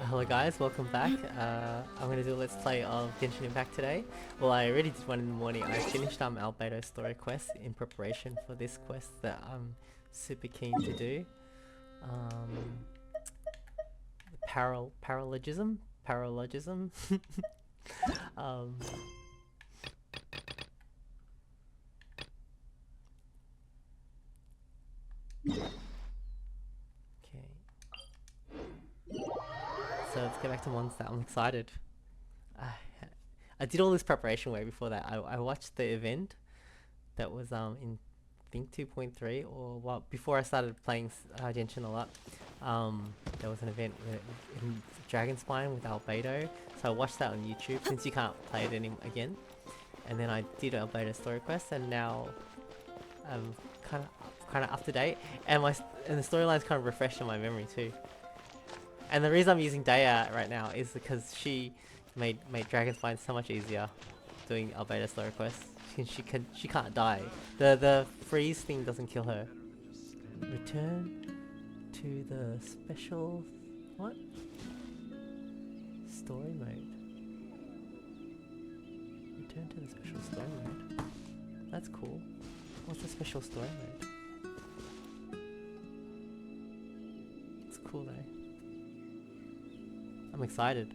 Hello guys, welcome back. I'm gonna do a let's play of Genshin Impact today. Well, I already did one in the morning. I finished Albedo story quest in preparation for this quest that I'm super keen to do. Paralogism. um, okay, so let's get back to Monster. I'm excited. I, I did all this preparation way before that. I watched the event that was in I think 2.3 or what before I started playing Genshin a lot. There was an event in Dragon Spine with Albedo, so I watched that on YouTube since you can't play it again. And then I did Albedo story quest, and now I'm kind of up to date, and the storyline's kind of refreshed in my memory too. And the reason I'm using Daya right now is because she made Dragon Spine so much easier doing Albedo story quests. She can't die. The freeze thing doesn't kill her. Return to the special what? Story mode. Return to the special story mode. That's cool. What's the special story mode? It's cool though. I'm excited.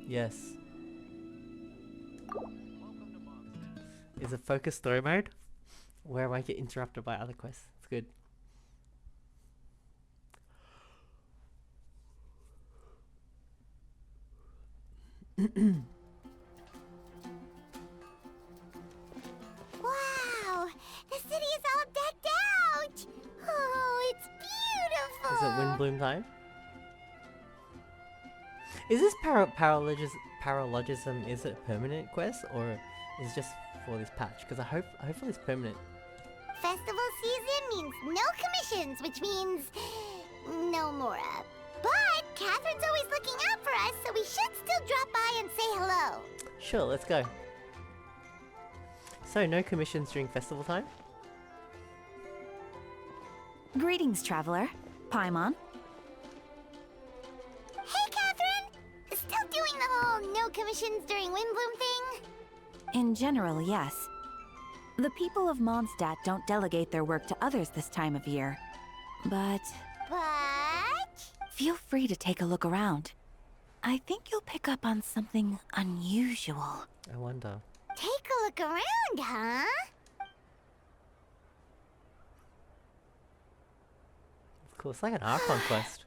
Yes. Is a focus story mode where I might get interrupted by other quests. It's good. Wow! The city is all decked out! Oh, it's beautiful! Is it Windbloom time? Is this Paralogism, is it a permanent quest or is it just for this patch? Because hopefully it's permanent. Festival season means no commissions, which means no Mora. But Catherine's always looking out for us, so we should still drop by and say hello. Sure, let's go. So, no commissions during festival time? Greetings, traveler. Paimon. Hey, Catherine! Still doing the whole no commissions during Windbloom thing? In general, yes. The people of Mondstadt don't delegate their work to others this time of year. But feel free to take a look around. I think you'll pick up on something unusual. I wonder. Take a look around, huh? Cool, it's like an Archon quest.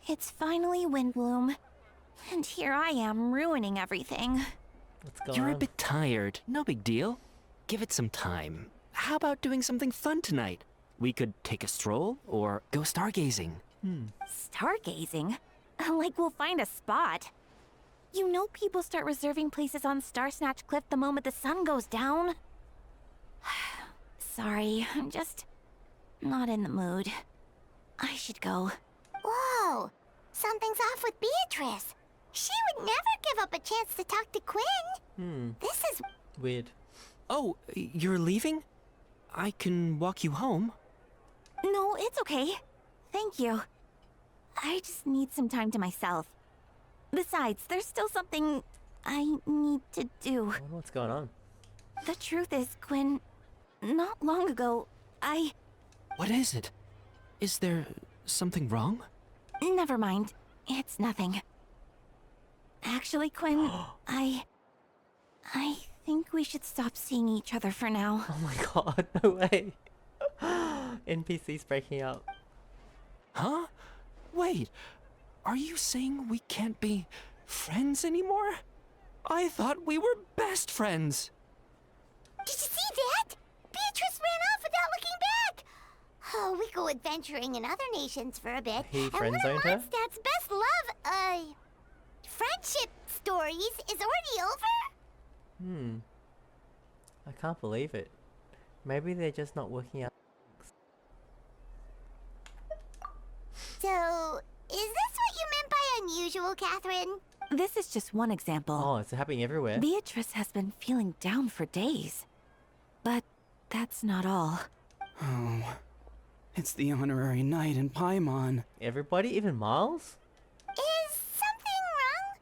It's finally Windbloom. And here I am ruining everything. What's going You're on? a bit tired. No big deal. Give it some time. How about doing something fun tonight? We could take a stroll or go stargazing. Stargazing? Like we'll find a spot. You know people start reserving places on Starsnatch Cliff the moment the sun goes down. Sorry, I'm just not in the mood. I should go. Whoa! Something's off with Beatrice. She would never give up a chance to talk to Quinn. This is... Weird. Oh, you're leaving? I can walk you home. No, it's okay. Thank you. I just need some time to myself. Besides, there's still something I need to do. I wonder what's going on. The truth is, Quinn, not long ago, What is it? Is there something wrong? Never mind. It's nothing. Actually, Quinn, I think we should stop seeing each other for now. Oh my god, no way. NPCs breaking up. Huh? Wait, are you saying we can't be friends anymore? I thought we were best friends. Did you see that? Beatrice ran off without looking back. Oh, we go adventuring in other nations for a bit. He and one friend-zoned of her? Mondstadt's best friendship stories is already over? I can't believe it. Maybe they're just not working out. So, is this what you meant by unusual, Catherine? This is just one example. Oh, it's happening everywhere. Beatrice has been feeling down for days. But that's not all. Oh, It's the honorary knight in Paimon. Everybody, even Miles? Is something wrong?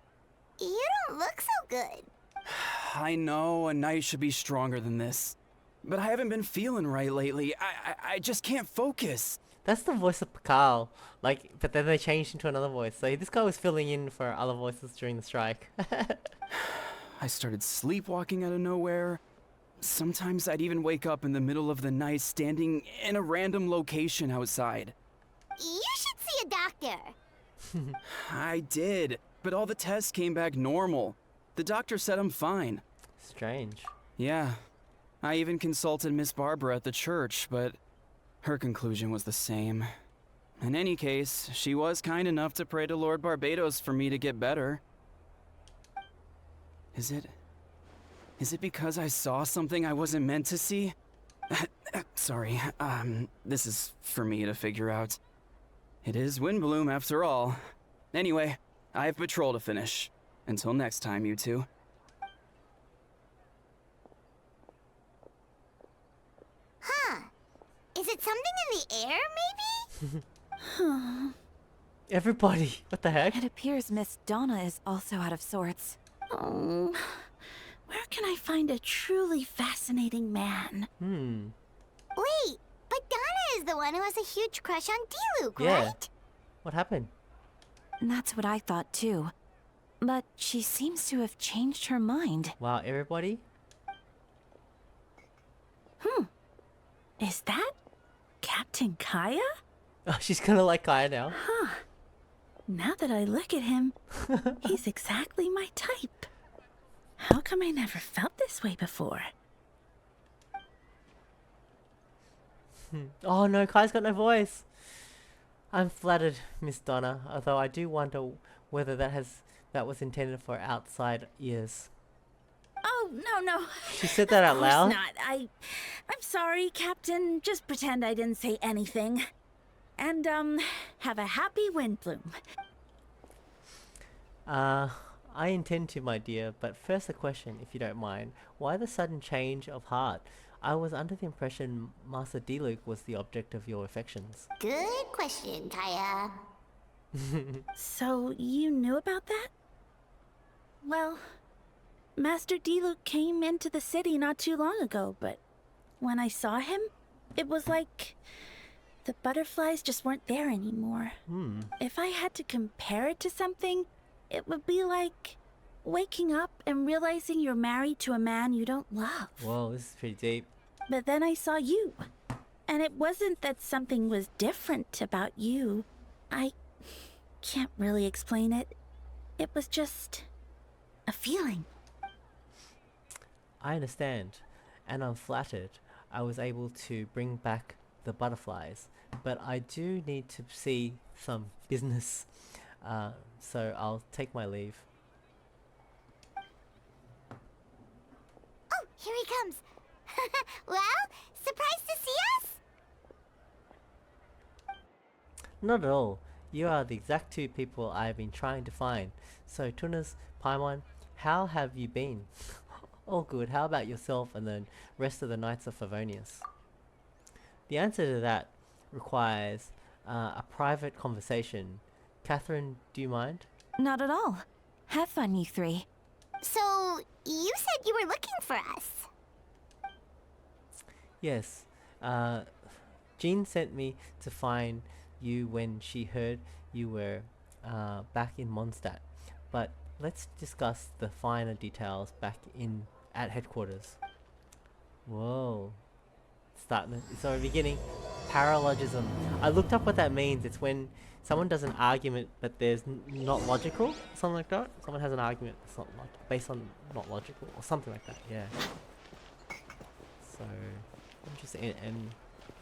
You don't look so good. I know a knight should be stronger than this. But I haven't been feeling right lately. I just can't focus. That's the voice of Pakal. Like, but then they changed into another voice. So this guy was filling in for other voices during the strike. I started sleepwalking out of nowhere. Sometimes I'd even wake up in the middle of the night standing in a random location outside. You should see a doctor. I did, but all the tests came back normal. The doctor said I'm fine. Strange. Yeah, I even consulted Miss Barbara at the church, but her conclusion was the same. In any case, she was kind enough to pray to Lord Barbados for me to get better. Is it because I saw something I wasn't meant to see? Sorry, this is for me to figure out. It is Windbloom after all. Anyway, I have patrol to finish. Until next time, you two. Huh. Is it something in the air, maybe? Everybody, what the heck? It appears Miss Donna is also out of sorts. Oh, where can I find a truly fascinating man? Wait, but Donna is the one who has a huge crush on D-Luke, Yeah. right? What happened? That's what I thought too. But she seems to have changed her mind. Wow, everybody? Is that Captain Kaya? Oh, she's gonna like Kaya now. Now that I look at him, he's exactly my type. How come I never felt this way before? Oh no, Kaya's got no voice. I'm flattered, Miss Donna, although I do wonder whether that was intended for outside ears. Oh, no. She said that out Of course loud? not. I'm sorry, Captain. Just pretend I didn't say anything. And, have a happy Windbloom. I intend to, my dear, but first a question, if you don't mind. Why the sudden change of heart? I was under the impression Master D-Luke was the object of your affections. Good question, Kaya. So, you knew about that? Well, Master D-Luke came into the city not too long ago, but when I saw him, it was like the butterflies just weren't there anymore. If I had to compare it to something, it would be like waking up and realizing you're married to a man you don't love. Whoa, this is pretty deep. But then I saw you, and it wasn't that something was different about you. I can't really explain it. It was just a feeling. I understand, and I'm flattered I was able to bring back the butterflies, but I do need to see some business, so I'll take my leave. Oh, here he comes. Well, surprised to see us? Not at all. You are the exact two people I have been trying to find. So, Tunas, Paimon, how have you been? All good. How about yourself and the rest of the Knights of Favonius? The answer to that requires a private conversation. Catherine, do you mind? Not at all. Have fun, you three. So, you said you were looking for us. Yes. Jean sent me to find you when she heard you were back in Mondstadt. But let's discuss the finer details back at headquarters. Whoa. It's already beginning. Paralogism. I looked up what that means. It's when someone does an argument but there's not logical, something like that. Someone has an argument that's not based on not logical, or something like that. Yeah. So interesting, and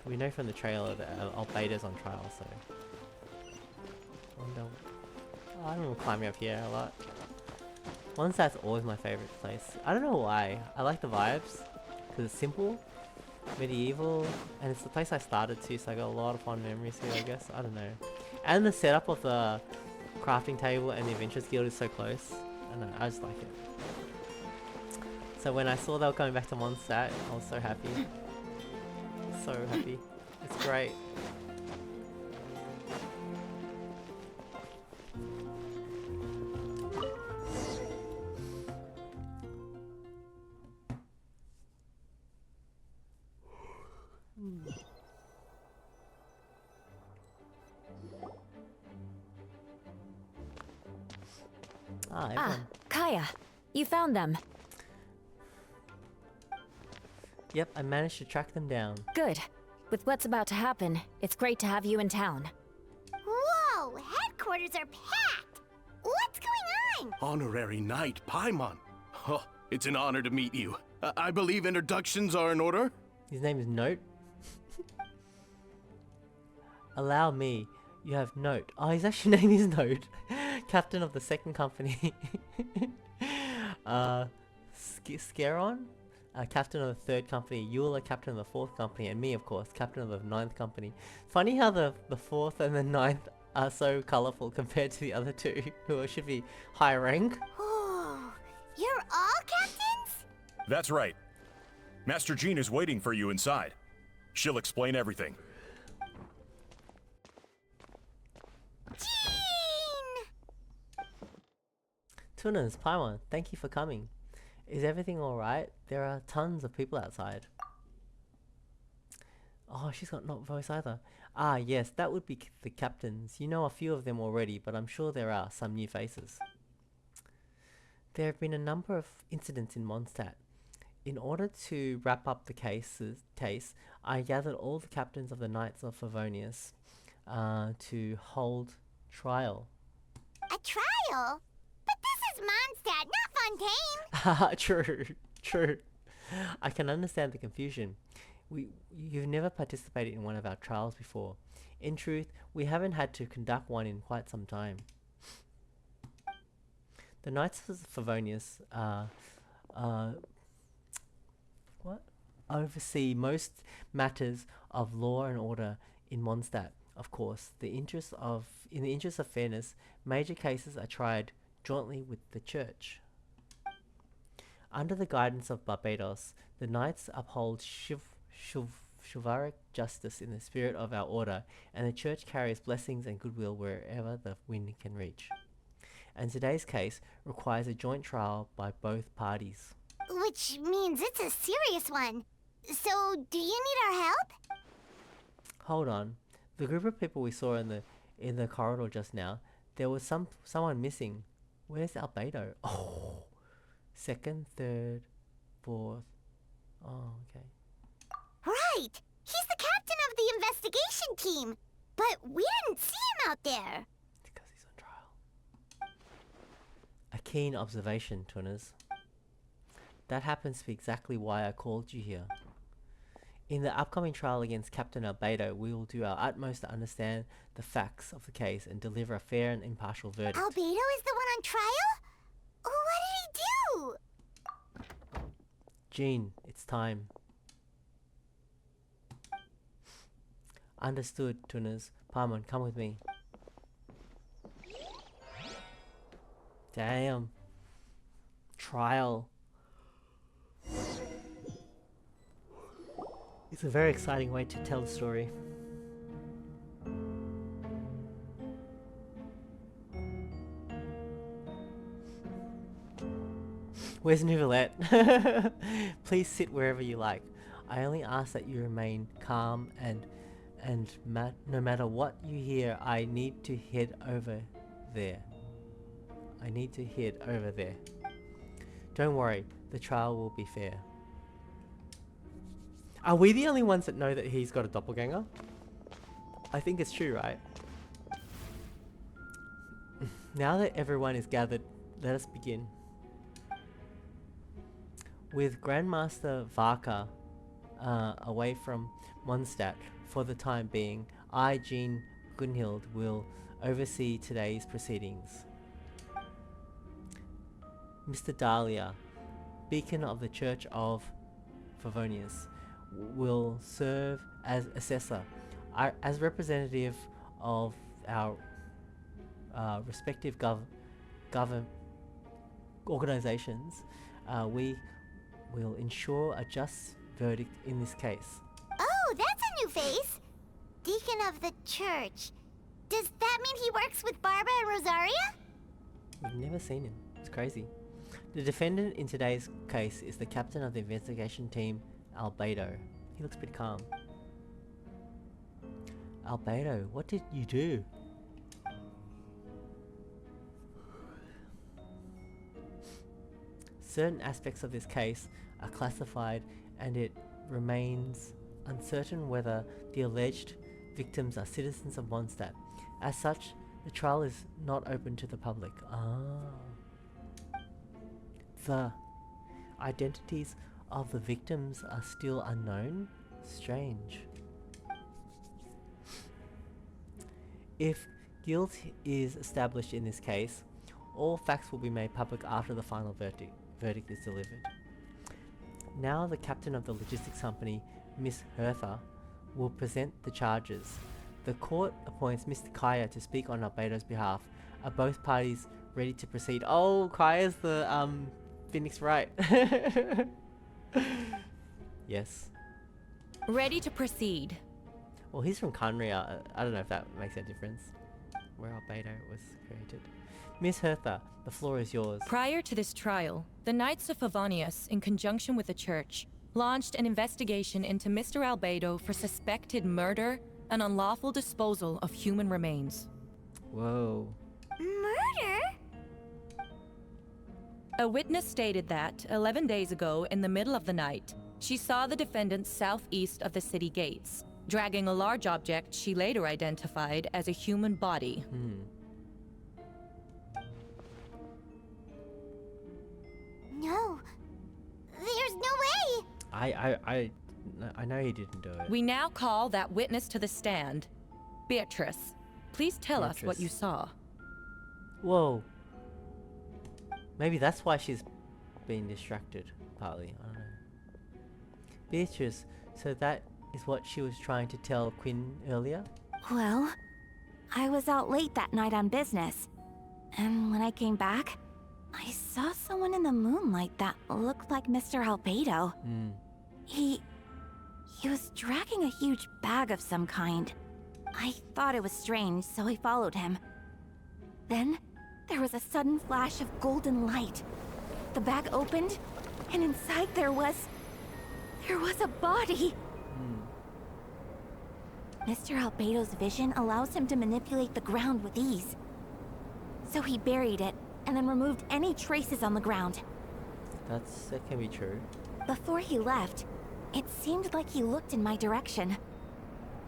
we know from the trailer that Albeda's on trial. So wonder. Oh, I remember climbing up here a lot. Mondstadt's always my favorite place. I don't know why. I like the vibes because it's simple, medieval, and it's the place I started to, so I got a lot of fond memories here, I guess. I don't know. And the setup of the crafting table and the Adventurers Guild is so close. I don't know, I just like it. So when I saw they were coming back to Mondstadt, I was so happy. So happy. It's great. Ah, Ah, everyone. Kaya, you found them. Yep, I managed to track them down. Good. With what's about to happen, it's great to have you in town. Whoa! Headquarters are packed! What's going on? Honorary Knight Paimon. Oh, it's an honor to meet you. I believe introductions are in order? His name is Note. Allow me. You have Note. Oh, his actual name is Note. Captain of the second company. Scaron? Captain of the third company. Eula, captain of the fourth company. And me, of course, captain of the ninth company. Funny how the fourth and the ninth are so colourful compared to the other two, who should be high rank. Oh, you're all captains? That's right. Master Jean is waiting for you inside. She'll explain everything. Jean! Tunas, Paimon, thank you for coming. Is everything alright? There are tons of people outside. Oh, she's got not voice either. Ah, yes, that would be the captains. You know a few of them already, but I'm sure there are some new faces. There have been a number of incidents in Mondstadt. In order to wrap up the case, I gathered all the captains of the Knights of Favonius to hold trial. A trial? But this is Mondstadt, not Fontaine! True, true. I can understand the confusion. You've never participated in one of our trials before. In truth, we haven't had to conduct one in quite some time. The Knights of Favonius oversee most matters of law and order in Mondstadt. Of course, in the interest of fairness, major cases are tried jointly with the Church. Under the guidance of Barbados, the Knights uphold chivalric justice in the spirit of our order, and the Church carries blessings and goodwill wherever the wind can reach. And today's case requires a joint trial by both parties. Which means it's a serious one. So, do you need our help? Hold on. The group of people we saw in the corridor just now, there was someone missing. Where's Albedo? Oh, second, third, fourth. Oh, okay. Right! He's the captain of the investigation team! But we didn't see him out there! Because he's on trial. A keen observation, Tunas. That happens to be exactly why I called you here. In the upcoming trial against Captain Albedo, we will do our utmost to understand the facts of the case and deliver a fair and impartial verdict. Albedo is the one on trial? What did he do? Jean, it's time. Understood, Tunas. Paimon, come with me. Damn. Trial. It's a very exciting way to tell the story. Where's Nouvellette? Please sit wherever you like. I only ask that you remain calm and no matter what you hear, I need to head over there. I need to head over there. Don't worry, the trial will be fair. Are we the only ones that know that he's got a doppelganger? I think it's true, right? Now that everyone is gathered, let us begin. With Grandmaster Varka away from Mondstadt for the time being, I, Jean Gunhild, will oversee today's proceedings. Mr. Dahlia, Beacon of the Church of Favonius, will serve as assessor. As representative of our respective government organizations, we will ensure a just verdict in this case. Oh, that's a new face! Deacon of the church. Does that mean he works with Barbara and Rosaria? We've never seen him. It's crazy. The defendant in today's case is the captain of the investigation team, Albedo. He looks pretty calm. Albedo, what did you do? Certain aspects of this case are classified, and it remains uncertain whether the alleged victims are citizens of Mondstadt. As such, the trial is not open to the public. The identities of the victims are still unknown? Strange. If guilt is established in this case, all facts will be made public after the final verdict is delivered. Now the captain of the logistics company, Miss Hertha, will present the charges. The court appoints Mr. Kaya to speak on Albedo's behalf. Are both parties ready to proceed? Oh, Kaya's the Phoenix Wright. Yes. Ready to proceed. Well, he's from Kanria. I don't know if that makes a difference. Where Albedo was created. Miss Hertha, the floor is yours. Prior to this trial, the Knights of Favonius, in conjunction with the church, launched an investigation into Mr. Albedo for suspected murder and unlawful disposal of human remains. Whoa. Murder? A witness stated that, 11 days ago, in the middle of the night, she saw the defendant southeast of the city gates, dragging a large object she later identified as a human body. No. There's no way! I know he didn't do it. We now call that witness to the stand. Beatrice, please tell us what Beatrice. you saw. Whoa. Maybe that's why she's being distracted, partly. I don't know. Beatrice, so that is what she was trying to tell Quinn earlier? Well, I was out late that night on business. And when I came back, I saw someone in the moonlight that looked like Mr. Albedo. He was dragging a huge bag of some kind. I thought it was strange, so I followed him. Then, there was a sudden flash of golden light. The bag opened, and inside there was a body. Mr. Albedo's vision allows him to manipulate the ground with ease. So he buried it, and then removed any traces on the ground. That can be true. Before he left, it seemed like he looked in my direction.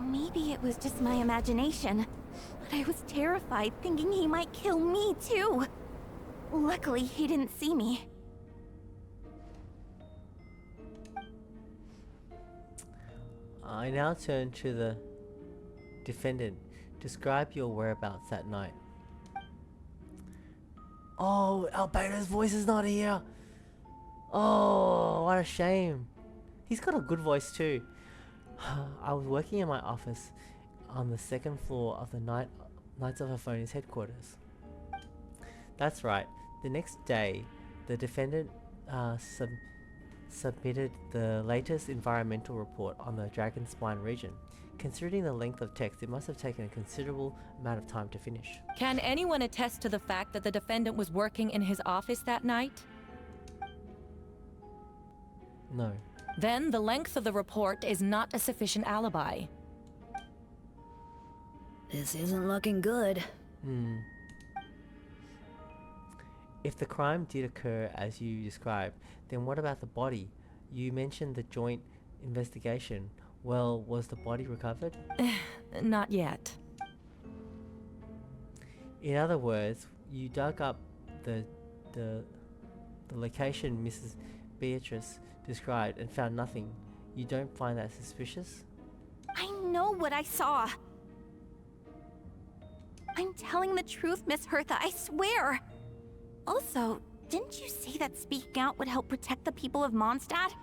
Maybe it was just my imagination, but I was terrified thinking he might kill me too. Luckily, he didn't see me. I now turn to the defendant. Describe your whereabouts that night. Oh, Albedo's voice is not here. Oh, what a shame. He's got a good voice too. I was working in my office on the second floor of the Knights of Favonius headquarters. That's right. The next day, the defendant submitted the latest environmental report on the Dragon Spine region. Considering the length of text, it must have taken a considerable amount of time to finish. Can anyone attest to the fact that the defendant was working in his office that night? No. Then the length of the report is not a sufficient alibi. This isn't looking good. If the crime did occur as you described, then what about the body? You mentioned the joint investigation. Well, was the body recovered? Not yet. In other words, you dug up the location Mrs. Beatrice described and found nothing. You don't find that suspicious? I know what I saw. I'm telling the truth, Miss Hertha, I swear. Also, didn't you say that speaking out would help protect the people of Mondstadt?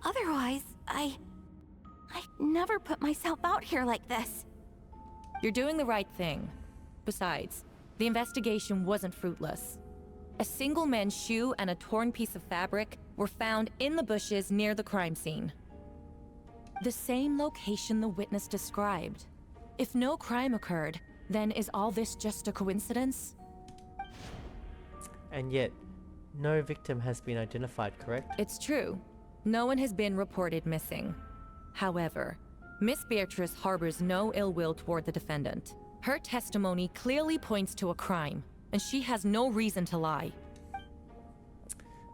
Otherwise, I'd never put myself out here like this. You're doing the right thing. Besides, the investigation wasn't fruitless. A single man's shoe and a torn piece of fabric were found in the bushes near the crime scene. The same location the witness described. If no crime occurred, then is all this just a coincidence? And yet, no victim has been identified, correct? It's true. No one has been reported missing. However, Miss Beatrice harbors no ill will toward the defendant. Her testimony clearly points to a crime, and she has no reason to lie.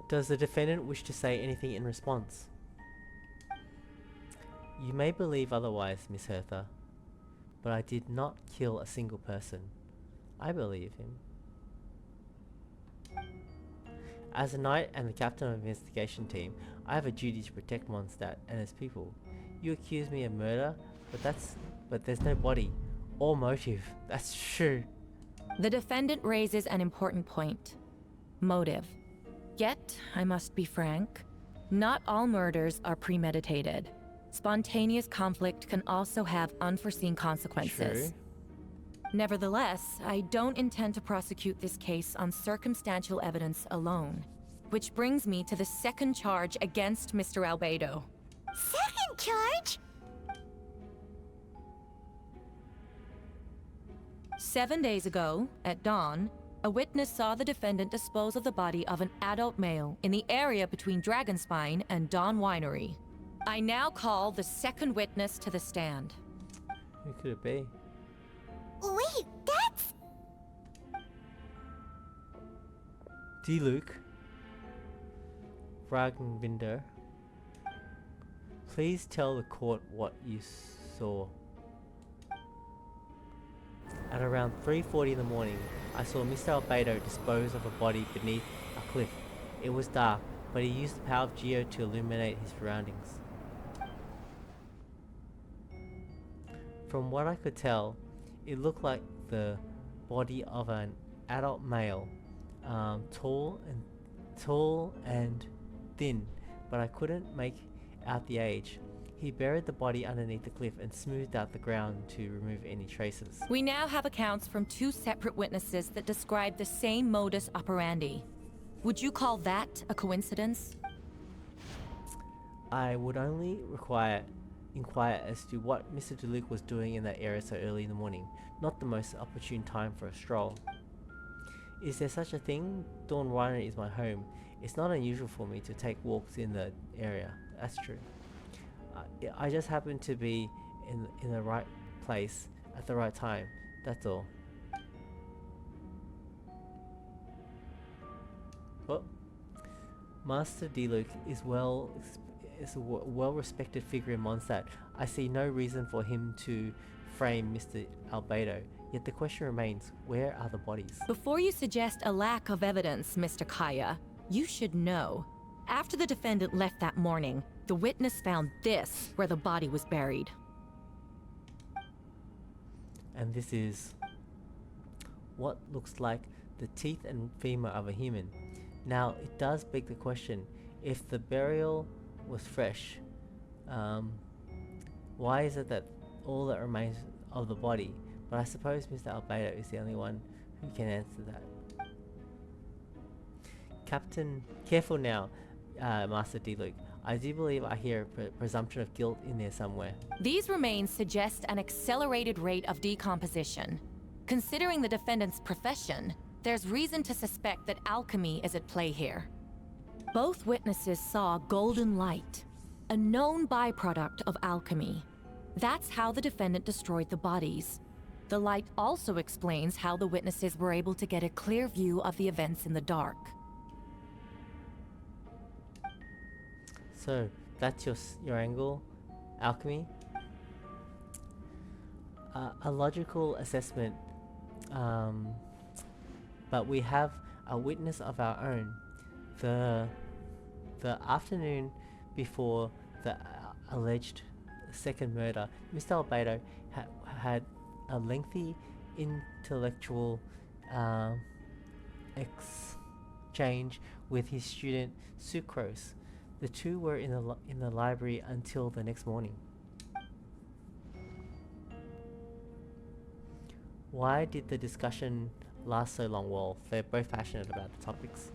Does the defendant wish to say anything in response? You may believe otherwise, Miss Hertha, but I did not kill a single person. I believe him. As a knight and the captain of the investigation team, I have a duty to protect Mondstadt and its people. You accuse me of murder, but there's no body or motive. That's true. The defendant raises an important point. Motive. Yet, I must be frank, not all murders are premeditated. Spontaneous conflict can also have unforeseen consequences. True. Nevertheless, I don't intend to prosecute this case on circumstantial evidence alone. Which brings me to the second charge against Mr. Albedo. Second charge? 7 days ago, at dawn, a witness saw the defendant dispose of the body of an adult male in the area between Dragonspine and Dawn Winery. I now call the second witness to the stand. Who could it be? Wait, that's... D-Luke. Ragnvinder. Please tell the court what you saw. At around 3:40 in the morning, I saw Mr. Albedo dispose of a body beneath a cliff. It was dark, but he used the power of Geo to illuminate his surroundings. From what I could tell, it looked like the body of an adult male, tall and thin, but I couldn't make out the age. He buried the body underneath the cliff and smoothed out the ground to remove any traces. We now have accounts from two separate witnesses that describe the same modus operandi. Would you call that a coincidence? I would only inquire as to what Mr. DeLuke was doing in that area so early in the morning, not the most opportune time for a stroll. Is there such a thing? Dawn Winery is my home. It's not unusual for me to take walks in the area. That's true. I just happen to be in the right place at the right time. That's all. Well, Master D-Luke is a well-respected figure in Mondstadt. I see no reason for him to frame Mr. Albedo. Yet the question remains, where are the bodies? Before you suggest a lack of evidence, Mr. Kaya, you should know. After the defendant left that morning, the witness found this where the body was buried. And this is what looks like the teeth and femur of a human. Now, it does beg the question, if the burial was fresh, why is it that all that remains of the body? But I suppose Mr. Albedo is the only one who can answer that. Captain, careful now, Master D-Luke. I do believe I hear a presumption of guilt in there somewhere. These remains suggest an accelerated rate of decomposition. Considering the defendant's profession, there's reason to suspect that alchemy is at play here. Both witnesses saw golden light, a known byproduct of alchemy. That's how the defendant destroyed the bodies. The light also explains how the witnesses were able to get a clear view of the events in the dark. So, that's your angle, alchemy. A logical assessment, but we have a witness of our own. The afternoon before the alleged second murder, Mr. Albedo had a lengthy intellectual exchange with his student Sucrose. The two were in the library until the next morning. Why did the discussion last so long? Well, they're both passionate about the topics.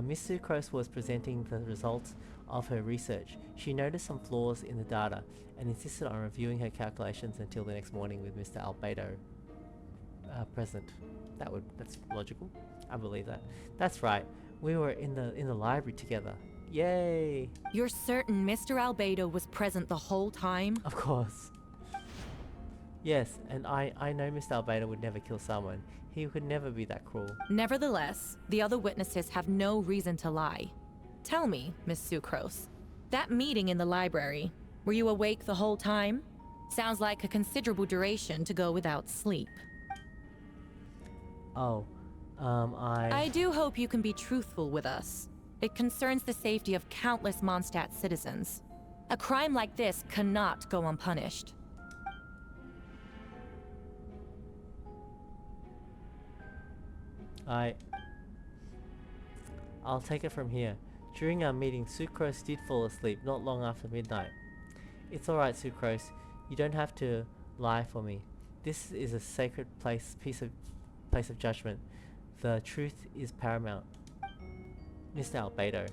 Miss Sucrose was presenting the results of her research. She noticed some flaws in the data and insisted on reviewing her calculations until the next morning with Mr. Albedo present. That's logical. I believe that. That's right. We were in the library together. Yay! You're certain Mr. Albedo was present the whole time? Of course. Yes, and I know Mr. Albedo would never kill someone. He could never be that cruel. Nevertheless, the other witnesses have no reason to lie. Tell me, Miss Sucrose, that meeting in the library, were you awake the whole time? Sounds like a considerable duration to go without sleep. Oh, I do hope you can be truthful with us. It concerns the safety of countless Mondstadt citizens. A crime like this cannot go unpunished. I'll take it from here. During our meeting, Sucrose did fall asleep not long after midnight. It's alright, Sucrose. You don't have to lie for me. This is a sacred place of judgment. The truth is paramount. Mr. Albedo.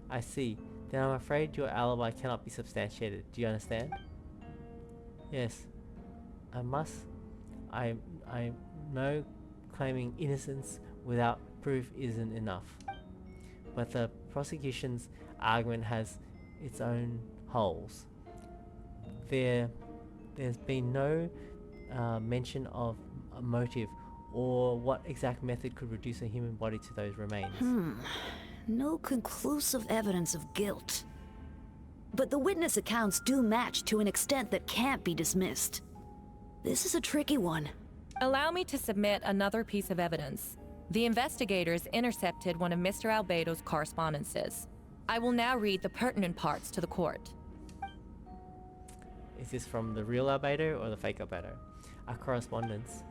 I see. Then I'm afraid your alibi cannot be substantiated. Do you understand? Yes. I know claiming innocence without proof isn't enough. But the prosecution's argument has its own holes. There's been no mention of a motive or what exact method could reduce a human body to those remains. No conclusive evidence of guilt. But the witness accounts do match to an extent that can't be dismissed. This is a tricky one. Allow me to submit another piece of evidence. The investigators intercepted one of Mr. Albedo's correspondences. I will now read the pertinent parts to the court. Is this from the real Albedo or the fake Albedo? Our correspondence.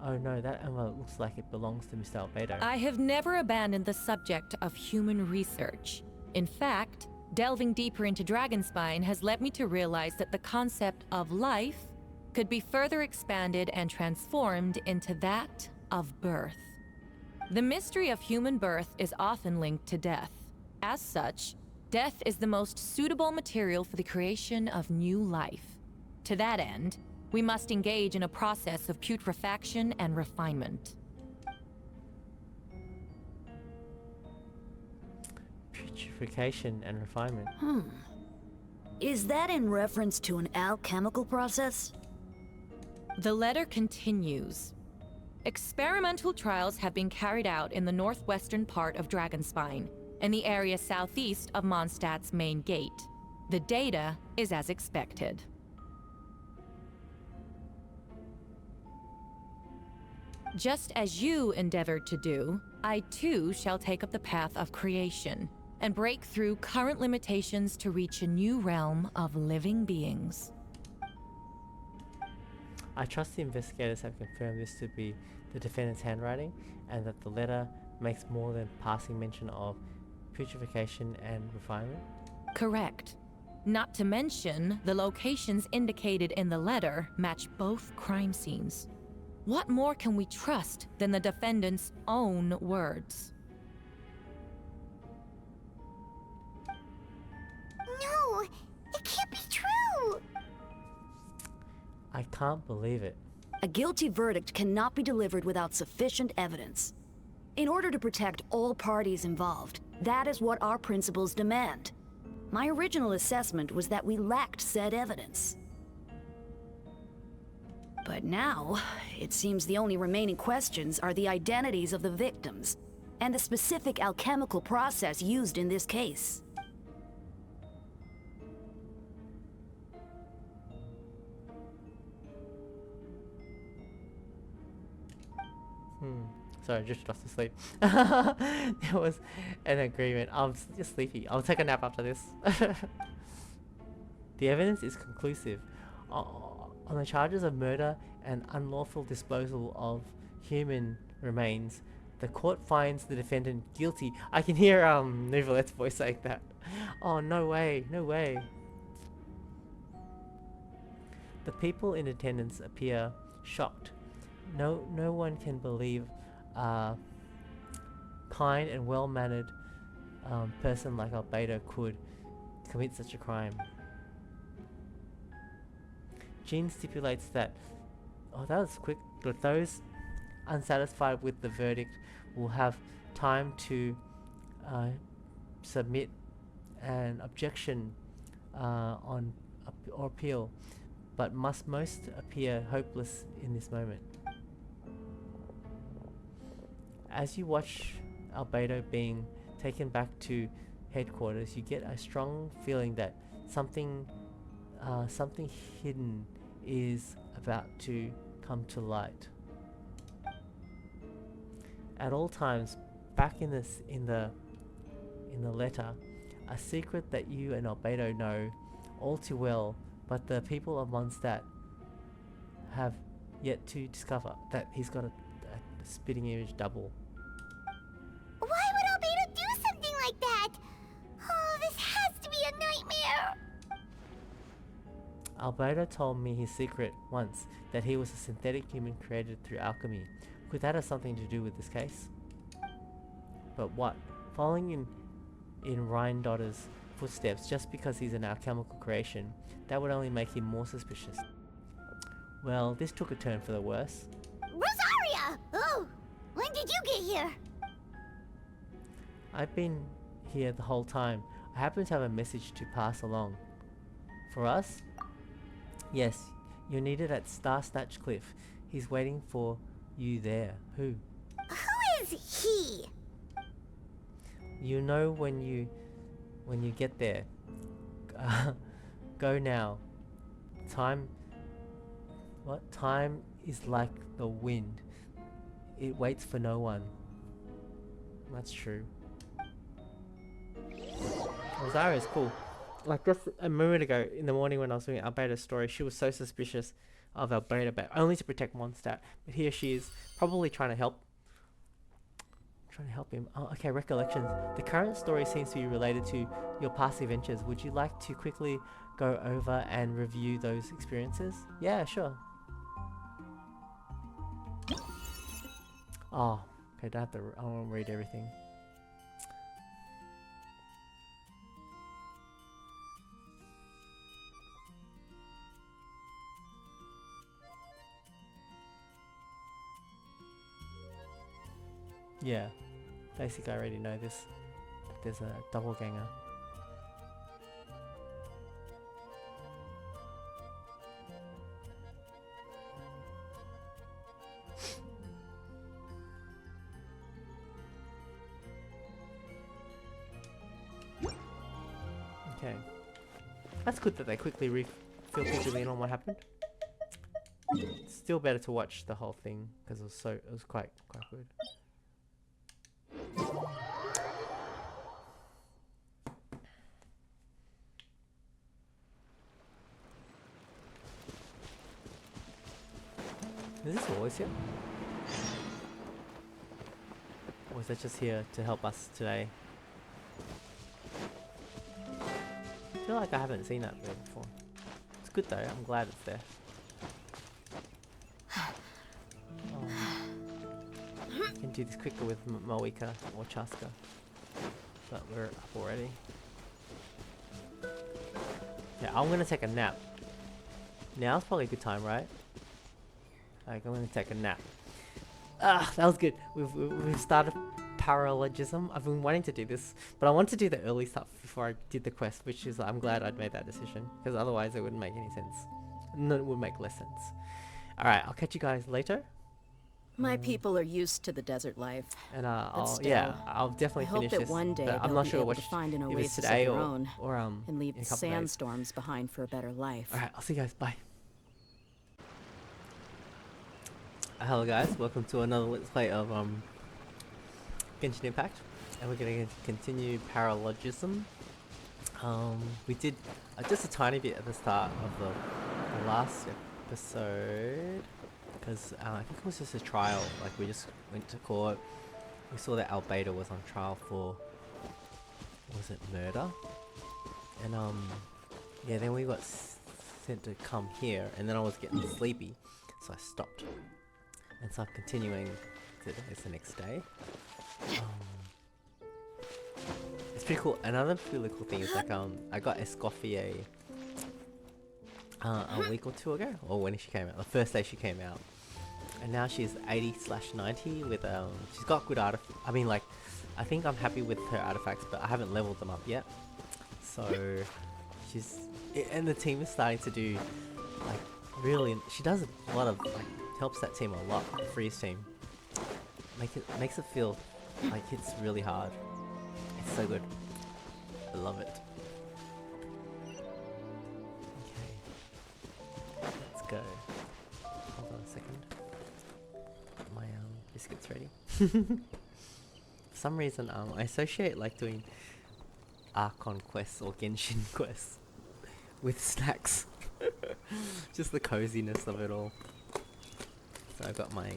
Oh no, that envelope looks like it belongs to Mr. Albedo. I have never abandoned the subject of human research. In fact, delving deeper into Dragonspine has led me to realize that the concept of life could be further expanded and transformed into that of birth. The mystery of human birth is often linked to death. As such, death is the most suitable material for the creation of new life. To that end, we must engage in a process of putrefaction and refinement. Putrefaction and refinement. Is that in reference to an alchemical process? The letter continues. Experimental trials have been carried out in the northwestern part of Dragonspine, in the area southeast of Mondstadt's main gate. The data is as expected. Just as you endeavored to do, I too shall take up the path of creation and break through current limitations to reach a new realm of living beings. I trust the investigators have confirmed this to be the defendant's handwriting and that the letter makes more than passing mention of putrefaction and refinement. Correct. Not to mention, the locations indicated in the letter match both crime scenes. What more can we trust than the defendant's own words? No, it can't be true. I can't believe it. A guilty verdict cannot be delivered without sufficient evidence. In order to protect all parties involved, that is what our principles demand. My original assessment was that we lacked said evidence. But now, it seems the only remaining questions are the identities of the victims and the specific alchemical process used in this case. Sorry, I just lost to sleep. There was an agreement. I'm just sleepy. I'll take a nap after this. The evidence is conclusive. On the charges of murder and unlawful disposal of human remains, the court finds the defendant guilty. I can hear Nouvelette's voice saying that. Oh, no way, no way. The people in attendance appear shocked. No one can believe a kind and well-mannered person like Albedo could commit such a crime. Jean stipulates that, oh, that was quick, that those unsatisfied with the verdict will have time to submit an objection or appeal, but must most appear hopeless in this moment. As you watch Albedo being taken back to headquarters, you get a strong feeling that something hidden is about to come to light. At all times, back in the letter, a secret that you and Albedo know all too well, but the people of Mondstadt have yet to discover that he's got a spitting image double. Why would Albedo do something like that? Oh, this has to be a nightmare! Albedo told me his secret once, that he was a synthetic human created through alchemy. Could that have something to do with this case? But what? Following in Ryan Dotter's footsteps just because he's an alchemical creation, that would only make him more suspicious. Well, this took a turn for the worse. Rosaria! Oh, when did you get here? I've been here the whole time. I happen to have a message to pass along. For us? Yes, you're needed at Star Snatch Cliff. He's waiting for you there. Who? Who is he? You know when you get there. Go now. Time is like the wind. It waits for no one. That's true. Rosaria is cool. Like just a moment ago in the morning when I was doing Albedo's story, she was so suspicious of Albedo, but only to protect Mondstadt. But here she is, probably trying to help him. Oh, okay, recollections. The current story seems to be related to your past adventures. Would you like to quickly go over and review those experiences? Yeah, sure. Oh, okay, I won't read everything. Yeah, basically I already know this. There's a doppelganger. Okay. That's good that they quickly fill people in on what happened. It's still better to watch the whole thing because it was quite good. Is this always here? Or is that just here to help us today? I feel like I haven't seen that there before. It's good though, I'm glad it's there. I can do this quicker with Moika or Chaska. But we're up already. Yeah, I'm gonna take a nap. Now's probably a good time, right? Like, I'm gonna take a nap. Ah, that was good. We've started Paralogism. I've been wanting to do this, but I want to do the early stuff before I did the quest, which is, I'm glad I'd made that decision, because otherwise it wouldn't make any sense. No, it would make less sense. Alright, I'll catch you guys later. My people are used to the desert life. And I'll definitely finish hope this. that one day but I'm they'll not be sure able which to find an if it's oasis today of their or and leave in a couple days. sandstorms behind for a better life. Alright, I'll see you guys. Bye. Hello guys, welcome to another Let's Play of Genshin Impact. And we're going to continue Paralogism. We did just a tiny bit at the start of the last episode. Because I think it was just a trial. Like, we just went to court. We saw that Albedo was on trial for, was it murder? And yeah, then we got sent to come here, and then I was getting sleepy, so I stopped. And so I'm continuing. Today's the next day. It's pretty cool. Another really cool thing is like I got Escoffier a week or two ago, or when she came out, the first day she came out. And now she's 80/90 with she's got good artifacts. I mean, like, I think I'm happy with her artifacts, but I haven't leveled them up yet. So and the team is starting to do like really. She does a lot of like helps that team a lot. Freeze team makes it feel like it's really hard. It's so good. I love it. Okay, let's go. Hold on a second. Get my biscuits ready. For some reason, I associate like doing Archon quests or Genshin quests with snacks. Just the coziness of it all. So I've got my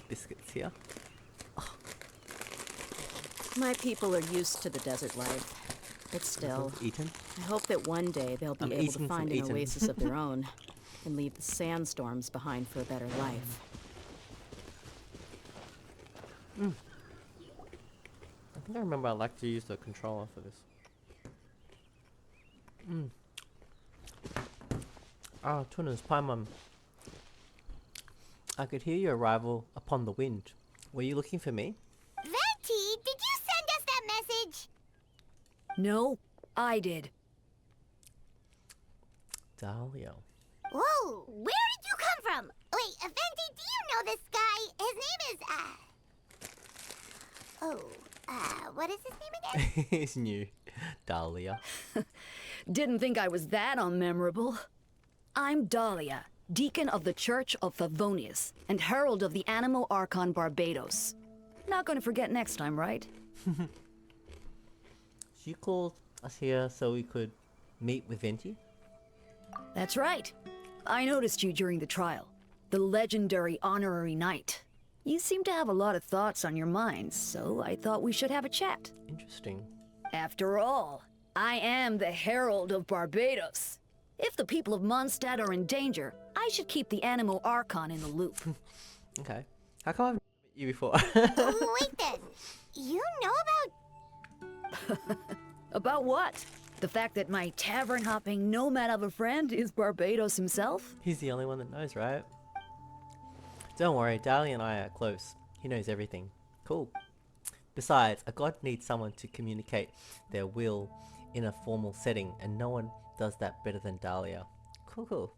biscuits here. My people are used to the desert life. But still, Eaten? I hope that one day they'll be able to find an oasis of their own and leave the sandstorms behind for a better life. I think I remember I like to use the controller for this. Ah, Tunas, Paimon. I could hear your arrival upon the wind. Were you looking for me? Venti, did you send us that message? No, I did. Dahlia. Whoa, where did you come from? Wait, Venti, do you know this guy? His name is, what is his name again? He's new. Dahlia. Didn't think I was that unmemorable. I'm Dahlia, Deacon of the Church of Favonius, and Herald of the Animo Archon Barbados. Not gonna forget next time, right? You called us here so we could meet with Venti? That's right. I noticed you during the trial. The legendary honorary knight. You seem to have a lot of thoughts on your mind, so I thought we should have a chat. Interesting. After all, I am the Herald of Barbados. If the people of Mondstadt are in danger, I should keep the Animo Archon in the loop. Okay. How come I've never met you before? Wait then, you know about... About what? The fact that my tavern-hopping nomad of a friend is Barbados himself? He's the only one that knows, right? Don't worry, Dahlia and I are close. He knows everything. Cool. Besides, a god needs someone to communicate their will in a formal setting, and no one does that better than Dahlia. Cool.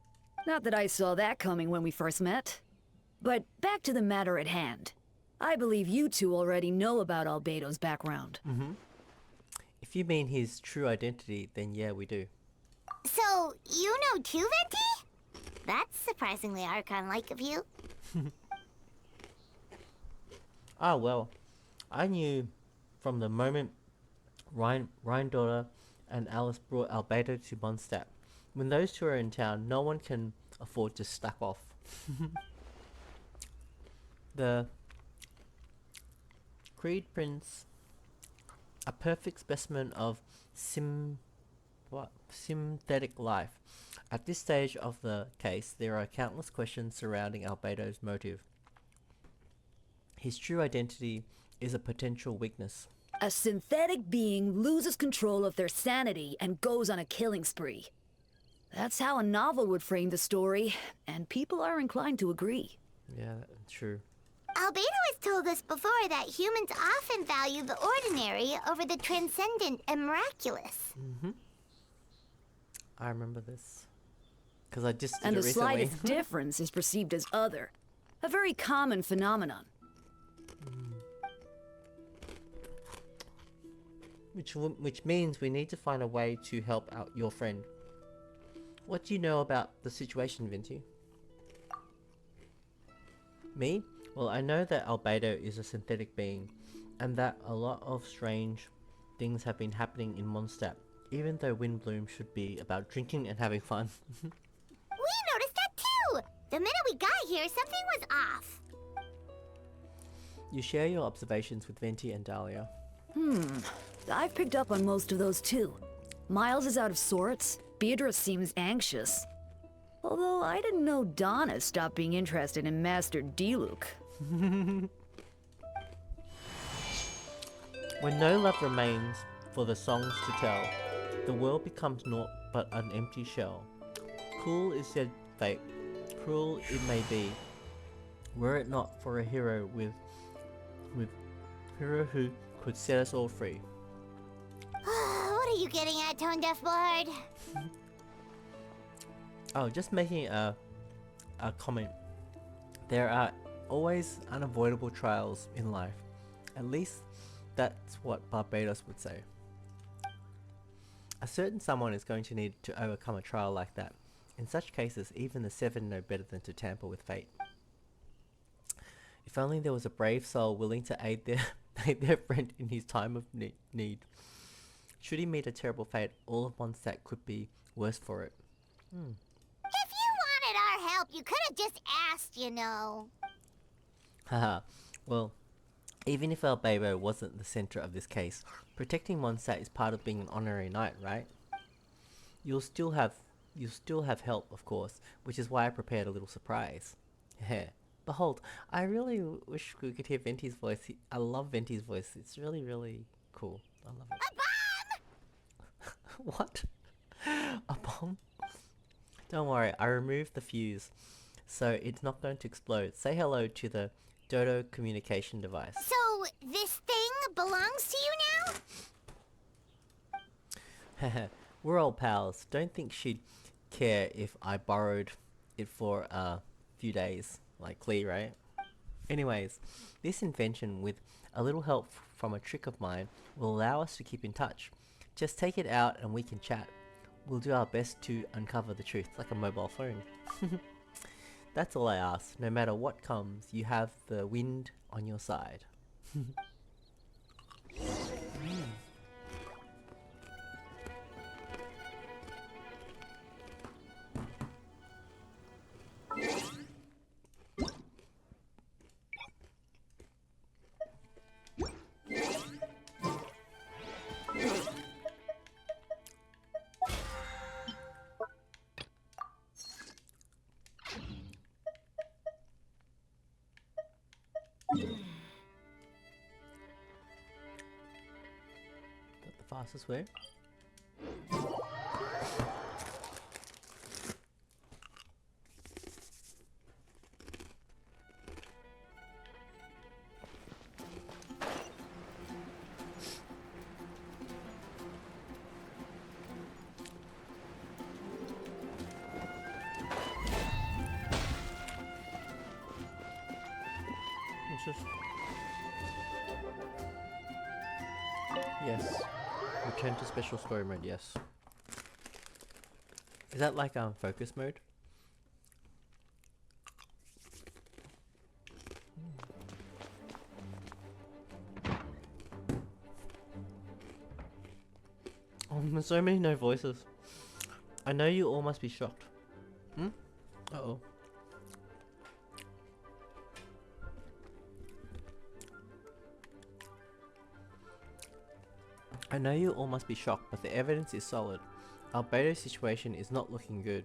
Not that I saw that coming when we first met. But back to the matter at hand. I believe you two already know about Albedo's background. If you mean his true identity, then yeah, we do. So, you know too, Venti? That's surprisingly Archon-like of you. Ah, well, I knew from the moment Rhine-daughter and Alice brought Albedo to Mondstadt. When those two are in town, no one can afford to slack off. The Creed Prince, a perfect specimen of synthetic life. At this stage of the case, there are countless questions surrounding Albedo's motive. His true identity is a potential weakness. A synthetic being loses control of their sanity and goes on a killing spree. That's how a novel would frame the story, and people are inclined to agree. Yeah, true. Albedo has told us before that humans often value the ordinary over the transcendent and miraculous. I remember this. Because I just did And it the recently. slightest difference is perceived as other. A very common phenomenon. Which means we need to find a way to help out your friend. What do you know about the situation, Venti? Me? Well, I know that Albedo is a synthetic being, and that a lot of strange things have been happening in Mondstadt, even though Windbloom should be about drinking and having fun. We noticed that too! The minute we got here, something was off. You share your observations with Venti and Dahlia. I've picked up on most of those too. Miles is out of sorts. Beatrice seems anxious. Although I didn't know Donna stopped being interested in Master Diluc. When no love remains for the songs to tell, the world becomes naught but an empty shell. Cruel is said fate, cruel it may be, were it not for a hero with hero who could set us all free. What are you getting at, Tone Deaf Bard? Oh, just making a comment. There are always unavoidable trials in life. At least that's what Barbados would say. A certain someone is going to need to overcome a trial like that. In such cases, even the Seven know better than to tamper with fate. If only there was a brave soul willing to aid their friend in his time of need. Should he meet a terrible fate, all at once that could be worse for it. If you wanted our help, you could have just asked, you know. Haha. Well, even if Albedo wasn't the center of this case, protecting Mondstadt is part of being an honorary knight, right? You'll still have help, of course, which is why I prepared a little surprise. Heh. Behold, I really wish we could hear Venti's voice. I love Venti's voice. It's really, really cool. I love it. A bomb! What? A bomb? Don't worry, I removed the fuse, so it's not going to explode. Say hello to the Dodo communication device. So, this thing belongs to you now? We're old pals. Don't think she'd care if I borrowed it for a few days. Like Clee, right? Anyways, this invention, with a little help from a trick of mine, will allow us to keep in touch. Just take it out and we can chat. We'll do our best to uncover the truth, like a mobile phone. That's all I ask. No matter what comes, you have the wind on your side. The fastest way. Yes. Return to special story mode, yes. Is that like focus mode? Oh, there's so many no voices. I know you all must be shocked. Uh-oh. I know you all must be shocked, but the evidence is solid. Albedo's situation is not looking good.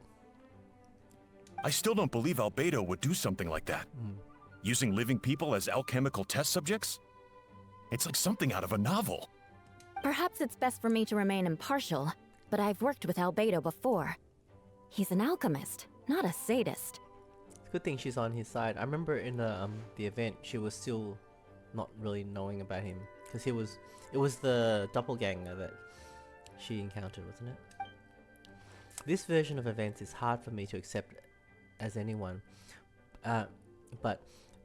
I still don't believe Albedo would do something like that. Using living people as alchemical test subjects? It's like something out of a novel. Perhaps it's best for me to remain impartial, but I've worked with Albedo before. He's an alchemist, not a sadist. Good thing she's on his side. I remember in the event, she was still not really knowing about him, because it was the doppelganger that she encountered, wasn't it? This version of events is hard for me to accept as anyone, but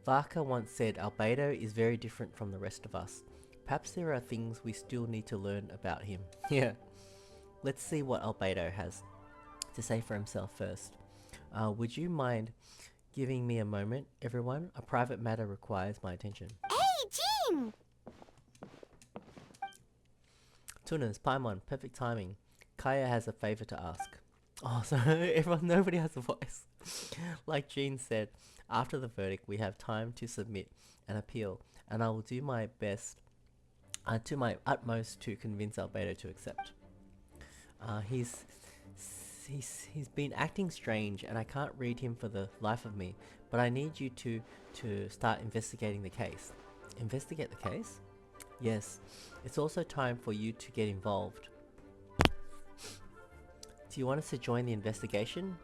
Varka once said Albedo is very different from the rest of us. Perhaps there are things we still need to learn about him. Yeah. Let's see what Albedo has to say for himself first. Would you mind giving me a moment, everyone? A private matter requires my attention. Hey, Jean! Tunas, Paimon, perfect timing. Kaya has a favor to ask. Oh, so nobody has a voice. Like Jean said, after the verdict, we have time to submit an appeal, and I will do my best, to my utmost, to convince Albedo to accept. He's been acting strange, and I can't read him for the life of me. But I need you to start investigating the case. Investigate the case? Yes. It's also time for you to get involved. Do you want us to join the investigation?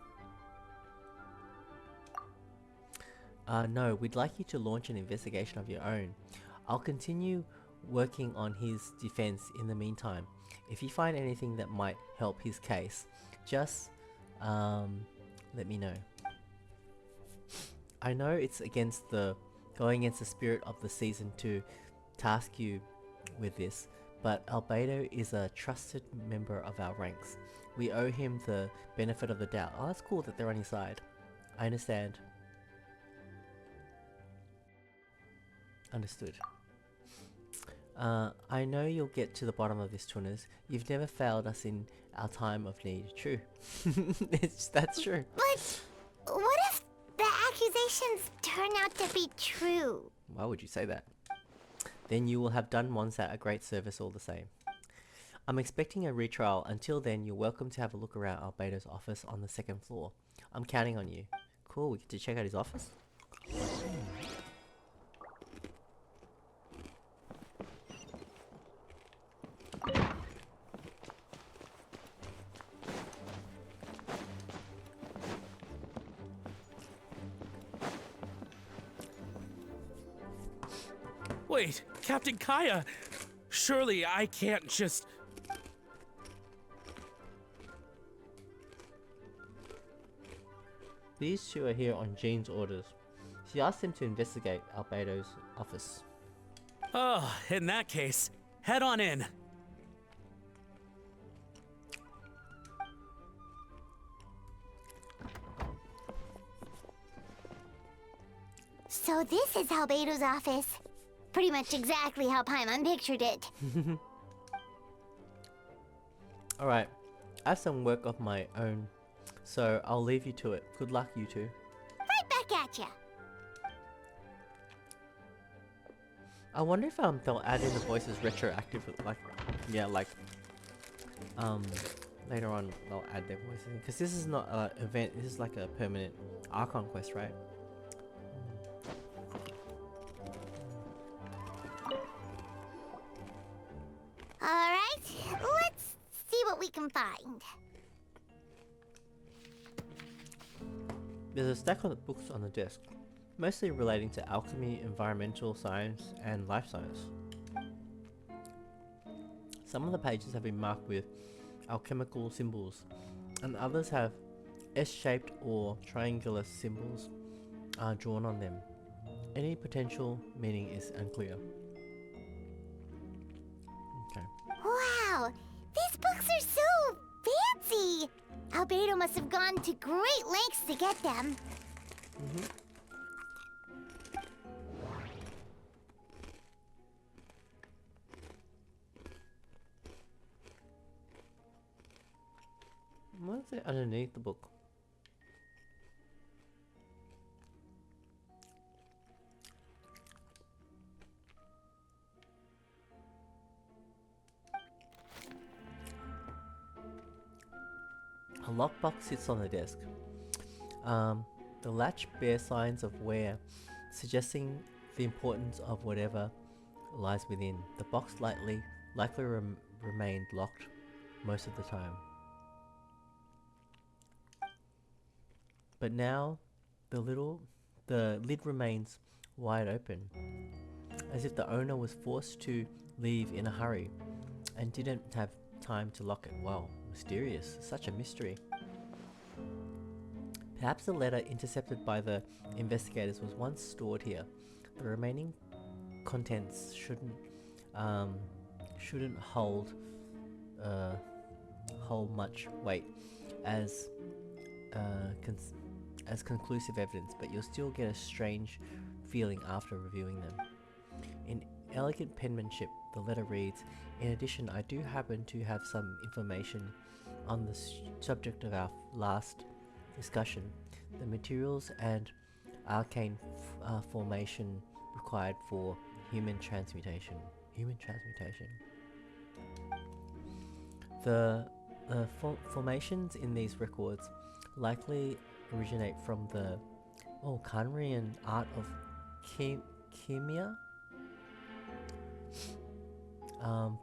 No, we'd like you to launch an investigation of your own. I'll continue working on his defense in the meantime. If you find anything that might help his case, just let me know. I know it's going against the spirit of the season to task you with this, but Albedo is a trusted member of our ranks. We owe him the benefit of the doubt. Oh, that's cool that they're on his side. I understand. Understood. I know you'll get to the bottom of this, Tunas. You've never failed us in our time of need. True. That's true. But what if the accusations turn out to be true? Why would you say that? Then you will have done Monsat a great service all the same. I'm expecting a retrial. Until then, you're welcome to have a look around Albedo's office on the 2nd floor. I'm counting on you. Cool, we get to check out his office? Wait, Captain Kaya! Surely I can't just... These two are here on Jean's orders. She asked him to investigate Albedo's office. Oh, in that case, head on in. So this is Albedo's office. Pretty much exactly how Paimon pictured it. Alright, I have some work of my own, so I'll leave you to it. Good luck, you two. Right back at ya. I wonder if they'll add in the voices retroactive, later on they'll add their voices in, because this is not an event, this is like a permanent Archon quest, right? Alright, let's see what we can find. There's a stack of books on the desk, mostly relating to alchemy, environmental science, and life science. Some of the pages have been marked with alchemical symbols, and others have S-shaped or triangular symbols drawn on them. Any potential meaning is unclear. Okay. Wow, these books are so fancy! Albedo must have gone to great lengths to get them. What is it underneath the book? A lockbox sits on the desk. The latch bears signs of wear, suggesting the importance of whatever lies within. The box likely remained locked most of the time. But now, the lid remains wide open, as if the owner was forced to leave in a hurry and didn't have time to lock it. Wow, mysterious, such a mystery. Perhaps the letter intercepted by the investigators was once stored here. The remaining contents shouldn't hold much weight as conclusive evidence, but you'll still get a strange feeling after reviewing them. In elegant penmanship, the letter reads, "In addition, I do happen to have some information on the subject of our last discussion, the materials and arcane formation required for human transmutation." Human transmutation. The formations in these records likely originate from the Khanrian art of Khmer,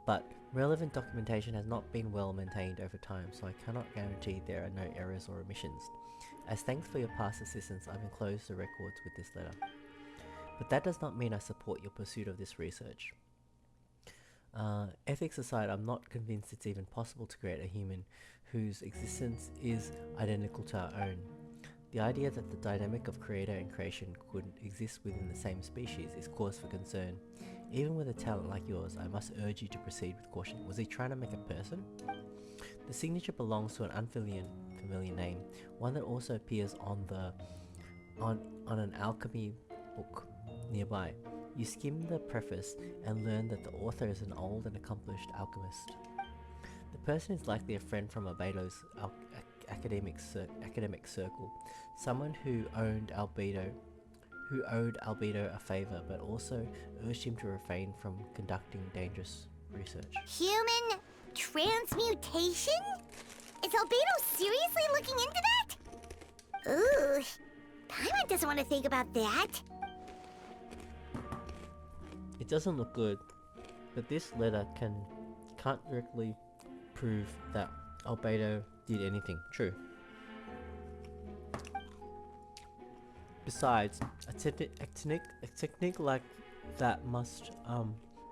but relevant documentation has not been well maintained over time, so I cannot guarantee there are no errors or omissions. As thanks for your past assistance, I've enclosed the records with this letter. But that does not mean I support your pursuit of this research. Ethics aside, I'm not convinced it's even possible to create a human whose existence is identical to our own. The idea that the dynamic of creator and creation could exist within the same species is cause for concern. Even with a talent like yours, I must urge you to proceed with caution. Was he trying to make a person? The signature belongs to an unfamiliar name, one that also appears on an alchemy book nearby. You skim the preface and learn that the author is an old and accomplished alchemist. The person is likely a friend from Albeido's academic circle, someone who owed Albedo a favor, but also urged him to refrain from conducting dangerous research. Human transmutation? Is Albedo seriously looking into that? Ooh, Paimon doesn't want to think about that. It doesn't look good, but this letter can't directly prove that Albedo did anything. True. Besides, a technique like that must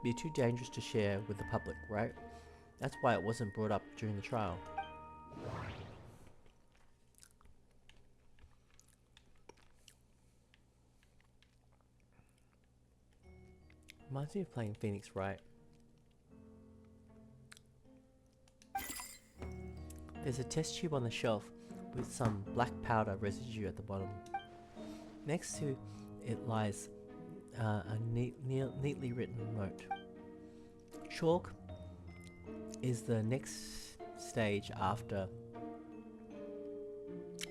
be too dangerous to share with the public, right? That's why it wasn't brought up during the trial. Reminds me of playing Phoenix Wright. There's a test tube on the shelf with some black powder residue at the bottom. Next to it lies a neatly written note. Chalk is the next stage after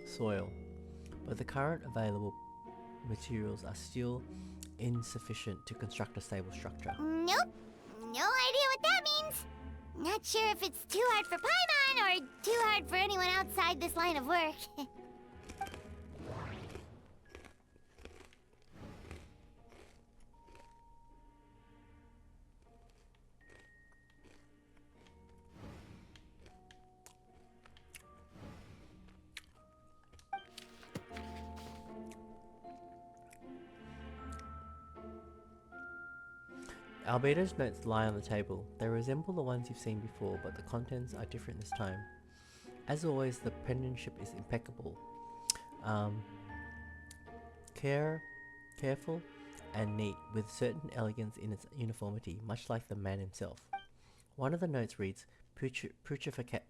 soil, but the current available materials are still insufficient to construct a stable structure. Nope, no idea what that means. Not sure if it's too hard for Paimon or too hard for anyone outside this line of work. Albedo's notes lie on the table. They resemble the ones you've seen before, but the contents are different this time. As always, the penmanship is impeccable. Careful and neat, with certain elegance in its uniformity, much like the man himself. One of the notes reads, Putrefaction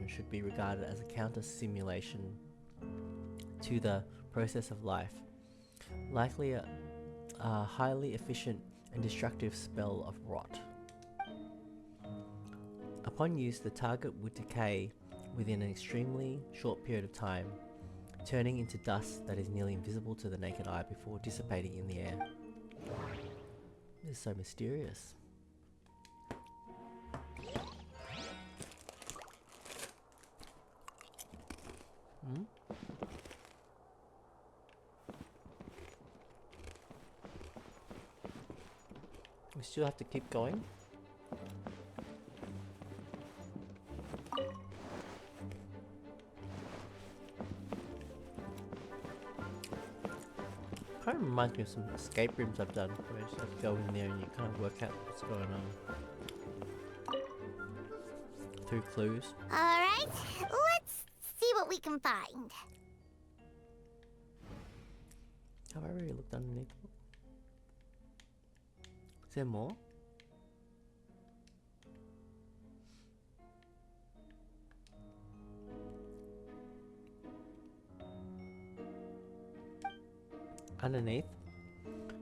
should be regarded as a counter-simulation to the process of life. Likely a highly efficient and destructive spell of rot. Upon use, the target would decay within an extremely short period of time, turning into dust that is nearly invisible to the naked eye before dissipating in the air. This is so mysterious. Hmm? We still have to keep going. Kind of reminds me of some escape rooms I've done, where you just have to go in there and you kind of work out what's going on through clues. Alright, let's see what we can find. Have I already looked underneath? Is there more? Underneath,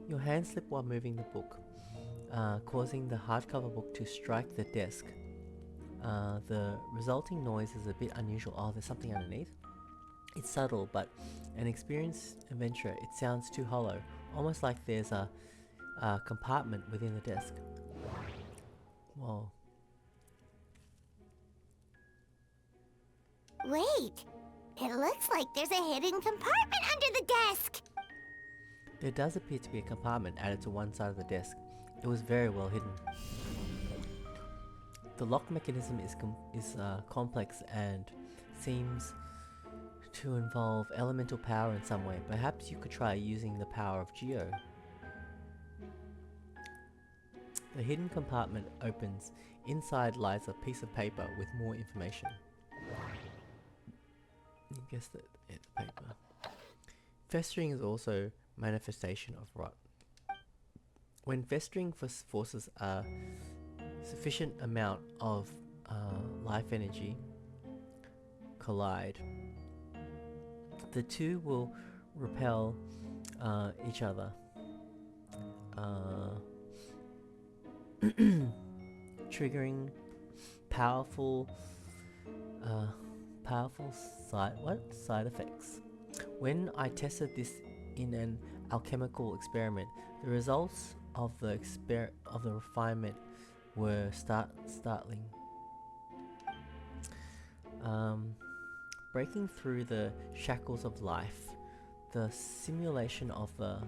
your hand slip while moving the book, causing the hardcover book to strike the desk. The resulting noise is a bit unusual. Oh, there's something underneath? It's subtle, but an experienced adventurer, it sounds too hollow, almost like there's a compartment within the desk. Whoa. Wait, it looks like there's a hidden compartment under the desk. There does appear to be a compartment added to one side of the desk. It was very well hidden. The lock mechanism is complex and seems to involve elemental power in some way. Perhaps you could try using the power of Geo. The hidden compartment opens. Inside lies a piece of paper with more information. You guessed it, it's paper. Festering is also manifestation of rot. When festering forces a sufficient amount of life energy collide, the two will repel each other, triggering powerful side effects. When I tested this in an alchemical experiment, the results of the refinement were startling. Breaking through the shackles of life, the simulation of the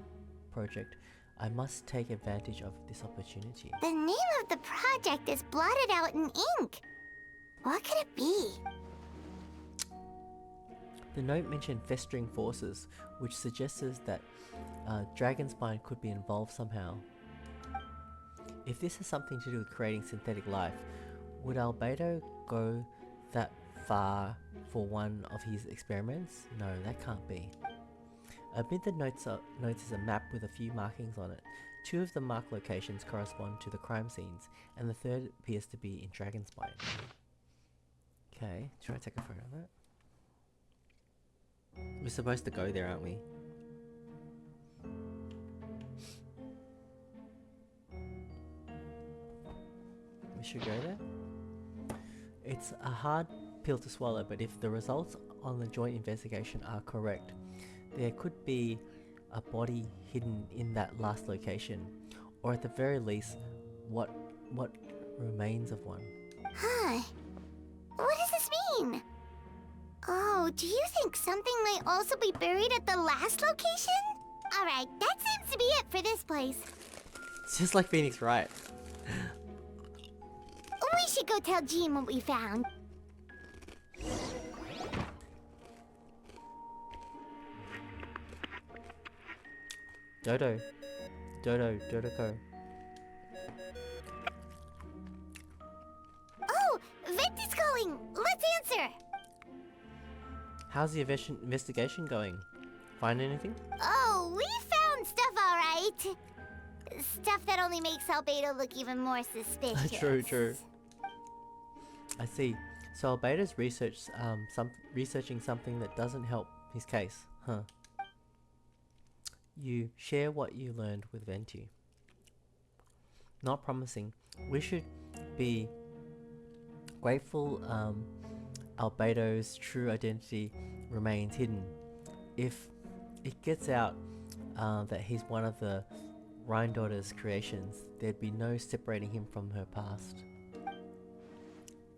project, I must take advantage of this opportunity. The name of the project is blotted out in ink. What could it be? The note mentioned festering forces, which suggests that Dragonspine could be involved somehow. If this has something to do with creating synthetic life, would Albedo go that far for one of his experiments? No, that can't be. Amid the notes is a map with a few markings on it. 2 of the marked locations correspond to the crime scenes, and the third appears to be in Dragonspine. Okay, try to take a photo of that. We're supposed to go there, aren't we? We should go there? It's a hard pill to swallow, but if the results on the joint investigation are correct, there could be a body hidden in that last location, or at the very least, what remains of one. Huh. What does this mean? Oh, do you think something might also be buried at the last location? Alright, that seems to be it for this place. It's just like Phoenix Wright. We should go tell Jean what we found. Dodoko. Oh, Venti's calling! Let's answer! How's the investigation going? Find anything? Oh, we found stuff alright. Stuff that only makes Albedo look even more suspicious. True. I see. So Albedo's researching something that doesn't help his case, huh? You share what you learned with Venti. Not promising. We should be grateful Albedo's true identity remains hidden. If it gets out that he's one of the Rhine daughter's creations, there'd be no separating him from her past.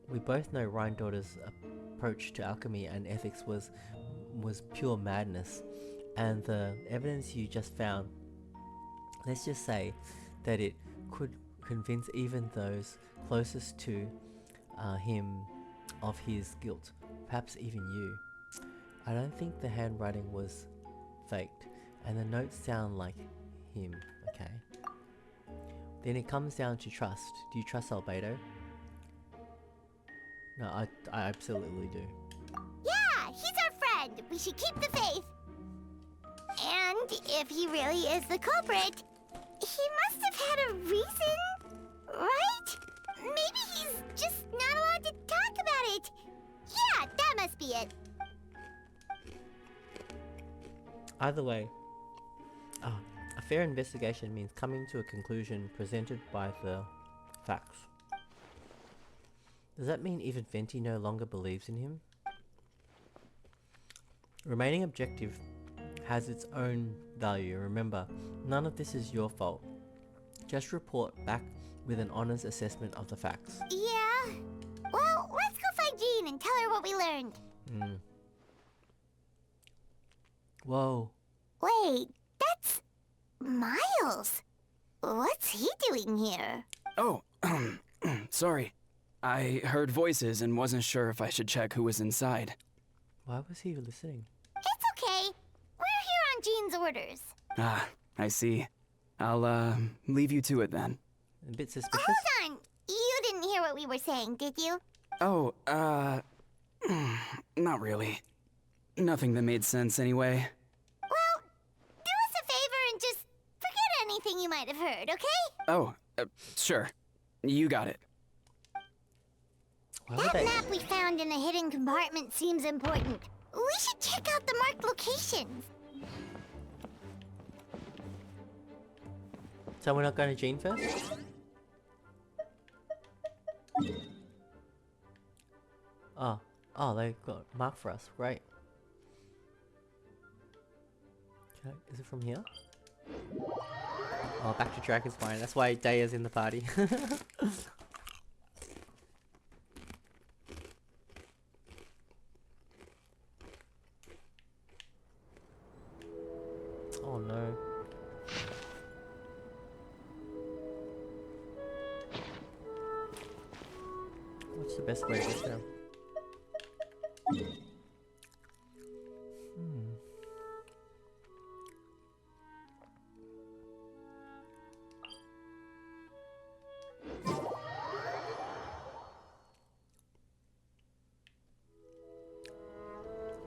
We both know Rhine daughter's approach to alchemy and ethics was pure madness, and the evidence you just found, let's just say that it could convince even those closest to him of his guilt, perhaps even you. I don't think the handwriting was faked, and the notes sound like him, okay? Then it comes down to trust. Do you trust Albedo? No, I absolutely do. Yeah, he's our friend. We should keep the faith. And if he really is the culprit, he must have had a reason, right? Maybe he's just not allowed to talk about it. Yeah, that must be it. Either way, a fair investigation means coming to a conclusion presented by the facts. Does that mean even Venti no longer believes in him? Remaining objective has its own value. Remember, none of this is your fault. Just report back with an honest assessment of the facts. Yeah. Well, let's go find Jean and tell her what we learned. Whoa. Wait, that's Miles. What's he doing here? Oh, sorry. I heard voices and wasn't sure if I should check who was inside. Why was he listening? It's okay. We're here on Jean's orders. Ah, I see. I'll, leave you to it then. A bit suspicious. Hold on! You didn't hear what we were saying, did you? Oh, not really. Nothing that made sense anyway. Well, do us a favor and just forget anything you might have heard, okay? Oh, sure. You got it. That map we found in the hidden compartment seems important. We should check out the marked locations. So we're not going to Jean first? Oh, they got marked for us. Great. Okay, is it from here? Oh, back to Dragon's Mine. That's why Daya's in the party. Oh no. What's the best way to get there?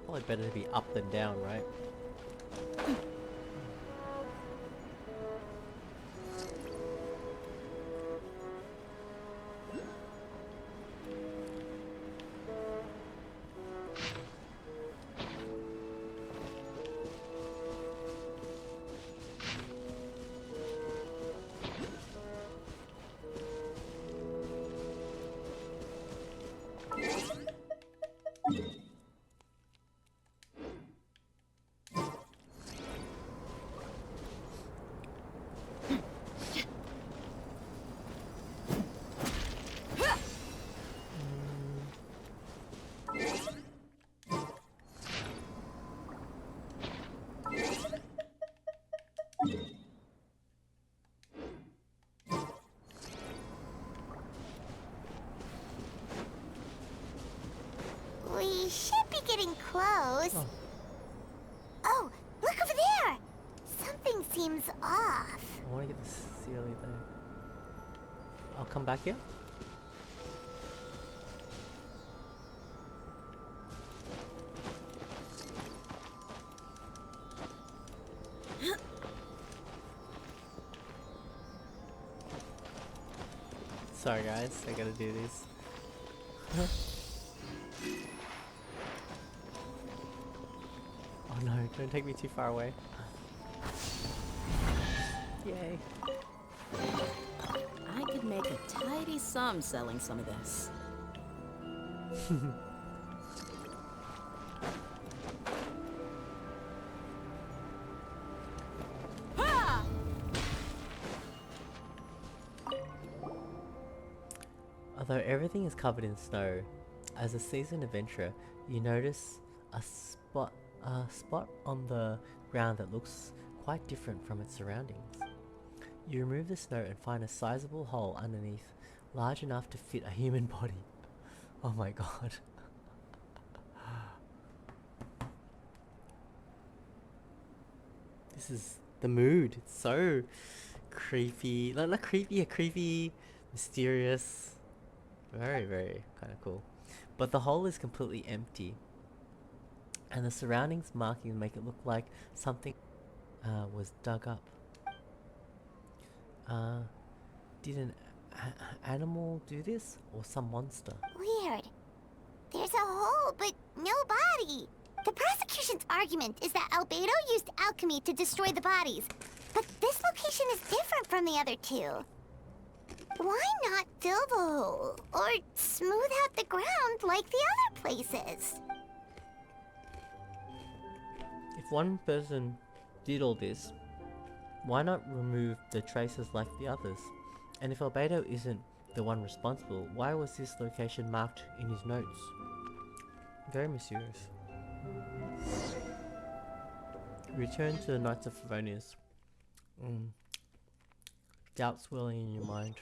Probably better to be up than down, right? We should be getting close. Oh, look over there! Something seems off. I want to get the Sealy there. I'll come back here. Sorry guys, I gotta do this. Oh no, don't take me too far away. Yay. I could make a tidy sum selling some of this. Although everything is covered in snow, as a seasoned adventurer, you notice a spot on the ground that looks quite different from its surroundings. You remove the snow and find a sizable hole underneath, large enough to fit a human body. Oh my god. This is the mood. It's so creepy. Not creepy, creepy, mysterious. Very, very kind of cool. But the hole is completely empty. And the surroundings markings make it look like something was dug up. Did an animal do this? Or some monster? Weird. There's a hole, but no body. The prosecution's argument is that Albedo used alchemy to destroy the bodies. But this location is different from the other two. Why not fill the hole? Or smooth out the ground like the other places? If one person did all this, why not remove the traces like the others? And if Albedo isn't the one responsible, why was this location marked in his notes? Very mysterious. Return to the Knights of Favonius. Doubt swirling in your mind.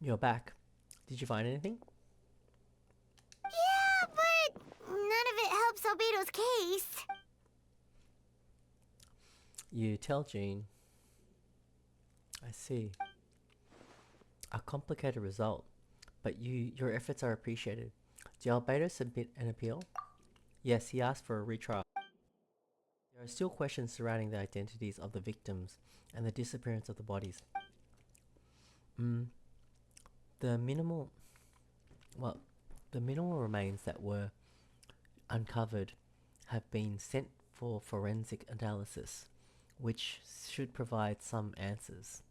You're back. Did you find anything? Yeah, but none of it helps Albedo's case. You tell Jean. I see. A complicated result, but your efforts are appreciated. Did Albedo submit an appeal? Yes, he asked for a retrial. There are still questions surrounding the identities of the victims and the disappearance of the bodies. The minimal remains that were uncovered have been sent for forensic analysis, which should provide some answers.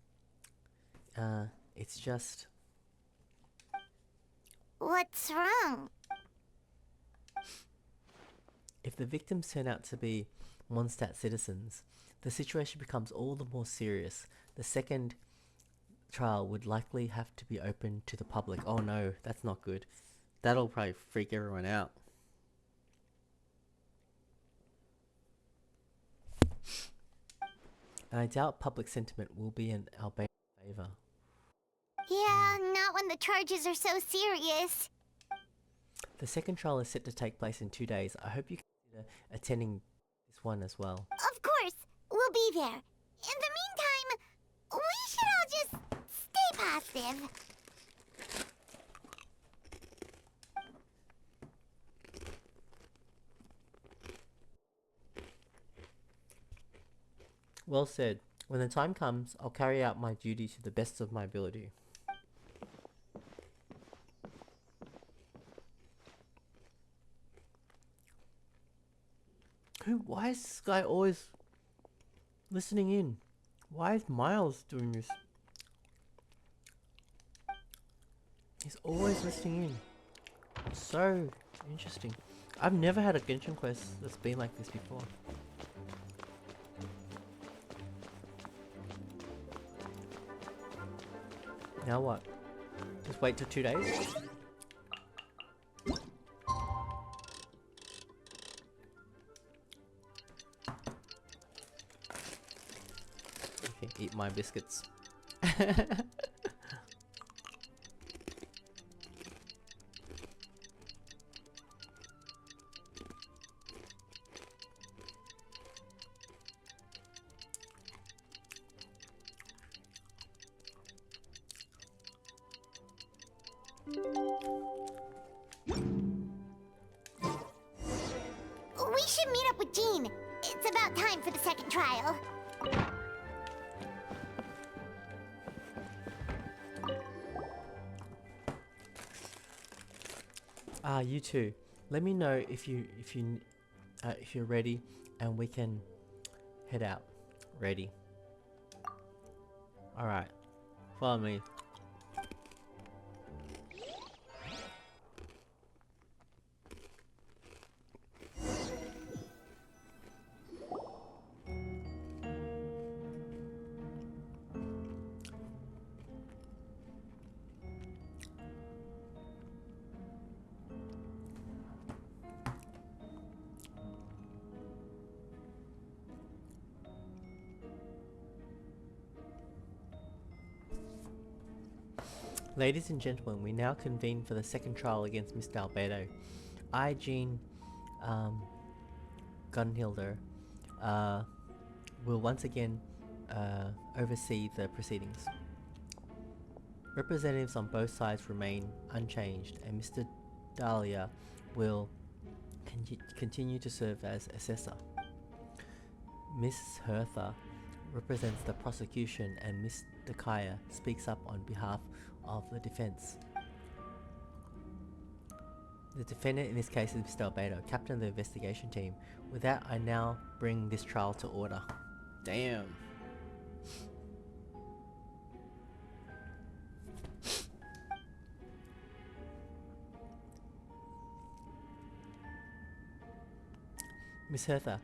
It's just... What's wrong? If the victims turn out to be Mondstadt citizens, the situation becomes all the more serious. The second trial would likely have to be open to the public. Oh no, that's not good. That'll probably freak everyone out. And I doubt public sentiment will be in Albedo's favor. Yeah, not when the charges are so serious. The second trial is set to take place in 2 days. I hope you consider attending this one as well. Of course, we'll be there. In the meantime, we should all just stay positive. Well said. When the time comes, I'll carry out my duty to the best of my ability. Why is this guy always listening in? Why is Miles doing this? He's always listening in. It's so interesting. I've never had a Genshin quest that's been like this before. Now what? Just wait till 2 days? Okay, eat my biscuits. We should meet up with Jean. It's about time for the second trial. You two. Let me know if you're ready, and we can head out. Ready. All right. Follow me. Ladies and gentlemen, we now convene for the second trial against Mr. Albedo. I, Jean Gunhilder, will once again oversee the proceedings. Representatives on both sides remain unchanged, and Mr. Dahlia will continue to serve as assessor. Miss Hertha represents the prosecution, and Mr. Kaya speaks up on behalf of the defense. The defendant in this case is Mr. Albedo, captain of the investigation team. With that, I now bring this trial to order. Damn. Miss Hertha,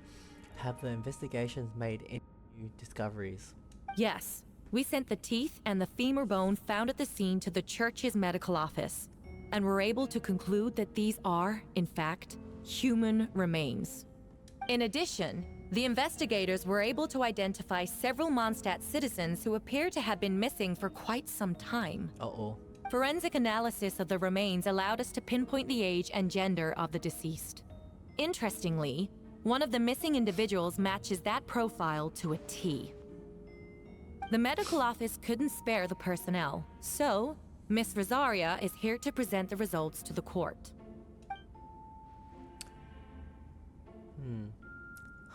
have the investigations made any new discoveries? Yes. We sent the teeth and the femur bone found at the scene to the church's medical office, and were able to conclude that these are, in fact, human remains. In addition, the investigators were able to identify several Mondstadt citizens who appear to have been missing for quite some time. Uh-oh. Forensic analysis of the remains allowed us to pinpoint the age and gender of the deceased. Interestingly, one of the missing individuals matches that profile to a T. The medical office couldn't spare the personnel, so Miss Rosaria is here to present the results to the court.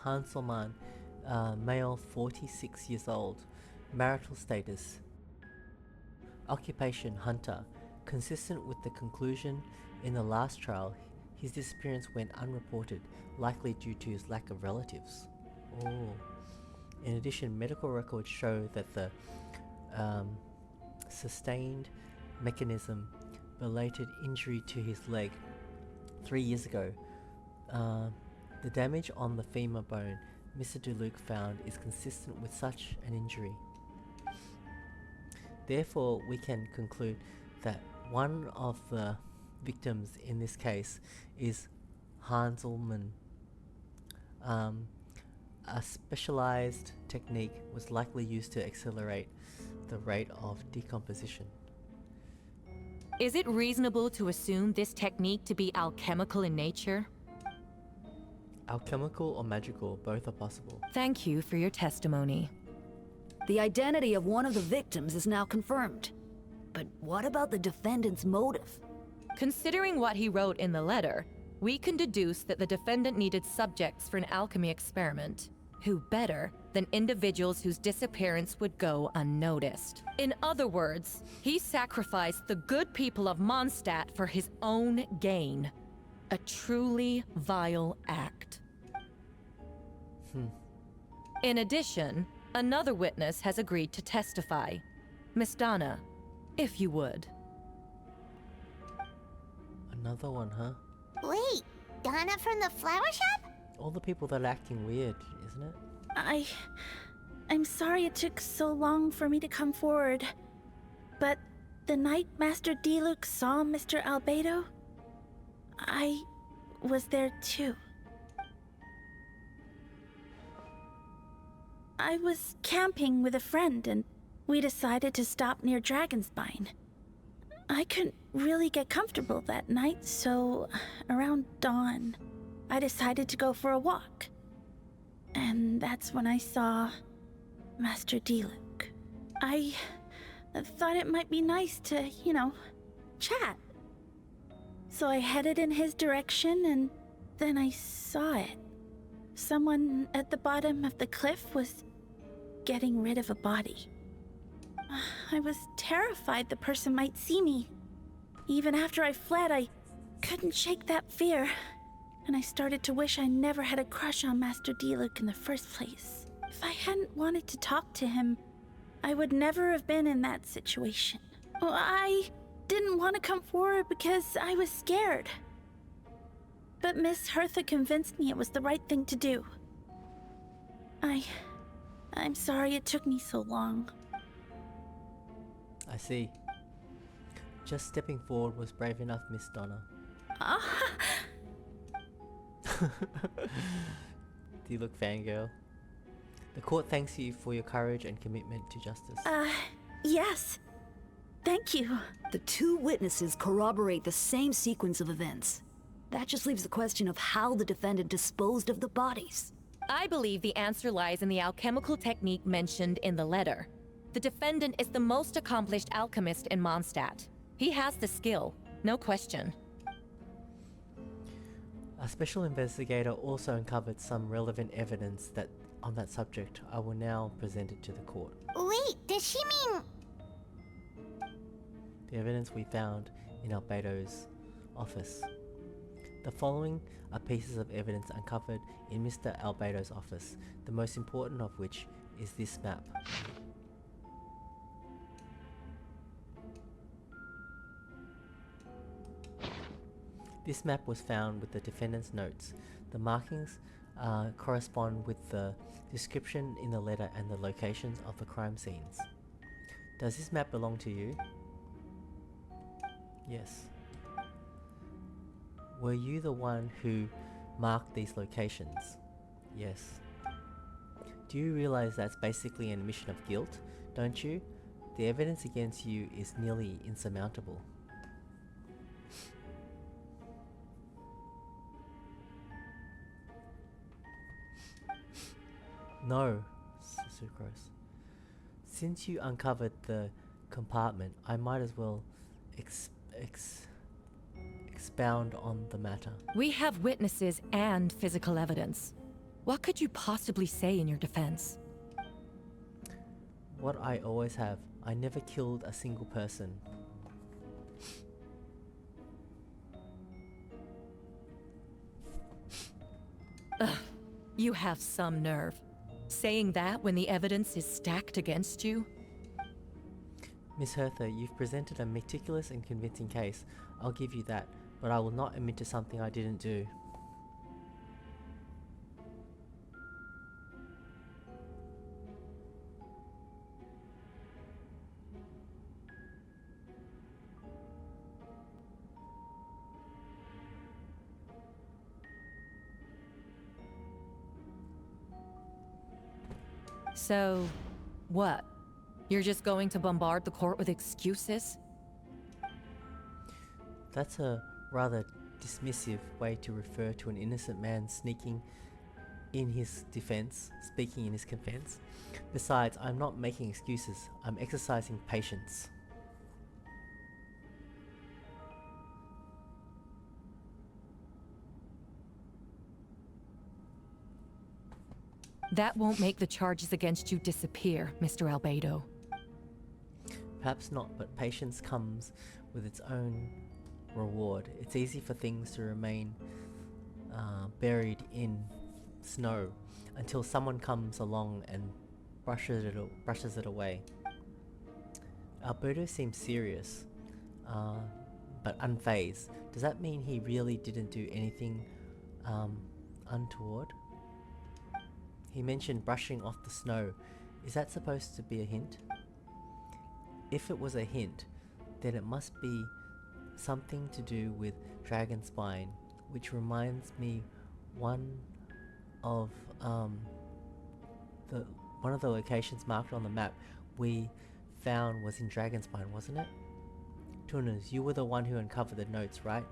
Hanselman, male, 46 years old, marital status, occupation hunter. Consistent with the conclusion in the last trial, his disappearance went unreported, likely due to his lack of relatives. Oh. In addition, medical records show that the sustained mechanism related injury to his leg 3 years ago. The damage on the femur bone Mr. DeLuke found is consistent with such an injury. Therefore, we can conclude that one of the victims in this case is Hanselman. A specialized technique was likely used to accelerate the rate of decomposition. Is it reasonable to assume this technique to be alchemical in nature? Alchemical or magical, both are possible. Thank you for your testimony. The identity of one of the victims is now confirmed. But what about the defendant's motive? Considering what he wrote in the letter, we can deduce that the defendant needed subjects for an alchemy experiment. Who better than individuals whose disappearance would go unnoticed? In other words, he sacrificed the good people of Mondstadt for his own gain. A truly vile act. In addition, another witness has agreed to testify. Miss Donna, if you would. Another one, huh? Wait, Donna from the flower shop? All the people that are acting weird, isn't it? I'm sorry it took so long for me to come forward. But the night Master DeLuke saw Mr. Albedo, I was there too. I was camping with a friend and we decided to stop near Dragonspine. I couldn't really get comfortable that night, so around dawn, I decided to go for a walk. And that's when I saw Master DeLuke. I thought it might be nice to, chat. So I headed in his direction and then I saw it. Someone at the bottom of the cliff was getting rid of a body. I was terrified the person might see me. Even after I fled, I couldn't shake that fear. And I started to wish I never had a crush on Master DeLuke in the first place. If I hadn't wanted to talk to him, I would never have been in that situation. Well, I didn't want to come forward because I was scared. But Miss Hertha convinced me it was the right thing to do. I'm sorry it took me so long. I see. Just stepping forward was brave enough, Miss Donna. Do you look fangirl? The court thanks you for your courage and commitment to justice. Yes. Thank you. The two witnesses corroborate the same sequence of events. That just leaves the question of how the defendant disposed of the bodies. I believe the answer lies in the alchemical technique mentioned in the letter. The defendant is the most accomplished alchemist in Mondstadt. He has the skill, no question. A special investigator also uncovered some relevant evidence on that subject. I will now present it to the court. Wait, does she mean... The evidence we found in Albedo's office. The following are pieces of evidence uncovered in Mr. Albedo's office, the most important of which is this map. This map was found with the defendant's notes. The markings correspond with the description in the letter and the locations of the crime scenes. Does this map belong to you? Yes. Were you the one who marked these locations? Yes. Do you realize that's basically an admission of guilt, don't you? The evidence against you is nearly insurmountable. No, Sucrose. Since you uncovered the compartment, I might as well expound on the matter. We have witnesses and physical evidence. What could you possibly say in your defense? What I always have. I never killed a single person. Ugh, you have some nerve. Saying that when the evidence is stacked against you? Miss Hertha, you've presented a meticulous and convincing case. I'll give you that, but I will not admit to something I didn't do. So, what? You're just going to bombard the court with excuses? That's a rather dismissive way to refer to an innocent man sneaking in his defense, speaking in his defense. Besides, I'm not making excuses, I'm exercising patience. That won't make the charges against you disappear, Mr. Albedo. Perhaps not, but patience comes with its own reward. It's easy for things to remain buried in snow until someone comes along and brushes it away. Alberto seems serious, but unfazed. Does that mean he really didn't do anything untoward? He mentioned brushing off the snow. Is that supposed to be a hint? If it was a hint, then it must be something to do with Dragonspine, which reminds me one of the locations marked on the map we found was in Dragonspine, wasn't it? Tunas, you were the one who uncovered the notes, right?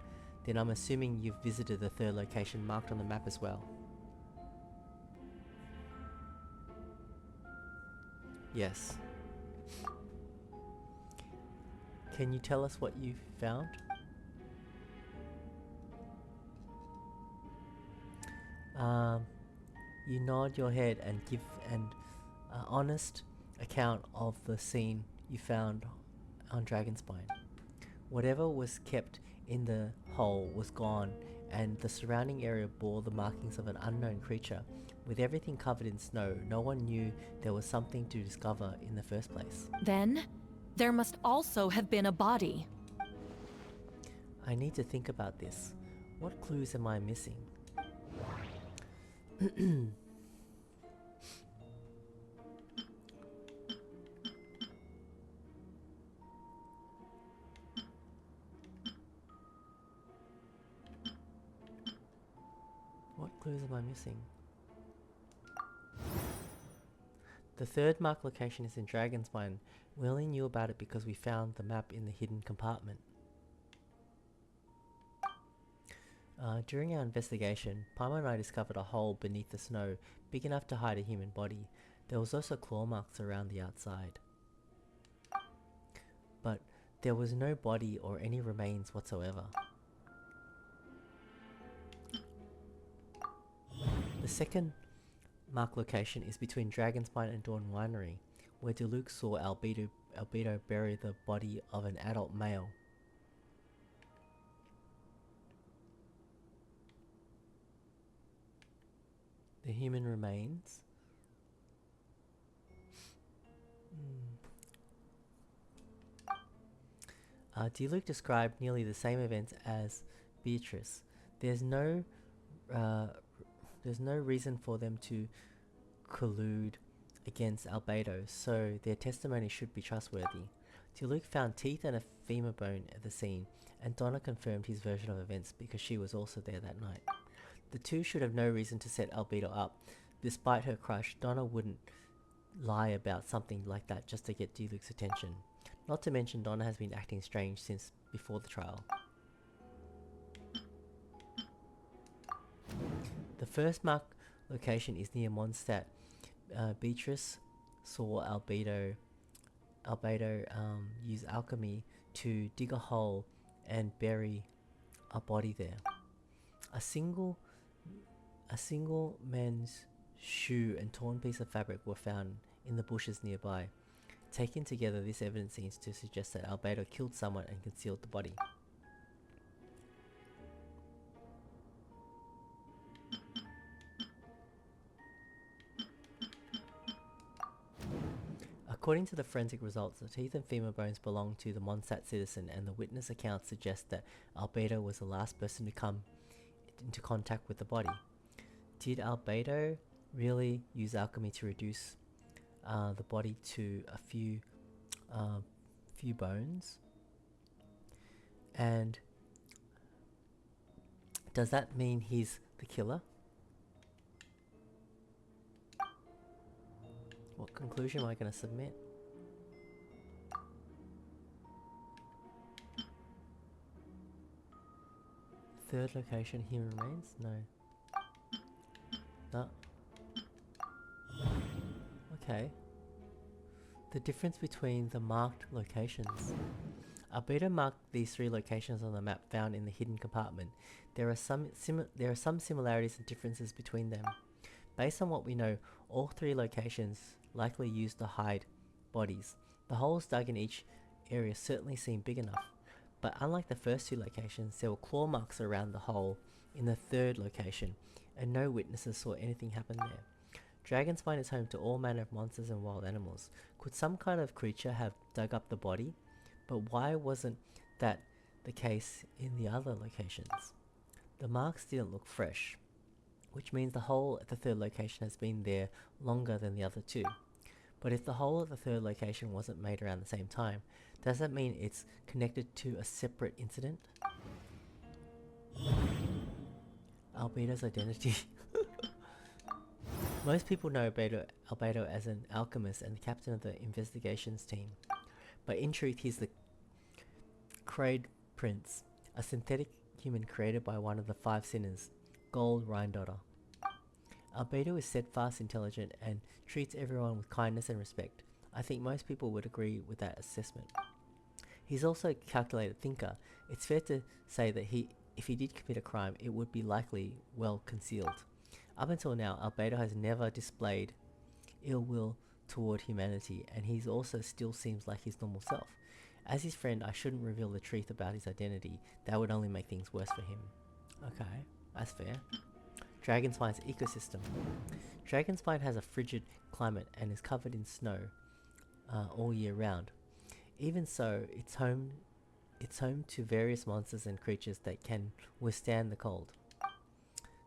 Then I'm assuming you've visited the third location marked on the map as well. Yes. Can you tell us what you found? You nod your head and give an honest account of the scene you found on Dragonspine. Whatever was kept in the hole was gone, and the surrounding area bore the markings of an unknown creature. With everything covered in snow, no one knew there was something to discover in the first place. Then, there must also have been a body. I need to think about this. What clues am I missing? What clues am I missing? The third marked location is in Dragonspine. We only knew about it because we found the map in the hidden compartment. During our investigation, Paimon and I discovered a hole beneath the snow, big enough to hide a human body. There was also claw marks around the outside. But there was no body or any remains whatsoever. The second marked location is between Dragonspine and Dawn Winery, where Diluc saw Albedo bury the body of an adult male. The human remains. Diluc described nearly the same events as Beatrice. There's no reason for them to collude against Albedo, so their testimony should be trustworthy. Diluc found teeth and a femur bone at the scene, and Donna confirmed his version of events because she was also there that night. The two should have no reason to set Albedo up. Despite her crush, Donna wouldn't lie about something like that just to get Diluc's attention. Not to mention Donna has been acting strange since before the trial. The first marked location is near Mondstadt. Beatrice saw Albedo use alchemy to dig a hole and bury a body there. A single man's shoe and torn piece of fabric were found in the bushes nearby. Taken together, this evidence seems to suggest that Albedo killed someone and concealed the body. According to the forensic results, the teeth and femur bones belong to the Mondstadt citizen, and the witness accounts suggest that Albedo was the last person to come into contact with the body. Did Albedo really use alchemy to reduce the body to a few bones? And does that mean he's the killer? What conclusion am I going to submit? Third location, human remains? No. No. Okay. The difference between the marked locations. Albedo marked these 3 locations on the map found in the hidden compartment. There are some similarities and differences between them. Based on what we know, all 3 locations likely used to hide bodies. The holes dug in each area certainly seem big enough, but unlike the first 2 locations, there were claw marks around the hole in the 3rd location, and no witnesses saw anything happen there. Dragonspine is home to all manner of monsters and wild animals. Could some kind of creature have dug up the body? But why wasn't that the case in the other locations? The marks didn't look fresh, which means the hole at the 3rd location has been there longer than the other 2. But if the hole at the 3rd location wasn't made around the same time, does that mean it's connected to a separate incident? Albedo's identity. Most people know Albedo as an alchemist and the captain of the investigations team. But in truth, he's the Kraid Prince, a synthetic human created by one of the 5 sinners, Gold Rhindaughter. Albedo is steadfast, intelligent, and treats everyone with kindness and respect. I think most people would agree with that assessment. He's also a calculated thinker. It's fair to say that if he did commit a crime, it would be likely well concealed. Up until now, Albedo has never displayed ill will toward humanity, and he also still seems like his normal self. As his friend, I shouldn't reveal the truth about his identity. That would only make things worse for him. Okay, that's fair. Dragonspine's ecosystem. Dragonspine has a frigid climate and is covered in snow all year round. Even so, it's home to various monsters and creatures that can withstand the cold.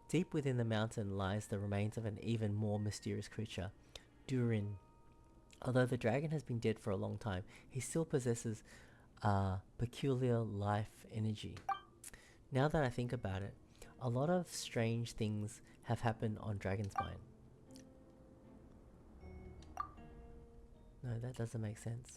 Deep within the mountain lies the remains of an even more mysterious creature, Durin. Although the dragon has been dead for a long time, he still possesses peculiar life energy. Now that I think about it, a lot of strange things have happened on Dragonspine. No, that doesn't make sense.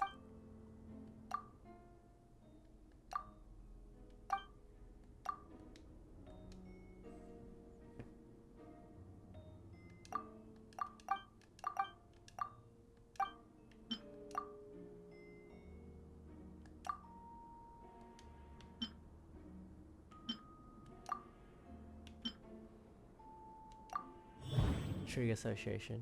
Trigger association.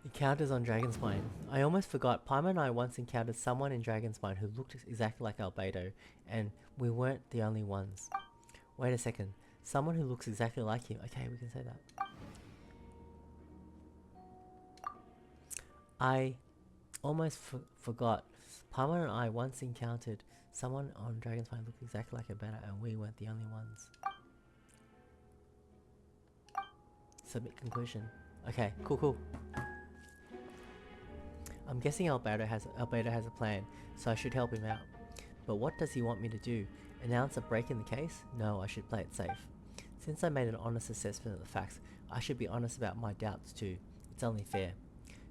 Encounters on Dragonspine. I almost forgot. Paimon and I once encountered someone in Dragonspine who looked exactly like Albedo, and we weren't the only ones. Wait a second. Someone who looks exactly like him. Okay, we can say that. I almost forgot. Paimon and I once encountered someone on Dragonspine who looked exactly like Albedo, and we weren't the only ones. Submit conclusion. Okay, cool. I'm guessing Albedo has a plan, so I should help him out. But what does he want me to do? Announce a break in the case? No, I should play it safe. Since I made an honest assessment of the facts, I should be honest about my doubts too. It's only fair.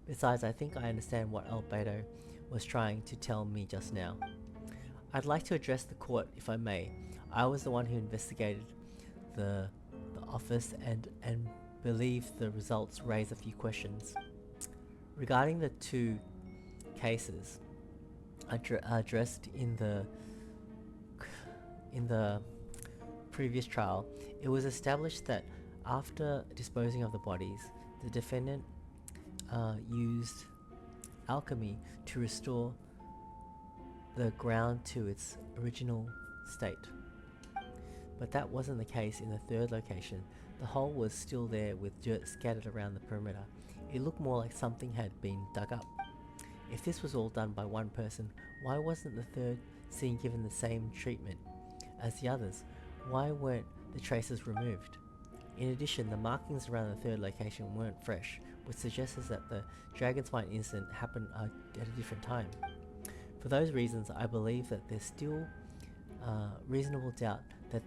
Besides, I think I understand what Albedo was trying to tell me just now. I'd like to address the court, if I may. I was the one who investigated the office and believe the results raise a few questions. Regarding the two cases addressed in the previous trial, it was established that after disposing of the bodies, the defendant used alchemy to restore the ground to its original state. But that wasn't the case in the third location. The hole was still there with dirt scattered around the perimeter. It looked more like something had been dug up. If this was all done by one person, why wasn't the third scene given the same treatment as the others? Why weren't the traces removed? In addition, the markings around the third location weren't fresh, which suggests that the Dragonspine incident happened at a different time. For those reasons, I believe that there's still reasonable doubt that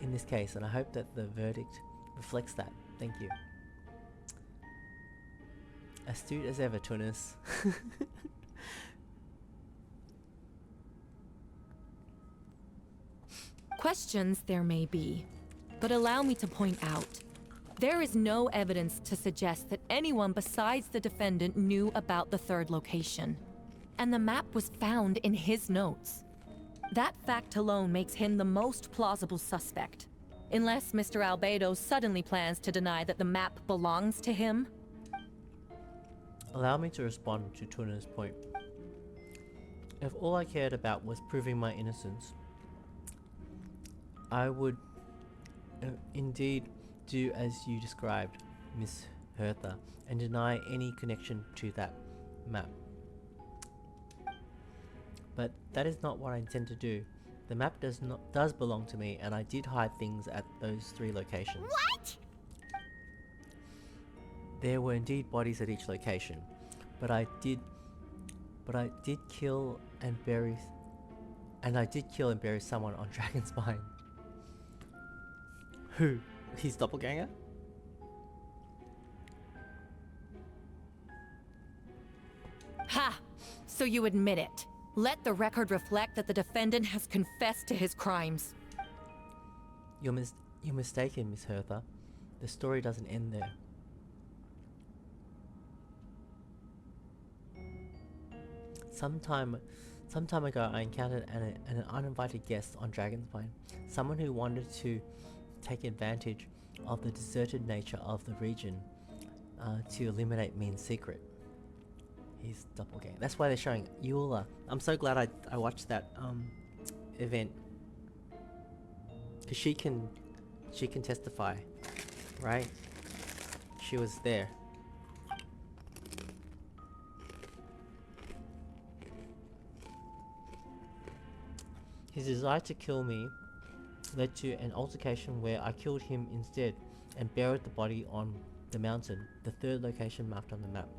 in this case, and I hope that the verdict reflects that. Thank you. Astute as ever, Tunis. Questions there may be, but allow me to point out, there is no evidence to suggest that anyone besides the defendant knew about the third location. And the map was found in his notes. That fact alone makes him the most plausible suspect. Unless Mr. Albedo suddenly plans to deny that the map belongs to him. Allow me to respond to Tuna's point. If all I cared about was proving my innocence, I would indeed do as you described, Miss Hertha, and deny any connection to that map. But that is not what I intend to do. The map does belong to me, and I did hide things at those three locations. What? There were indeed bodies at each location, but I did kill and bury someone on Dragonspine. Who? His doppelganger? Ha! So you admit it. Let the record reflect that the defendant has confessed to his crimes. You're mistaken, Miss Hertha. The story doesn't end there. Some time ago, I encountered an uninvited guest on Dragonspine. Someone who wanted to take advantage of the deserted nature of the region to eliminate me in secret. His doppelganger. That's why they're showing Eula. I'm so glad I watched that event, because she can testify, right? She was there. His desire to kill me led to an altercation where I killed him instead and buried the body on the mountain, the third location marked on the map.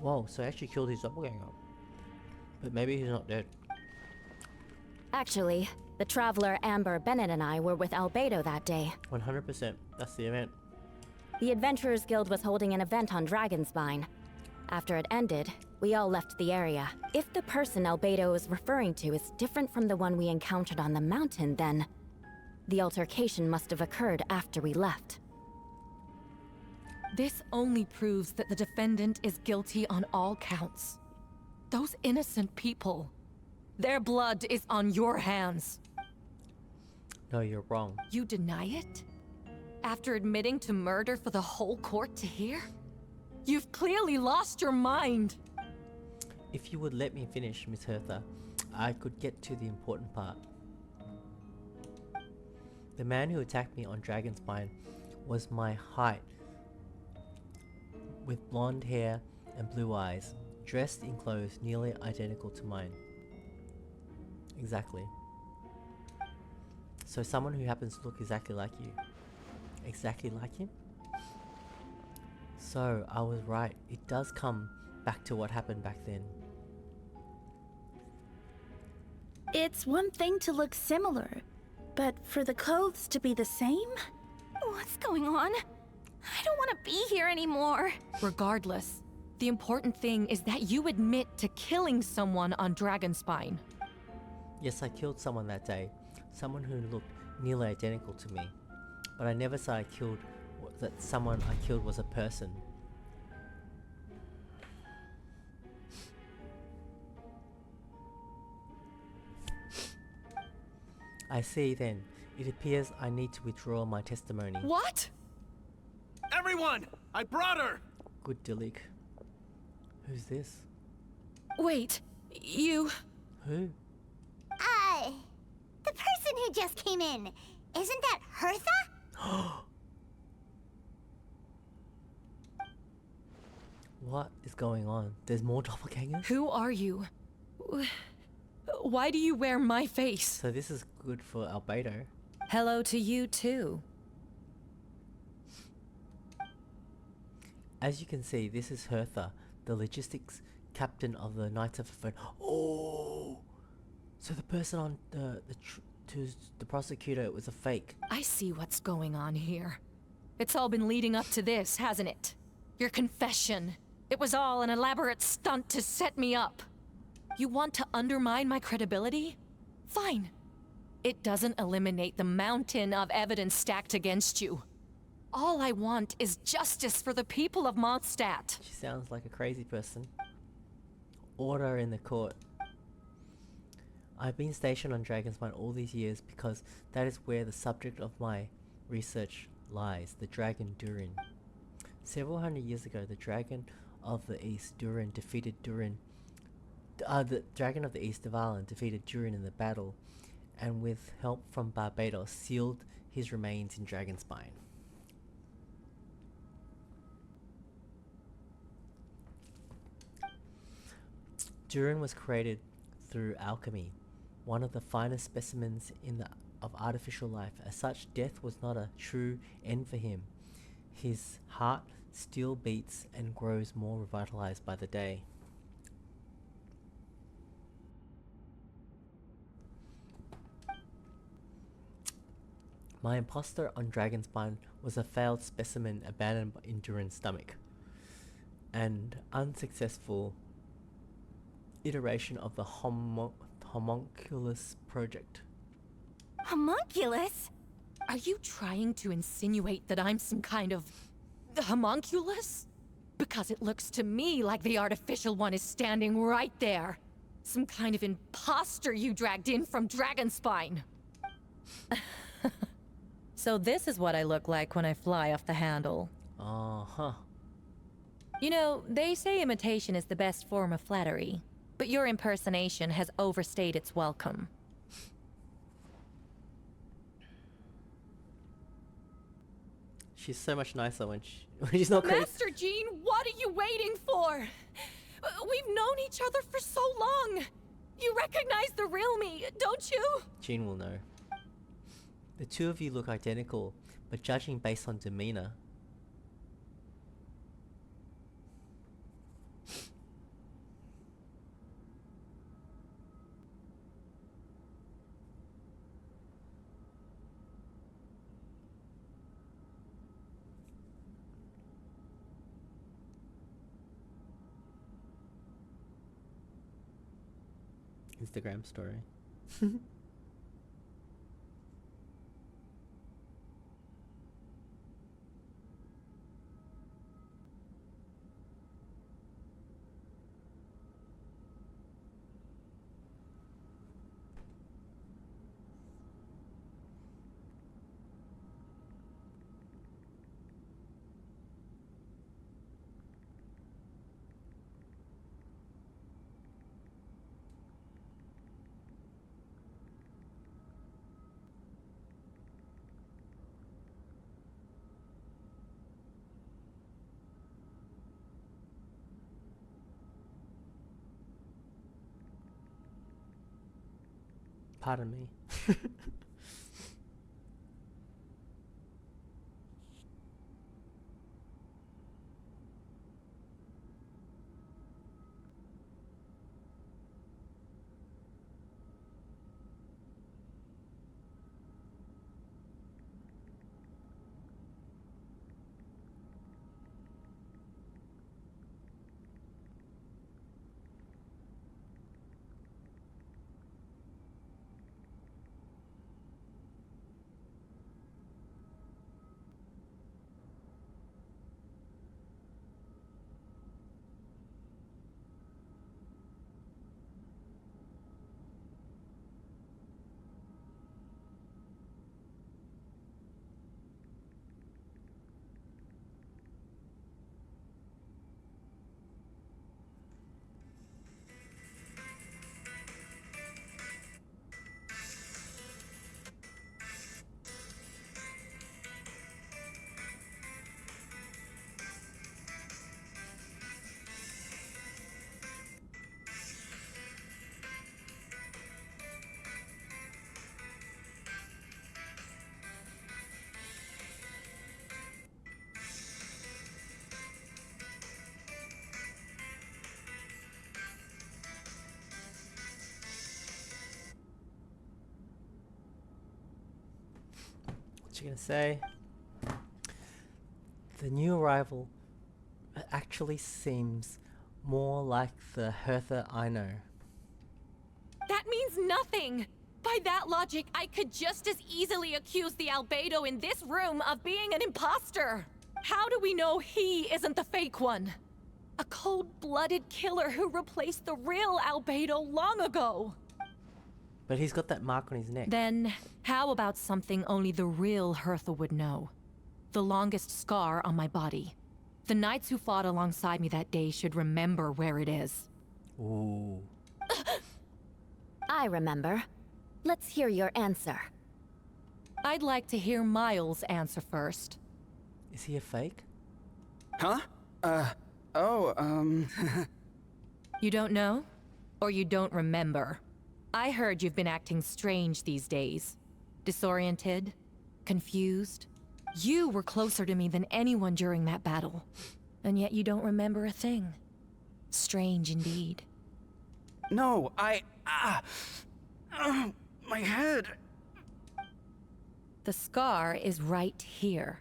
Whoa, so I actually killed his doppelganger. But maybe he's not dead. Actually, the traveler Amber, Bennett, and I were with Albedo that day. 100%. That's the event. The Adventurers Guild was holding an event on Dragonspine. After it ended, we all left the area. If the person Albedo is referring to is different from the one we encountered on the mountain, then the altercation must have occurred after we left. This only proves that the defendant is guilty on all counts. Those innocent people, their blood is on your hands. No, you're wrong. You deny it? After admitting to murder for the whole court to hear? You've clearly lost your mind. If you would let me finish, Miss Hertha, I could get to the important part. The man who attacked me on Dragonspine was my height, with blonde hair and blue eyes, dressed in clothes nearly identical to mine. Exactly. So someone who happens to look exactly like you. Exactly like him? So, I was right. It does come back to what happened back then. It's one thing to look similar, but for the clothes to be the same? What's going on? I don't want to be here anymore. Regardless, The important thing is that you admit to killing someone on Dragonspine. Yes, I killed someone that day. Someone who looked nearly identical to me. But I never said that someone I killed was a person. I see then. It appears I need to withdraw my testimony. What? Everyone! I brought her! Good Dillik. Who's this? Wait, you... Who? The person who just came in. Isn't that Hertha? What is going on? There's more doppelgangers? Who are you? Why do you wear my face? So this is good for Albedo. Hello to you too. As you can see, this is Hertha, the logistics captain of the Knights of the Phone. Oh! So the person on the prosecutor was a fake. I see what's going on here. It's all been leading up to this, hasn't it? Your confession. It was all an elaborate stunt to set me up. You want to undermine my credibility? Fine. It doesn't eliminate the mountain of evidence stacked against you. All I want is justice for the people of Mondstadt. She sounds like a crazy person. Order in the court. I've been stationed on Dragonspine all these years because that is where the subject of my research lies, the dragon Durin. Several hundred years ago, the dragon of the East, Durin, defeated Durin. The dragon of the East, Dvalin, defeated Durin in the battle, and with help from Barbados, sealed his remains in Dragonspine. Durin was created through alchemy, one of the finest specimens of artificial life. As such, death was not a true end for him. His heart still beats and grows more revitalized by the day. My imposter on Dragonspine was a failed specimen abandoned in Durin's stomach. An unsuccessful iteration of the homunculus project. Homunculus? Are you trying to insinuate that I'm some kind of homunculus? Because it looks to me like the artificial one is standing right there. Some kind of imposter you dragged in from Dragonspine. So this is what I look like when I fly off the handle. Uh-huh. You know, they say imitation is the best form of flattery, but your impersonation has overstayed its welcome. She's so much nicer when she's not crazy. Master Jean, what are you waiting for? We've known each other for so long. You recognize the real me, don't you? Jean will know. The two of you look identical, but judging based on demeanor. Instagram story. Pardon me. What you gonna say? The new arrival actually seems more like the Hertha I know. That means nothing! By that logic, I could just as easily accuse the albedo in this room of being an imposter! How do we know he isn't the fake one? A cold-blooded killer who replaced the real albedo long ago! But he's got that mark on his neck. Then, how about something only the real Hertha would know? The longest scar on my body. The knights who fought alongside me that day should remember where it is. Ooh. I remember. Let's hear your answer. I'd like to hear Miles' answer first. Is he a fake? Huh? You don't know? Or you don't remember? I heard you've been acting strange these days. Disoriented? Confused? You were closer to me than anyone during that battle. And yet you don't remember a thing. Strange indeed. No, my head. The scar is right here.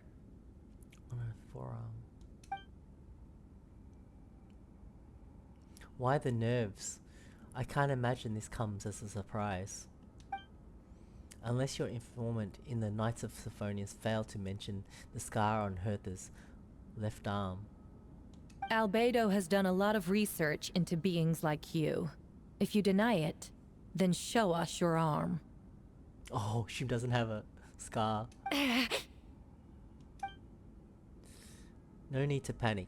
On her forearm. Why the nerves? I can't imagine this comes as a surprise. Unless your informant in the Knights of Symphonius failed to mention the scar on Hertha's left arm. Albedo has done a lot of research into beings like you. If you deny it, then show us your arm. Oh, she doesn't have a scar. No need to panic.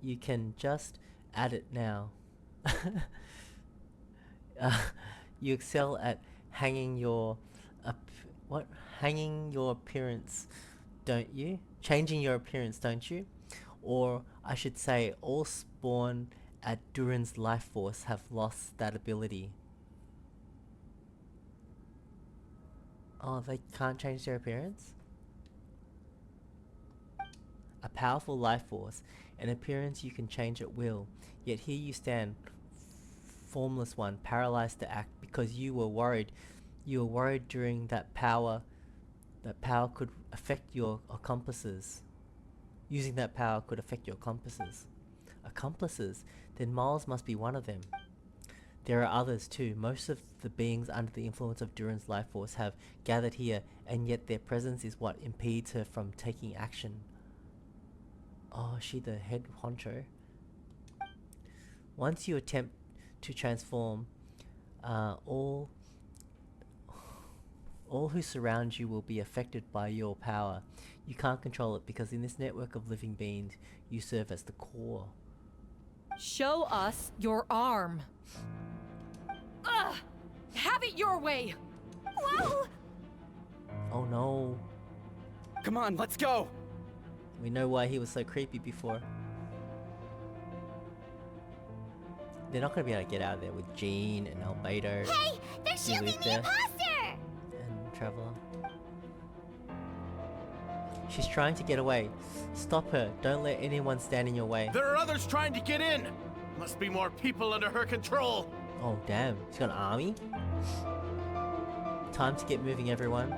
You can just add it now. You excel at hanging your appearance, don't you? Changing your appearance, don't you? Or I should say, all spawn at Durin's life force have lost that ability. Oh, they can't change their appearance? A powerful life force, an appearance you can change at will, yet here you stand, formless one, paralyzed to act because you were worried during that power could affect your accomplices. Using that power could affect your accomplices. Accomplices? Then Miles must be one of them. There are others too. Most of the beings under the influence of Durin's life force have gathered here, and yet their presence is what impedes her from taking action. Oh, is she the head honcho? Once you attempt to transform, all who surround you will be affected by your power. You can't control it because in this network of living beings, you serve as the core. Show us your arm. Ugh! Have it your way! Whoa! Oh no. Come on, let's go! We know why he was so creepy before. They're not gonna be able to get out of there with Jean and Albedo. Hey! They're shielding the imposter! And Traveler. She's trying to get away. Stop her. Don't let anyone stand in your way. There are others trying to get in. Must be more people under her control. Oh damn, she's got an army? Time to get moving, everyone.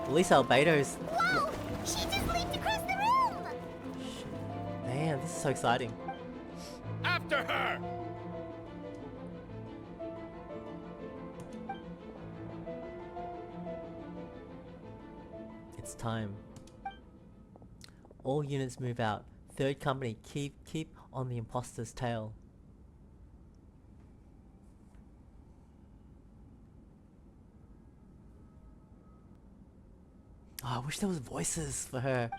At least Albedo's... Whoa! She just leaped across the room! Damn, this is so exciting. After her! It's time. All units move out. Third company, keep on the imposter's tail. Oh, I wish there was voices for her.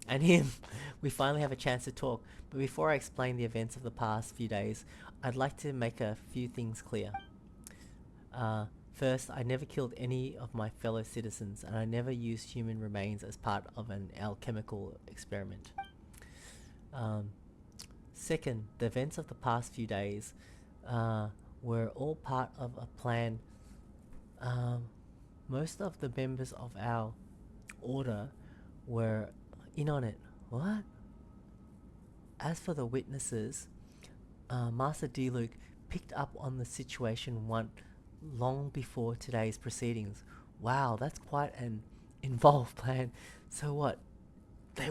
And him. We finally have a chance to talk. But before I explain the events of the past few days, I'd like to make a few things clear. First, I never killed any of my fellow citizens, and I never used human remains as part of an alchemical experiment. Second, the events of the past few days were all part of a plan. Most of the members of our order were in on it. What? As for the witnesses, Master D-Luke picked up on the situation long before today's proceedings. Wow, that's quite an involved plan. So what? They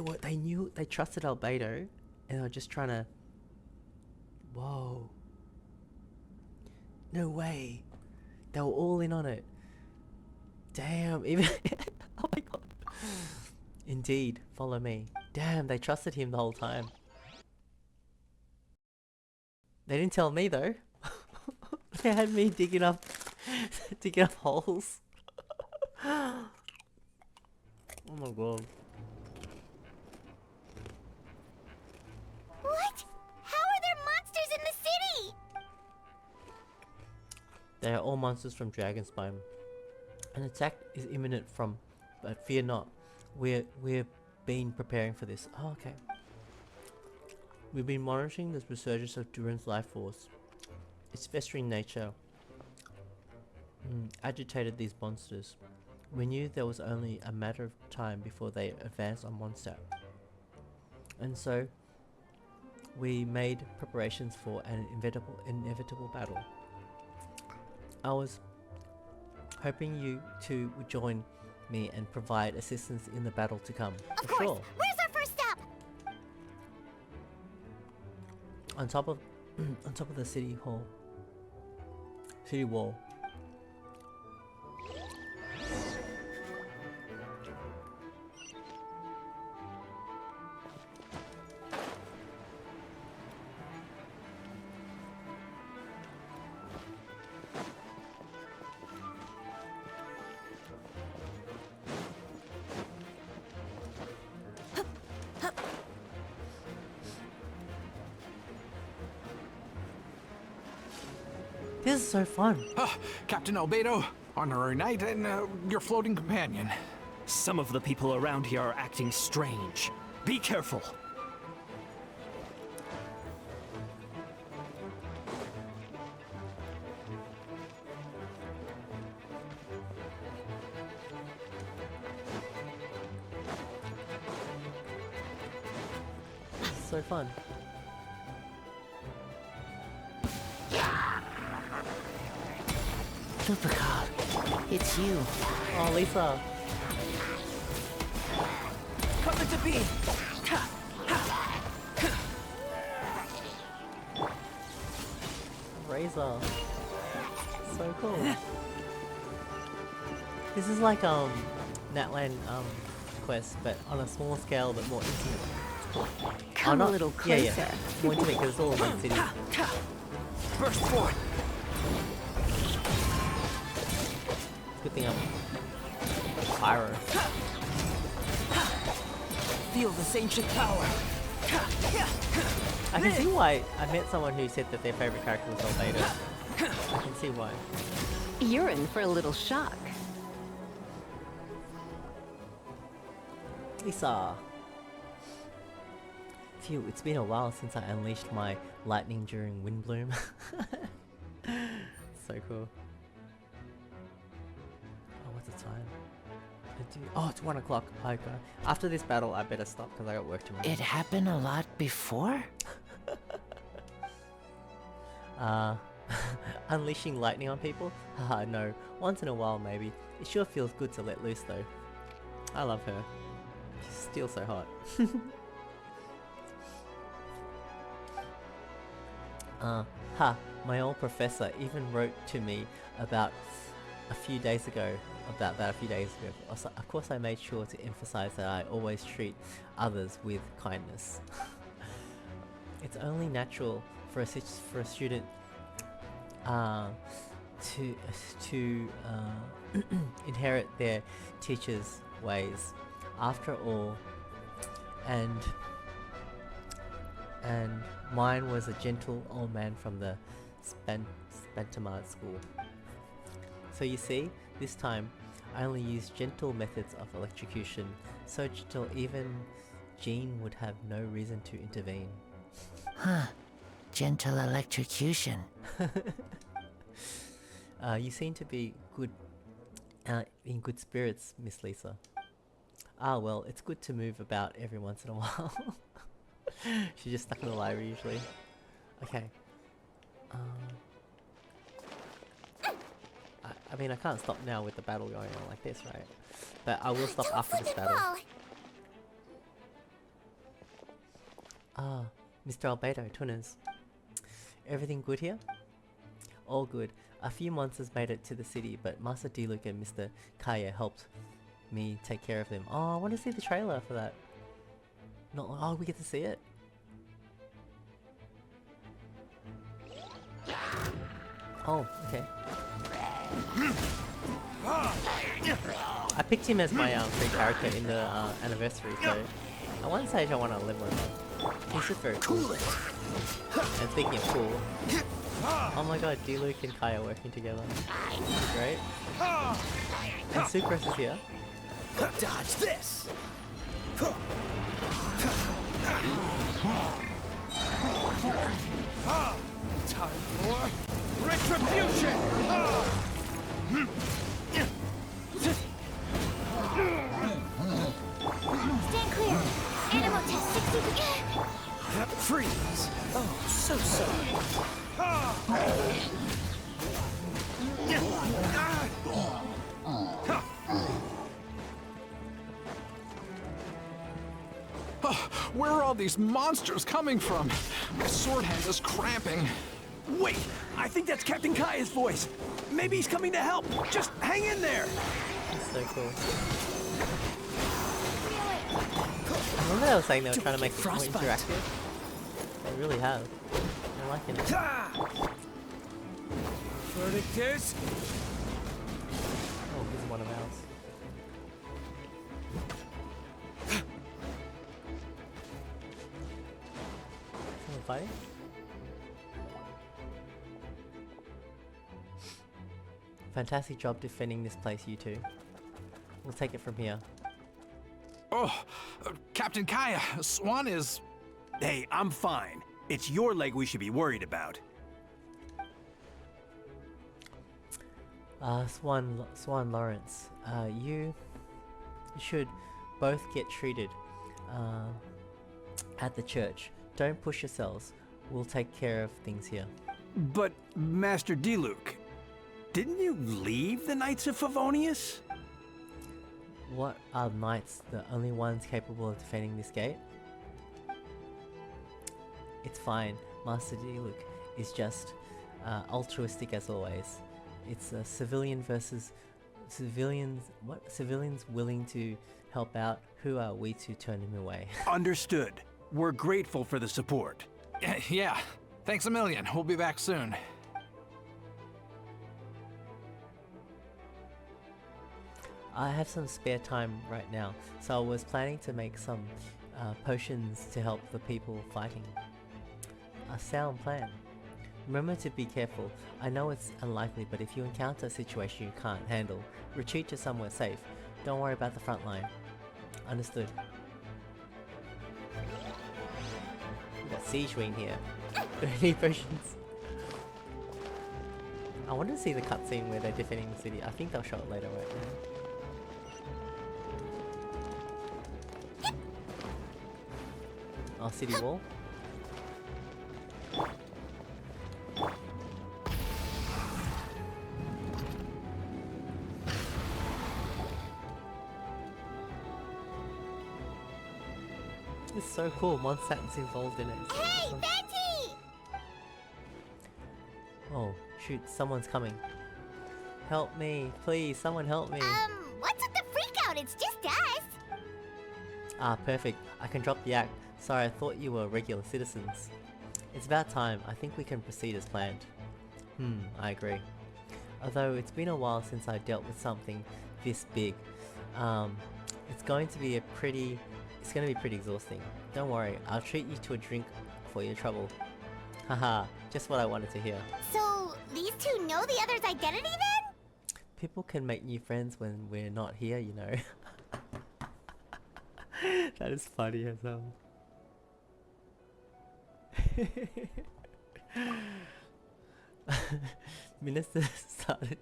trusted Albedo, and they were just trying to. Whoa. No way. They were all in on it. Damn, even. Oh my god. Indeed, follow me. Damn, they trusted him the whole time. They didn't tell me though. They had me digging up holes. Oh my god. What? How are there monsters in the city? They are all monsters from Dragonspine. An attack is imminent but fear not. We've been preparing for this. Oh, okay. We've been monitoring the resurgence of Duran's life force. Its festering nature agitated these monsters. We knew there was only a matter of time before they advanced on Mondstadt. And so, we made preparations for an inevitable battle. I was hoping you two would join me and provide assistance in the battle to come. Of course. Sure. Where's our first stop? On top of the city wall. This is so fun. Captain Albedo, honorary knight, and your floating companion. Some of the people around here are acting strange. Be careful. This is so fun. Supercard, it's you. Oh, Lisa. Come to be. Razor. So cool. This is like Natlan quest, but on a smaller scale but more intimate. Come a little closer. Yeah. More intimate because it's all in one city. Burst forward. Good thing I'm pyro. Feel this ancient power. I can see why I met someone who said that their favorite character was Albedo. I can see why. You're in for a little shock. Lisa. Phew, it's been a while since I unleashed my lightning during Windbloom. So cool. Oh, what's the time? Oh, it's 1 o'clock. After this battle, I better stop because I got work tomorrow. It happened a lot before? Unleashing lightning on people? Haha, no. Once in a while, maybe. It sure feels good to let loose, though. I love her. She's still so hot. My old professor even wrote to me about a few days ago. Of course, I made sure to emphasize that I always treat others with kindness. It's only natural for a student to inherit their teacher's ways. After all, and mine was a gentle old man from the Spantamard school. So you see, this time I only used gentle methods of electrocution, so gentle even Jean would have no reason to intervene. Huh. Gentle electrocution. You seem to be good, in good spirits, Miss Lisa. Ah, well, it's good to move about every once in a while. She's just stuck in the library usually. I mean, I can't stop now with the battle going on like this, right? But I will stop after this battle. Ah, Mr. Albedo, Tunners. Everything good here? All good. A few monsters made it to the city, but Master Diluc and Mr. Kaya helped me take care of them. Oh, I want to see the trailer for that. Not, oh, we get to see it? Oh, okay. I picked him as my free character in the anniversary, so at one stage I want to level him up. He's just very cool. And speaking of cool, oh my god, Diluc and Kaya working together. Great. And Sucrose is here. Dodge this! Time for retribution! Stand clear. Animal test 60. Freeze! Oh, so sorry. Oh, where are all these monsters coming from? My sword hand is cramping. Wait! I think that's Captain Kaya's voice. Maybe he's coming to help. Just hang in there. That's so cool. Remember they were saying they were trying to make it more interactive? They really have. I'm liking it. Verdict is... Oh, here's one of ours. Someone fighting? Fantastic job defending this place, you two. We'll take it from here. Oh, Captain Kaya, Swan is... Hey, I'm fine. It's your leg we should be worried about. Swan Lawrence, you should both get treated at the church. Don't push yourselves. We'll take care of things here. But, Master Diluc, didn't you leave the Knights of Favonius? What are knights the only ones capable of defending this gate? It's fine. Master Diluc is just altruistic as always. It's a civilian versus civilians. What? Civilians willing to help out. Who are we to turn him away? Understood. We're grateful for the support. Yeah, thanks a million. We'll be back soon. I have some spare time right now, so I was planning to make some potions to help the people fighting. A sound plan. Remember to be careful. I know it's unlikely, but if you encounter a situation you can't handle, retreat to somewhere safe. Don't worry about the front line. Understood. We got Siege Wing here. Do I need potions? I want to see the cutscene where they're defending the city. I think they'll show it later right now. Oh, city wall. It's so cool. Mondstadt involved in it. It's Hey, awesome. Betty! Oh, shoot. Someone's coming. Help me. Please, someone help me. What's with the freak out? It's just us. Ah, perfect. I can drop the act. Sorry, I thought you were regular citizens. It's about time. I think we can proceed as planned. I agree. Although it's been a while since I dealt with something this big. It's going to be pretty exhausting. Don't worry, I'll treat you to a drink for your trouble. Haha, just what I wanted to hear. So, these two know the other's identity then? People can make new friends when we're not here, you know. That is funny as hell. Minister started.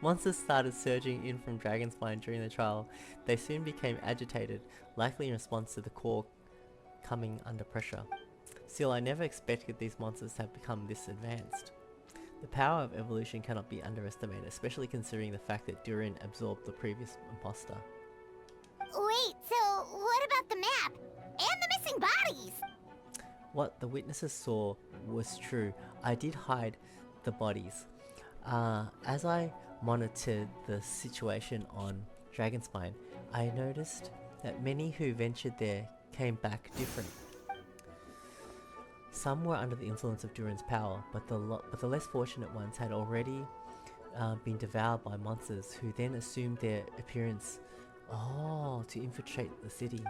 Monsters started surging in from Dragonspine during the trial. They soon became agitated, likely in response to the core coming under pressure. Still, I never expected these monsters to have become this advanced. The power of evolution cannot be underestimated, especially considering the fact that Durin absorbed the previous imposter. Wait, so what about the map? And the missing bodies? What the witnesses saw was true. I did hide the bodies. As I monitored the situation on Dragonspine, I noticed that many who ventured there came back different. Some were under the influence of Durin's power, but the less fortunate ones had already been devoured by monsters who then assumed their appearance to infiltrate the city.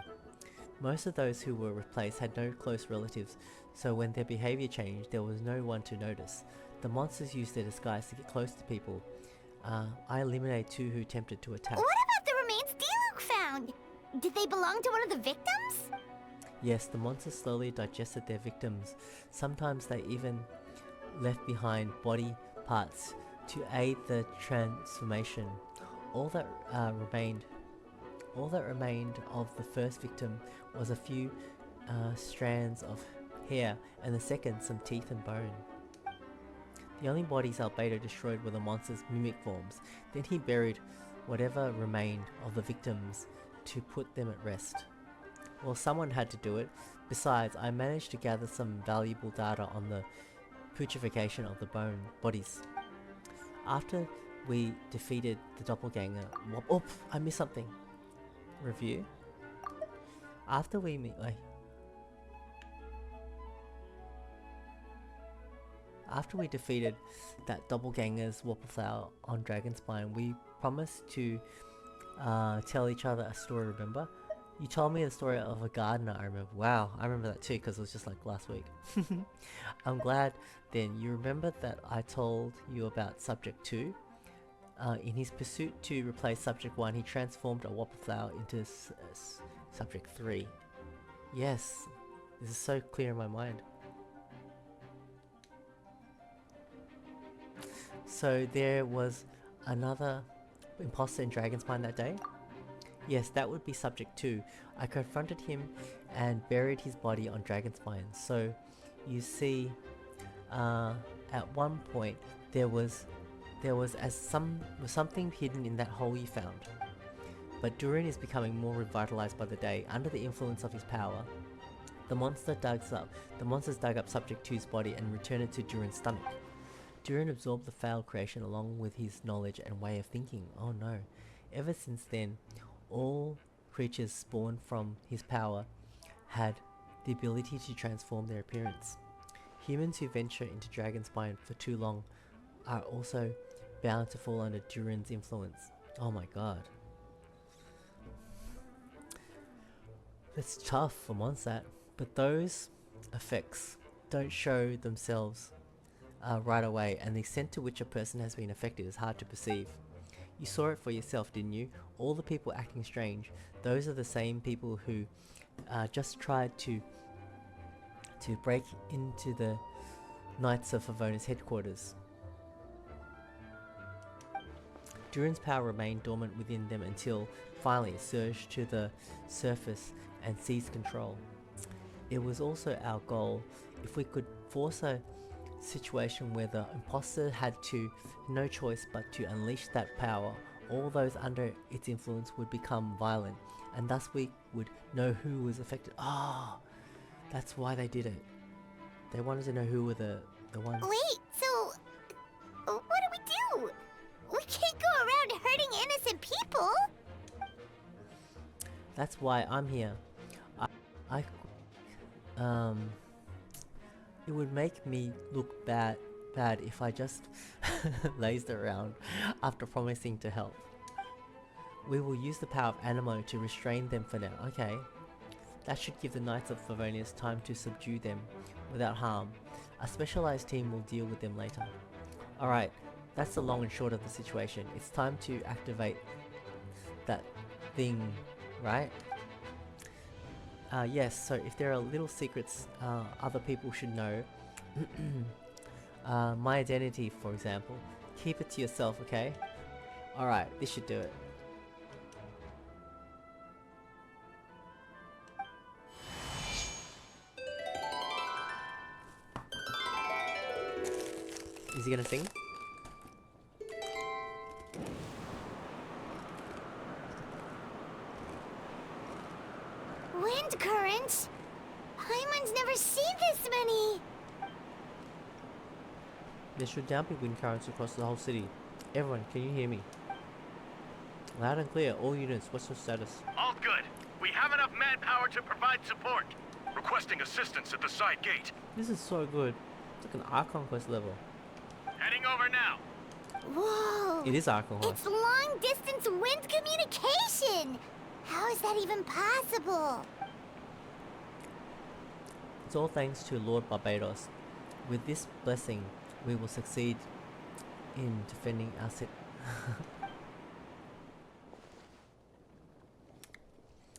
Most of those who were replaced had no close relatives, so when their behavior changed, there was no one to notice. The monsters used their disguise to get close to people. I eliminated 2 who attempted to attack. What about the remains Diluc found? Did they belong to one of the victims? Yes, the monsters slowly digested their victims. Sometimes they even left behind body parts to aid the transformation. All that remained of the first victim was a few strands of hair, and the second some teeth and bone. The only bodies Albedo destroyed were the monster's mimic forms. Then he buried whatever remained of the victims to put them at rest. Well, someone had to do it. Besides, I managed to gather some valuable data on the putrefaction of the bodies. After we defeated the doppelganger... Oh, I missed something. Review. After we defeated that doppelganger's Wobbleflower on Dragonspine, we promised to tell each other a story, remember? You told me the story of a gardener, I remember. Wow, I remember that too, because it was just like last week. I'm glad then. You remember that I told you about Subject 2? In his pursuit to replace Subject 1, he transformed a Wobbleflower into Subject 3. Yes, this is so clear in my mind. So there was another imposter in Dragonspine that day? Yes, that would be Subject 2. I confronted him and buried his body on Dragonspine. So, you see, at one point, there was something hidden in that hole you found. But Durin is becoming more revitalized by the day. Under the influence of his power, the monsters dug up Subject 2's body and returned it to Durin's stomach. Durin absorbed the foul creation along with his knowledge and way of thinking. Oh no. Ever since then, all creatures spawned from his power had the ability to transform their appearance. Humans who venture into Dragonspine for too long are also bound to fall under Durin's influence. Oh my god. That's tough for Monsat, but those effects don't show themselves right away, and the extent to which a person has been affected is hard to perceive. You saw it for yourself, didn't you? All the people acting strange, those are the same people who just tried to break into the Knights of Favona's headquarters. Durin's power remained dormant within them until finally it surged to the surface and seized control. It was also our goal. If we could force a situation where the imposter had no choice but to unleash that power, all those under its influence would become violent, and thus we would know who was affected. That's why they did it. They wanted to know who were the ones. Wait, so what do? We can't go around hurting innocent people. That's why I'm here. It would make me look bad if I just lazed around after promising to help. We will use the power of Animo to restrain them for now. Okay. That should give the Knights of Favonius time to subdue them without harm. A specialized team will deal with them later. Alright, that's the long and short of the situation. It's time to activate that thing, right? Yes, so if there are little secrets other people should know, my identity, for example, keep it to yourself, okay? Alright, this should do it. Is he gonna sing? Wind currents? Paimon's never seen this many! There should now be wind currents across the whole city. Everyone, can you hear me? Loud and clear, all units, what's your status? All good. We have enough manpower to provide support. Requesting assistance at the side gate. This is so good. It's like an Archon quest level. Heading over now. Whoa! It is Archon quest. It's long distance wind communication! How is that even possible? It's all thanks to Lord Barbados. With this blessing, we will succeed in defending our city.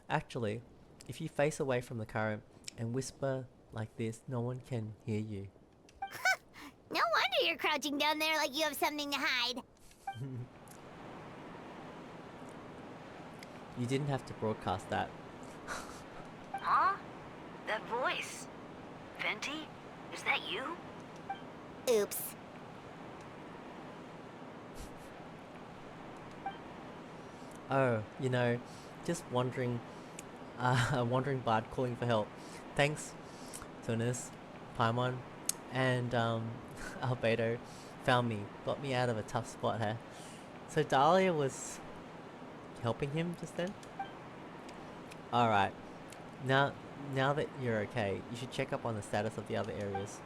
Actually, if you face away from the current and whisper like this, no one can hear you. No wonder you're crouching down there like you have something to hide. You didn't have to broadcast that. Huh? That voice. Venti? Is that you? Oops. Oh, you know, just wandering, a wandering bard calling for help. Thanks, Tunis, Paimon, and Albedo found me, got me out of a tough spot here. So Dahlia was helping him just then? Alright, now that you're okay, you should check up on the status of the other areas.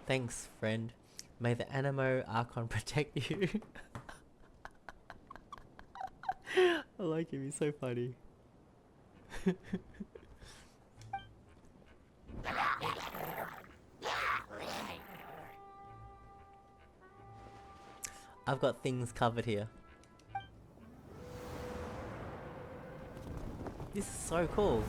Thanks, friend. May the Animo Archon protect you. I like him, he's so funny. I've got things covered here. This is so cool.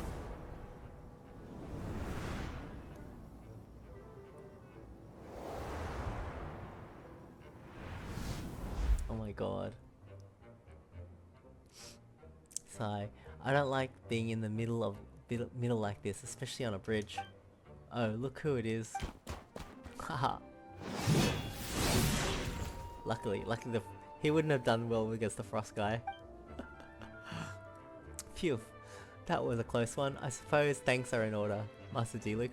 Oh my god. Sigh. I don't like being in the middle like this, especially on a bridge. Oh, look who it is. Haha. Luckily he wouldn't have done well against the frost guy. Phew. That was a close one. I suppose thanks are in order, Master Diluc.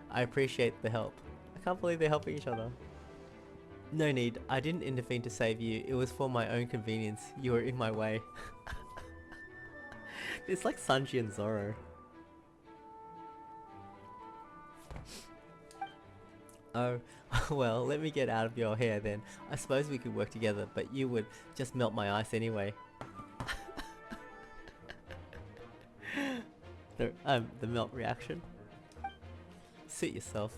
I appreciate the help. I can't believe they're helping each other. No need. I didn't intervene to save you. It was for my own convenience. You were in my way. It's like Sanji and Zoro. Oh, well, let me get out of your hair then. I suppose we could work together, but you would just melt my ice anyway. The melt reaction. Suit yourself.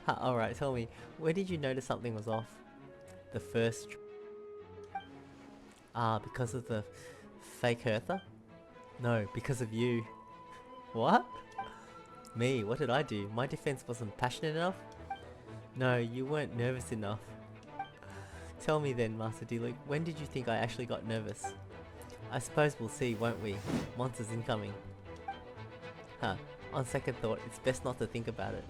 Alright, tell me, where did you notice something was off? The first... because of the fake Hertha? No, because of you. What? Me, what did I do? My defense wasn't passionate enough? No, you weren't nervous enough. Tell me then, Master Diluc, when did you think I actually got nervous? I suppose we'll see, won't we? Monsters incoming. Huh, on second thought, it's best not to think about it.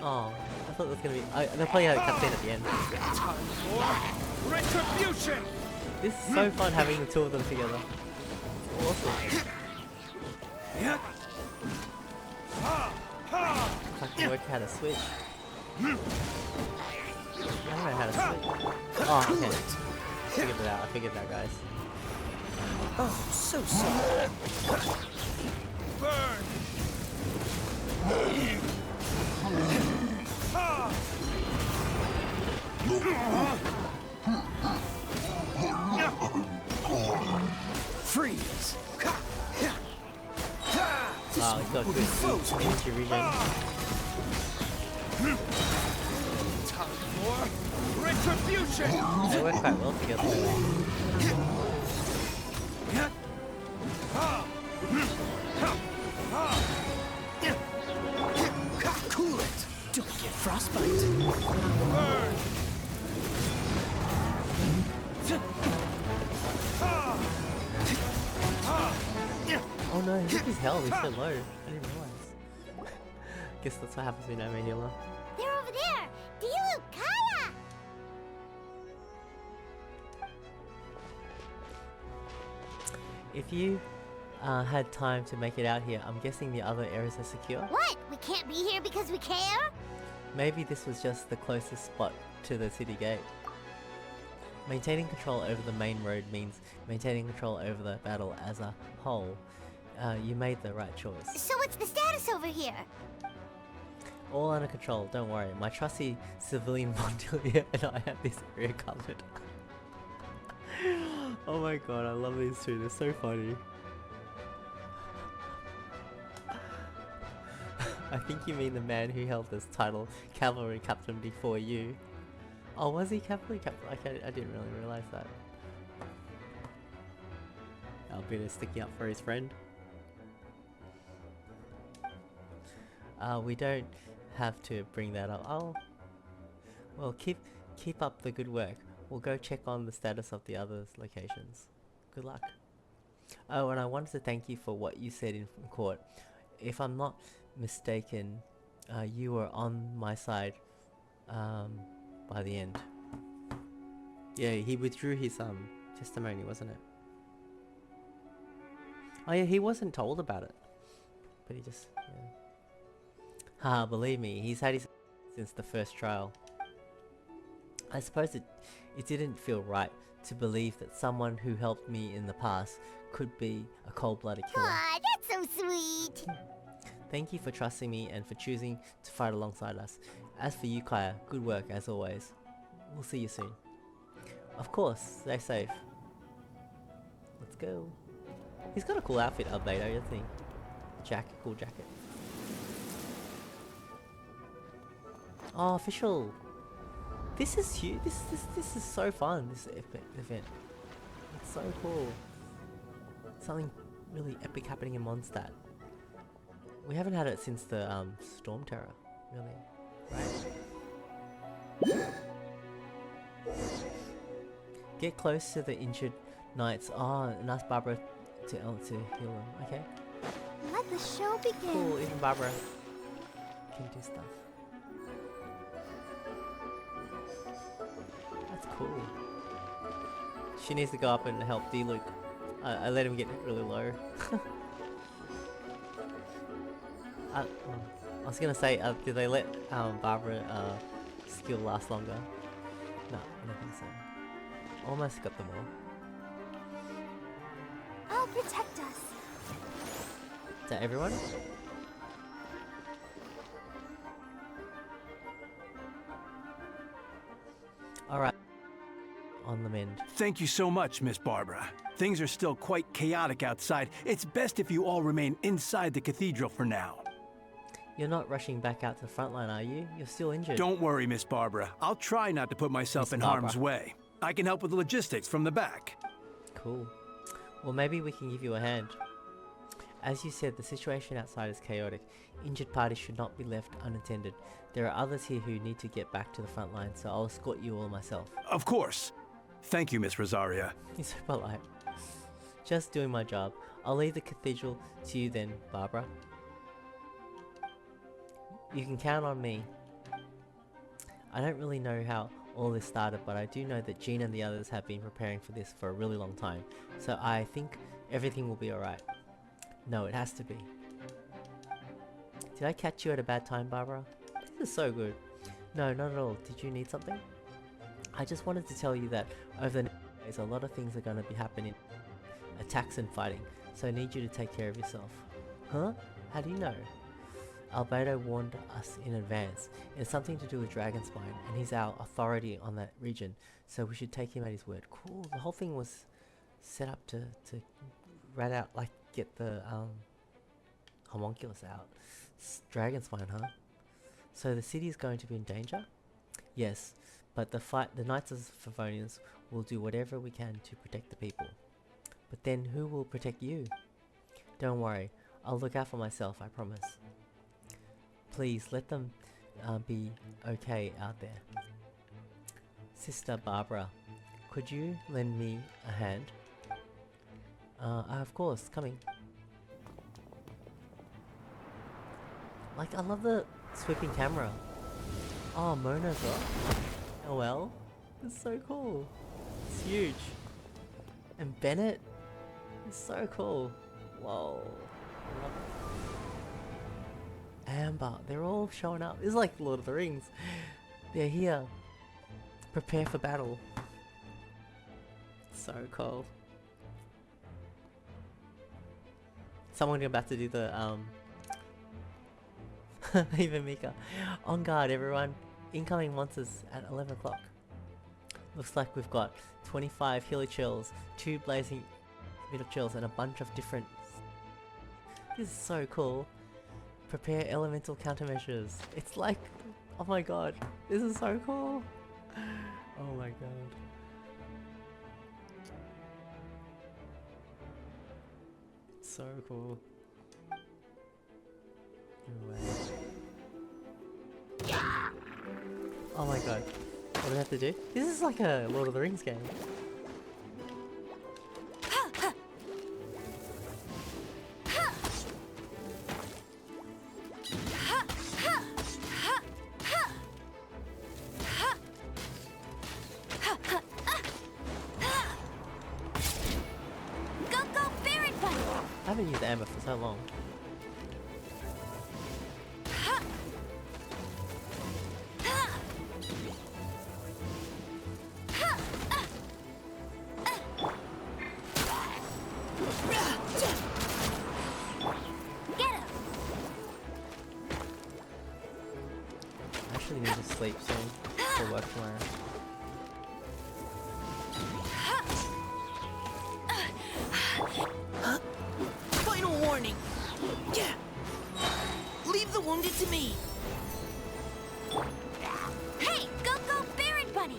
Oh, I thought it was gonna be... they'll probably have a cutscene at the end. Retribution! This is so fun having the two of them together. It's awesome. If I can work out how to switch. I don't know how to switch. Oh, okay. Figured it out. I figured it out, guys. Oh, so sorry. Burn! Freeze! Wow, it's got good energy regen. Time for retribution! They work quite well together. Cool it! Don't get frostbite. Burn! Oh no, his is held. He's so low. I didn't realize. Guess that's what happens when I'm a healer. They're over there! Diluc, Kaya! If you had time to make it out here, I'm guessing the other areas are secure? What? We can't be here because we care? Maybe this was just the closest spot to the city gate. Maintaining control over the main road means maintaining control over the battle as a whole. You made the right choice. So what's the status over here? All under control, don't worry. My trusty civilian Montelier and I have this area covered. Oh my god, I love these two, they're so funny. I think you mean the man who held this title, Cavalry Captain, before you. Oh, was he Cavalry Captain? I didn't really realize that. Albino sticking up for his friend. We don't have to bring that up. Oh, well, keep up the good work. We'll go check on the status of the other locations. Good luck. Oh, and I wanted to thank you for what you said in court. If I'm not mistaken, you were on my side by the end. Yeah, he withdrew his testimony, wasn't it? Oh yeah, he wasn't told about it, but he just, yeah. Haha, believe me, he's had his since the first trial. I suppose it didn't feel right to believe that someone who helped me in the past could be a cold-blooded killer. Aw, that's so sweet! Thank you for trusting me and for choosing to fight alongside us. As for you, Kaya, good work as always. We'll see you soon. Of course, stay safe. Let's go. He's got a cool outfit, Albedo, doesn't he? Jacket, cool jacket. Oh, official! This is huge. This is so fun. This epic event. It's so cool. Something really epic happening in Mondstadt. We haven't had it since the Storm Terror, really. Right. Get close to the injured knights. Oh, and ask Barbara to heal them. Okay. Let the show begin. Cool. Even Barbara can do stuff. That's cool. She needs to go up and help Diluc. I let him get really low. I was gonna say, did they let Barbara skill last longer? No, I don't think so. Almost got them all. I'll protect us. Is that everyone? Alright. On the mend. Thank you so much, Miss Barbara. Things are still quite chaotic outside. It's best if you all remain inside the cathedral for now. You're not rushing back out to the front line, are you? You're still injured. Don't worry, Miss Barbara. I'll try not to put myself in harm's way. I can help with the logistics from the back. Cool. Well, maybe we can give you a hand. As you said, the situation outside is chaotic. Injured parties should not be left unattended. There are others here who need to get back to the front line, so I'll escort you all myself. Of course. Thank you, Miss Rosaria. You're so polite. Just doing my job. I'll leave the cathedral to you then, Barbara. You can count on me. I don't really know how all this started, but I do know that Jean and the others have been preparing for this for a really long time, so I think everything will be alright. No, it has to be. Did I catch you at a bad time, Barbara? This is so good. No, not at all. Did you need something? I just wanted to tell you that over the next days a lot of things are going to be happening. Attacks and fighting, so I need you to take care of yourself. Huh? How do you know? Albedo warned us in advance. It's something to do with Dragonspine, and he's our authority on that region, so we should take him at his word. Cool. The whole thing was set up to rat out, like, get the homunculus out. It's Dragonspine, huh? So the city is going to be in danger? Yes, but the Knights of Favonians will do whatever we can to protect the people. But then who will protect you? Don't worry, I'll look out for myself, I promise. Please let them be okay out there. Sister Barbara, could you lend me a hand? Of course, coming. Like, I love the sweeping camera. Oh, Mona as well. LL. It's so cool. It's huge. And Bennett is so cool. Whoa. I love it. Amber. They're all showing up. It's like Lord of the Rings. They're here. Prepare for battle. So cool. Someone about to do the even Mika. On guard, everyone. Incoming monsters at 11 o'clock. Looks like we've got 25 healer chills, 2 blazing middle chills, and a bunch of different... This is so cool. Prepare elemental countermeasures. It's like... Oh my god. This is so cool. Oh my god. So cool. Anyway. Oh my god. What do I have to do? This is like a Lord of the Rings game. I haven't used amber for so long. I actually need to sleep soon for work tomorrow. Final warning. Yeah. Leave the wounded to me. Hey, go Baron Bunny!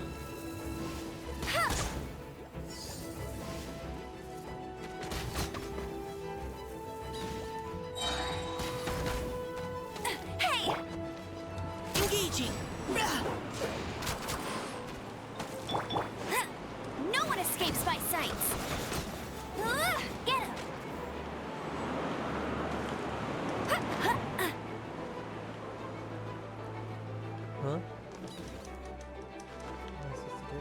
Hey! Engaging. No one escapes my sights! Get him! Huh? What am I supposed to do?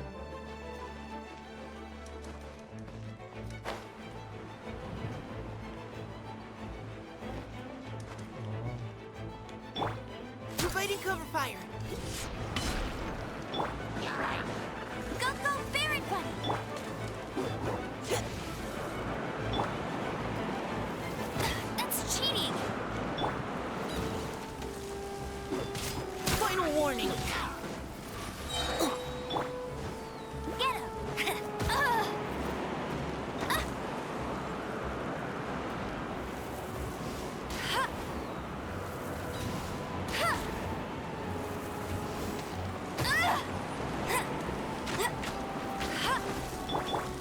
Providing cover fire. Go Baron Bunny! That's cheating! Final warning. Get him!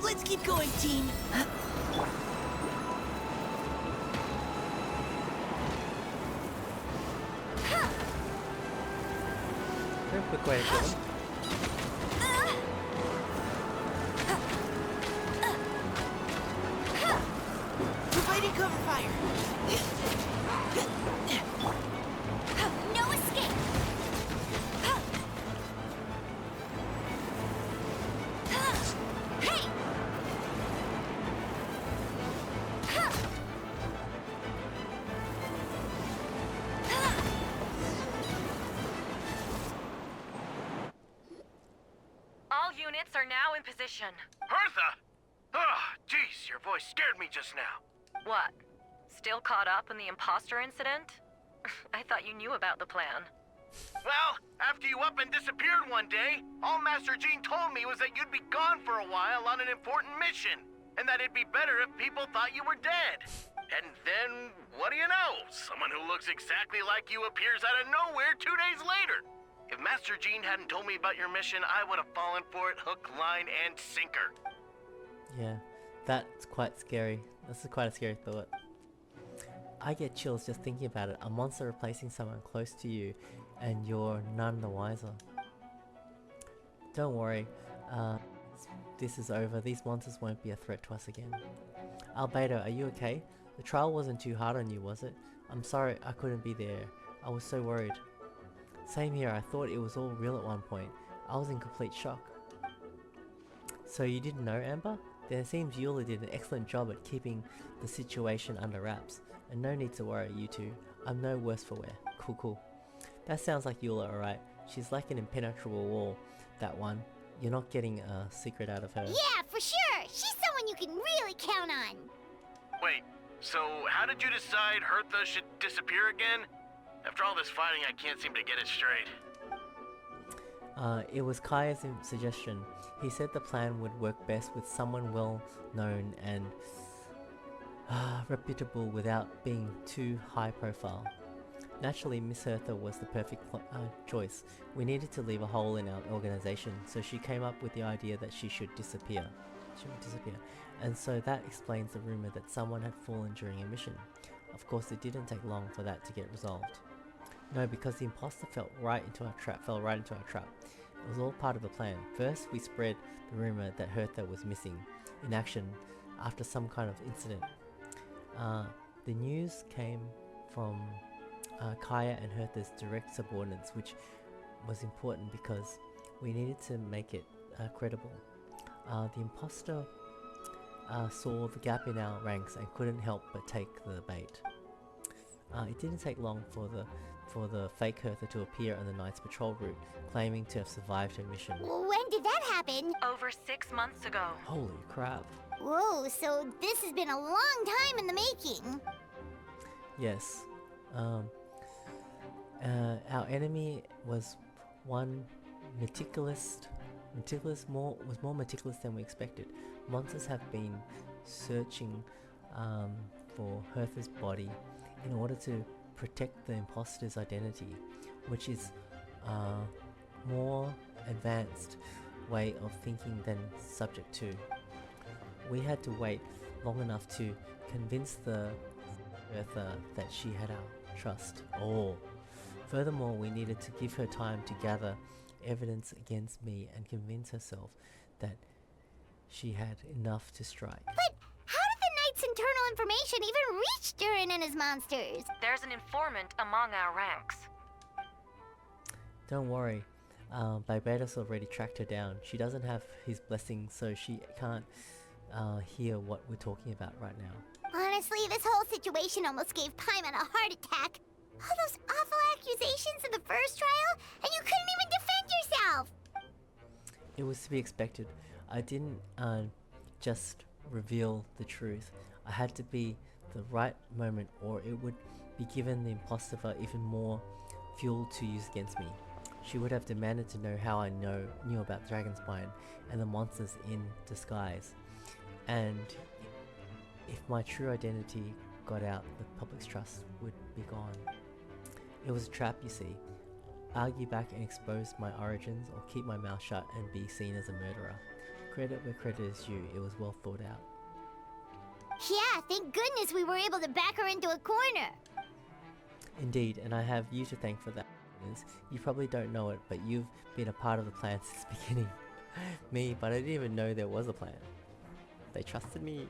Let's keep going, team. Real quick way to kill him. Providing cover fire. No escape! Hey! All units are now in position. Hertha! Ah, jeez, your voice scared me just now. What? Still caught up in the imposter incident? I thought you knew about the plan. Well, after you up and disappeared one day, all Master Jean told me was that you'd be gone for a while on an important mission, and that it'd be better if people thought you were dead. And then, what do you know? Someone who looks exactly like you appears out of nowhere 2 days later. If Master Jean hadn't told me about your mission, I would have fallen for it hook, line, and sinker. Yeah, that's quite scary. This is quite a scary thought. I get chills just thinking about it. A monster replacing someone close to you, and you're none the wiser. Don't worry, this is over. These monsters won't be a threat to us again. Albedo, are you okay? The trial wasn't too hard on you, was it? I'm sorry I couldn't be there. I was so worried. Same here, I thought it was all real at one point. I was in complete shock. So you didn't know, Amber? Then it seems Eula did an excellent job at keeping the situation under wraps. And no need to worry, you two. I'm no worse for wear. Cool, cool. That sounds like Eula, alright. She's like an impenetrable wall, that one. You're not getting a secret out of her. Yeah, for sure! She's someone you can really count on! Wait, so how did you decide Hertha should disappear again? After all this fighting, I can't seem to get it straight. It was Kaya's suggestion. He said the plan would work best with someone well known and reputable without being too high profile. Naturally, Miss Hertha was the perfect choice. We needed to leave a hole in our organization, so she came up with the idea that she should disappear. And so that explains the rumor that someone had fallen during a mission. Of course, it didn't take long for that to get resolved. No, because the imposter fell right into our trap. It was all part of the plan. First, we spread the rumor that Hertha was missing in action after some kind of incident. The news came from Kaya and Hertha's direct subordinates, which was important because we needed to make it credible. The imposter saw the gap in our ranks and couldn't help but take the bait. It didn't take long for the fake Hertha to appear on the night's patrol route, claiming to have survived her mission. When did that happen? Over 6 months ago. Holy crap. Whoa, so this has been a long time in the making. Yes. Our enemy was more meticulous than we expected. Monsters have been searching for Hertha's body in order to protect the imposter's identity, which is a more advanced way of thinking than Subject 2. We had to wait long enough to convince the Hertha that she had our trust. Furthermore, we needed to give her time to gather evidence against me and convince herself that she had enough to strike. But how did the Knight's internal information even reach Durin and his monsters? There's an informant among our ranks. Don't worry, Barbados already tracked her down. She doesn't have his blessing, so she can't hear what we're talking about right now. Honestly, this whole situation almost gave Paimon a heart attack. All those awful accusations in the first trial, and you couldn't even defend yourself! It was to be expected. I didn't just reveal the truth. I had to be the right moment, or it would be given the imposter even more fuel to use against me. She would have demanded to know how I knew about Dragonspine and the monsters in disguise. And if my true identity got out, the public's trust would be gone. It was a trap, you see. Argue back and expose my origins, or keep my mouth shut and be seen as a murderer. Credit where credit is due, it was well thought out. Yeah, thank goodness we were able to back her into a corner. Indeed, and I have you to thank for that. You probably don't know it, but you've been a part of the plan since the beginning. Me, but I didn't even know there was a plan. They trusted me.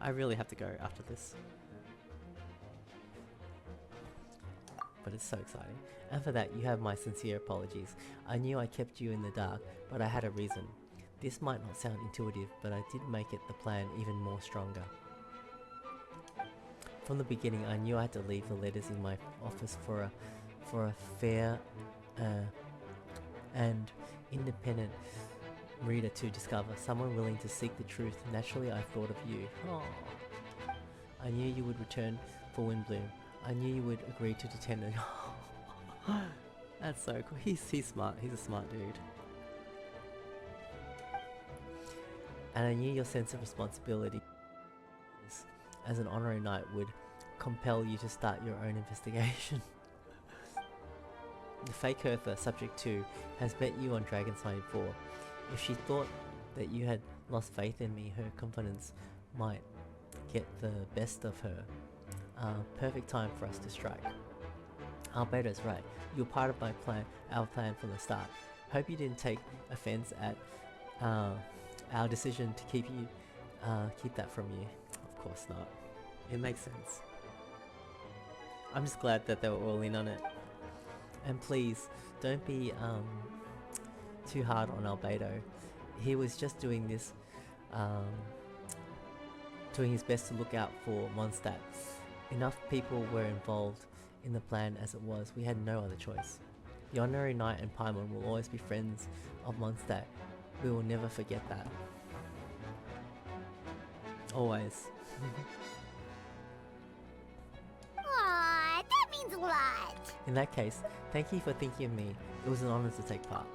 I really have to go after this. But it's so exciting. And for that, you have my sincere apologies. I knew I kept you in the dark, but I had a reason. This might not sound intuitive, but I did make the plan even more stronger. From the beginning, I knew I had to leave the letters in my office for a fair and independent reader to discover, someone willing to seek the truth. Naturally, I thought of you. Aww. I knew you would return for Windbloom. I knew you would agree to attend it. That's so cool. He's smart. He's a smart dude. And I knew your sense of responsibility as an honorary knight would compel you to start your own investigation. The fake Hertha, Subject 2, has met you on Dragonspine before. If she thought that you had lost faith in me, her confidence might get the best of her. Perfect time for us to strike. Albedo's right. You're part of our plan from the start. Hope you didn't take offense at our decision to keep that from you. Of course not. It makes sense. I'm just glad that they were all in on it. And please, don't be too hard on Albedo. He was just doing this, doing his best to look out for Mondstadt. Enough people were involved in the plan as it was. We had no other choice. The Honorary Knight and Paimon will always be friends of Mondstadt. We will never forget that. Always. Aww, that means a lot. In that case, thank you for thinking of me. It was an honor to take part.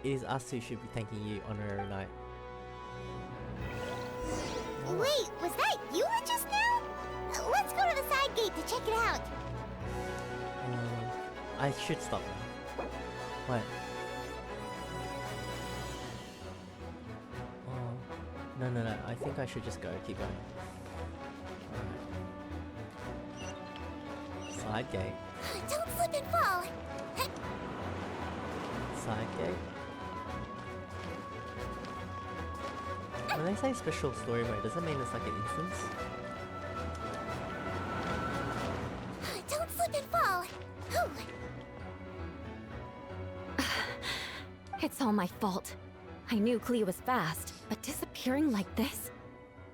It is us who should be thanking you, Honorary Knight. Wait, was that you just now? Let's go to the side gate to check it out. I should stop now. What? Oh, no. I think I should just go. Keep going. Alright. Side gate. Don't slip and fall. Side gate. When they say special story mode, does that mean it's like an instance? Don't slip and fall. It's all my fault. I knew Clea was fast, but disappearing like this?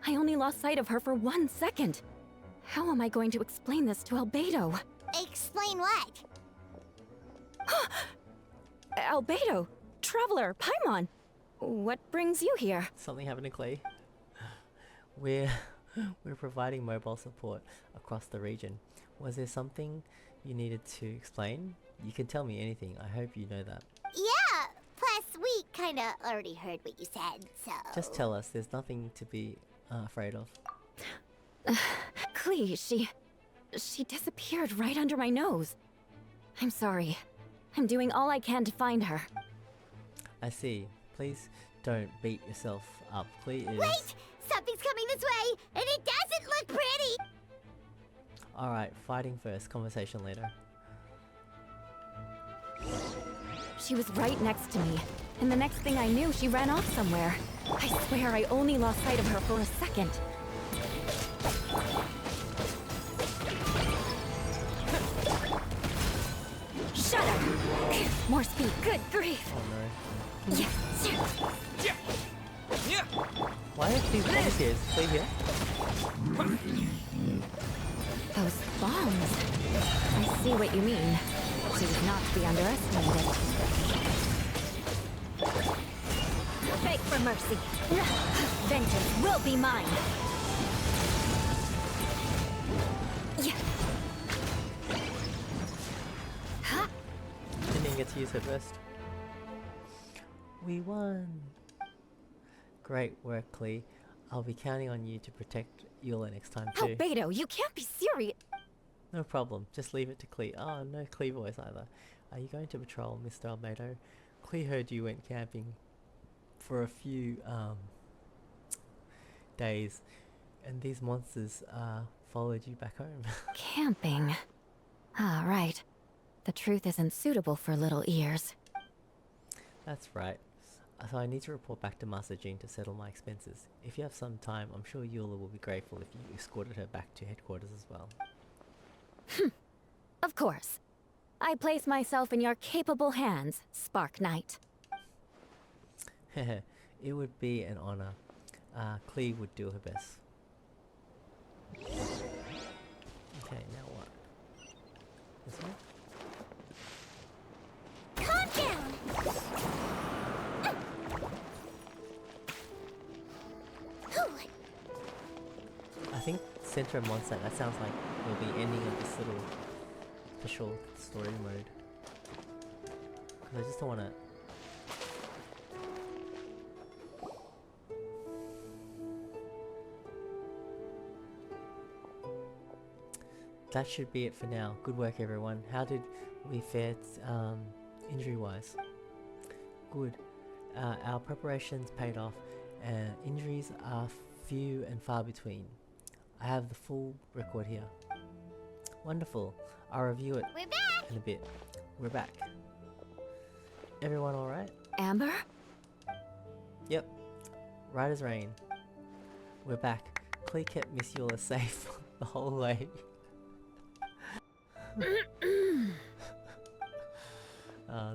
I only lost sight of her for 1 second. How am I going to explain this to Albedo? Explain what? Albedo! Traveler! Paimon! What brings you here? Something happened to Clea. We're providing mobile support across the region. Was there something you needed to explain? You can tell me anything. I hope you know that. Yeah, plus we kinda already heard what you said, so... Just tell us. There's nothing to be afraid of. Clea, she disappeared right under my nose. I'm sorry. I'm doing all I can to find her. I see. Please don't beat yourself up. Clea is... Wait! Something's coming this way, and it doesn't look pretty! Alright, fighting first. Conversation later. She was right next to me, and the next thing I knew, she ran off somewhere. I swear I only lost sight of her for a second. Shut up! More speed, good grief! Oh no. Yeah. Why are these volunteers? Clea here? Those bombs. I see what you mean. She was not to be underestimated. Beg for mercy. Vengeance will be mine. Didn't get to use her burst. We won! Great work, Clea. I'll be counting on you to protect Eula next time too. Albedo, you can't be serious. No problem. Just leave it to Clea. Oh, no Clea voice either. Are you going to patrol, Mr. Albedo? Clea heard you went camping for a few days, and these monsters followed you back home. Camping. Ah, right. The truth isn't suitable for little ears. That's right. So I need to report back to Master Jean to settle my expenses. If you have some time, I'm sure Eula will be grateful if you escorted her back to headquarters as well. Of course. I place myself in your capable hands, Spark Knight. It would be an honor. Clea would do her best. Okay, now what? This one? Calm down! I think center of Mondstadt, that sounds like will be ending of this little official story mode. Because I just don't want to... That should be it for now. Good work everyone. How did we fare injury-wise? Good. Our preparations paid off and injuries are few and far between. I have the full record here. Wonderful. I'll review it in a bit. We're back. Everyone alright? Amber? Yep. Right as rain. We're back. Clea kept Miss Eula safe the whole way.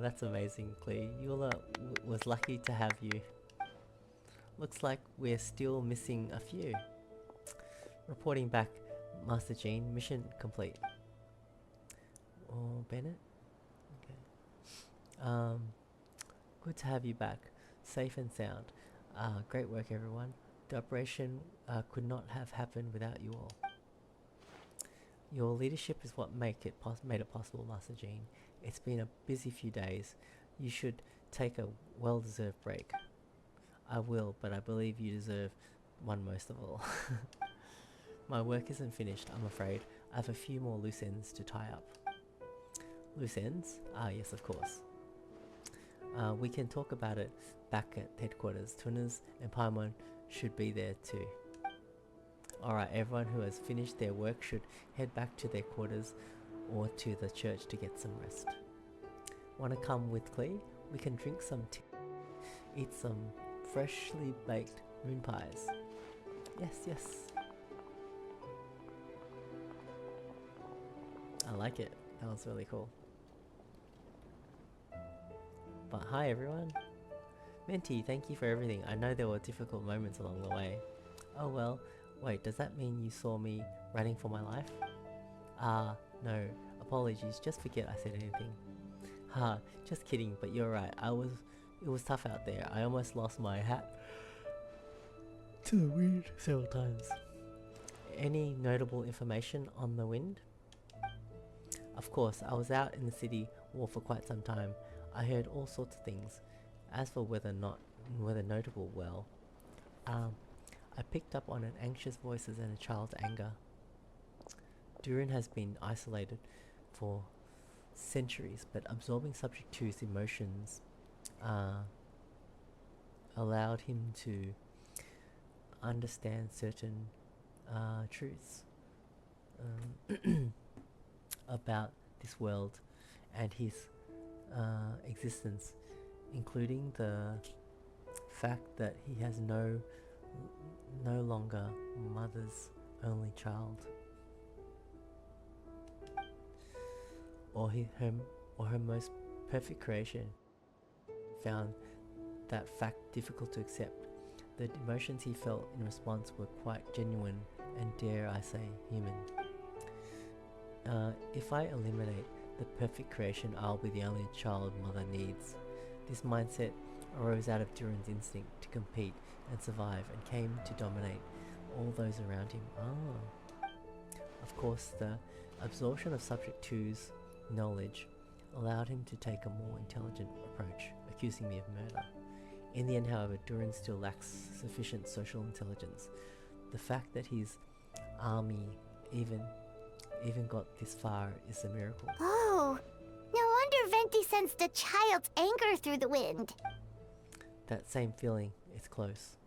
That's amazing, Clee. Eula was lucky to have you. Looks like we're still missing a few. Reporting back, Master Jean. Mission complete. Oh, Bennett? Okay. Good to have you back. Safe and sound. Great work, everyone. The operation could not have happened without you all. Your leadership is what made it possible, Master Jean. It's been a busy few days. You should take a well-deserved break. I will, but I believe you deserve one most of all. My work isn't finished, I'm afraid. I have a few more loose ends to tie up. Loose ends? Ah, yes, of course. We can talk about it back at headquarters. Twinners and Paimon should be there too. Alright, everyone who has finished their work should head back to their quarters or to the church to get some rest. Wanna come with Clee? We can drink some tea, eat some freshly baked moon pies. Yes, yes. I like it. That was really cool. But hi everyone. Menti, thank you for everything. I know there were difficult moments along the way. Oh well, wait, does that mean you saw me running for my life? Ah, no. Apologies, just forget I said anything. Ha, just kidding, but you're right. It was tough out there. I almost lost my hat to the wind several times. Any notable information on the wind? Of course, I was out in the city war for quite some time. I heard all sorts of things. As for whether notable, well, I picked up on an anxious voices and a child's anger. Durin has been isolated for centuries, but absorbing Subject 2's emotions allowed him to understand certain truths about this world and his existence, including the fact that he has no longer mother's only child, or her most perfect creation. Found that fact difficult to accept. The emotions he felt in response were quite genuine and, dare I say, human. If I eliminate the perfect creation, I'll be the only child mother needs. This mindset arose out of Durin's instinct to compete and survive and came to dominate all those around him. Of course, the absorption of Subject 2's knowledge allowed him to take a more intelligent approach, accusing me of murder. In the end, however, Durin still lacks sufficient social intelligence. The fact that his army even got this far is a miracle. Oh, no wonder Venti sensed a child's anger through the wind. That same feeling, it's close.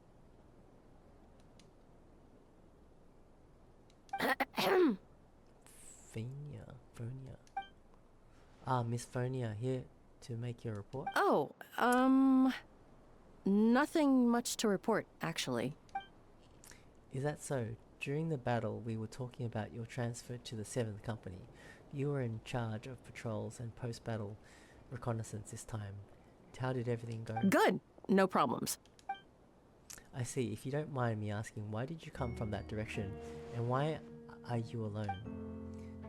Phonia. Ah, Miss Phonia here to make your report. Oh, nothing much to report, actually. Is that so? During the battle, we were talking about your transfer to the 7th Company. You were in charge of patrols and post-battle reconnaissance this time. How did everything go? Good. No problems. I see. If you don't mind me asking, why did you come from that direction? And why are you alone?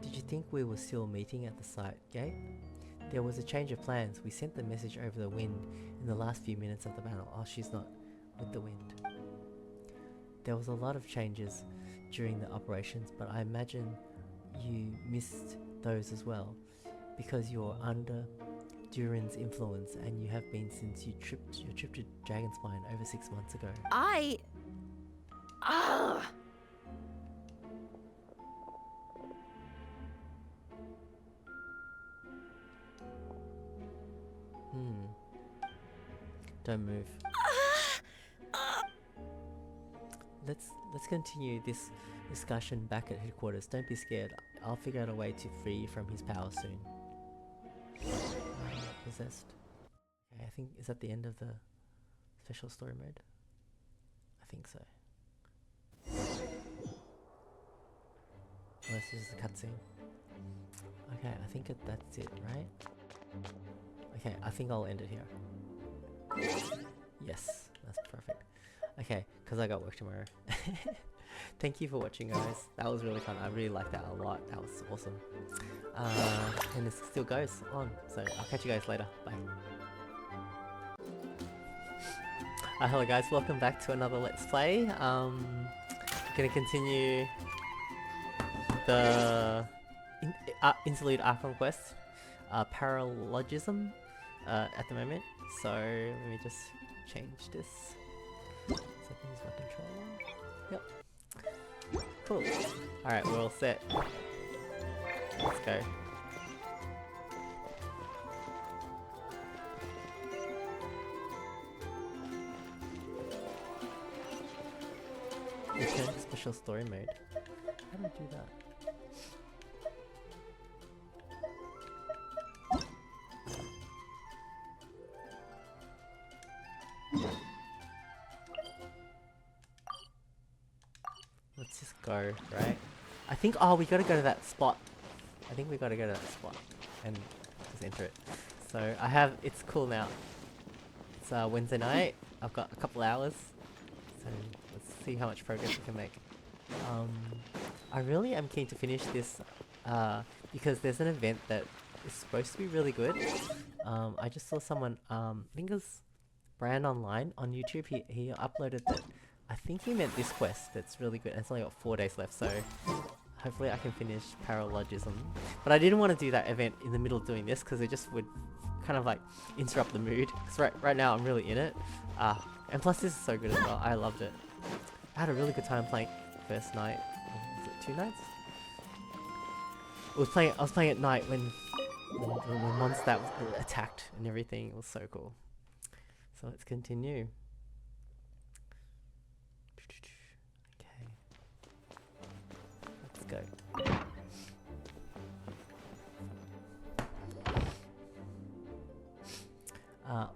Did you think we were still meeting at the site gate? There was a change of plans. We sent the message over the wind in the last few minutes of the battle. Oh, she's not with the wind. There was a lot of changes during the operations, but I imagine you missed those as well, because you're under Durin's influence, and you have been since your trip to Dragonspine over 6 months ago. Don't move. Let's continue this discussion back at headquarters. Don't be scared. I'll figure out a way to free you from his power soon. Possessed. Okay, I think, is that the end of the special story mode? I think so. Unless this is a cutscene. Okay, I think that's it, right? Okay, I think I'll end it here. Yes, that's perfect. Okay, because I got work tomorrow. Thank you for watching, guys. That was really fun. I really liked that a lot. That was awesome. And it still goes on. So I'll catch you guys later. Bye. Hello guys, welcome back to another Let's Play. Gonna continue the Interlude Archon quest, Paralogism, at the moment. So let me just change this. Settings for controller. Yep. Cool. Alright, we're all set. Let's go. Return to special story mode. How do I do that? Let's just go, right? I think, oh, we gotta go to that spot. I think we gotta go to that spot and just enter it. So I have, it's cool now. It's Wednesday night. I've got a couple hours. So let's see how much progress we can make. I really am keen to finish this because there's an event that is supposed to be really good. I just saw someone, I think it was Brand Online on YouTube, he uploaded that. I think he meant this quest that's really good. It's only got 4 days left, so hopefully I can finish Paralogism. But I didn't want to do that event in the middle of doing this because it just would kind of like interrupt the mood. Because right now I'm really in it. And plus this is so good as well. I loved it. I had a really good time playing first night. Was it 2 nights? I was playing at night when Mondstadt was attacked and everything. It was so cool. So let's continue. Okay. Let's go.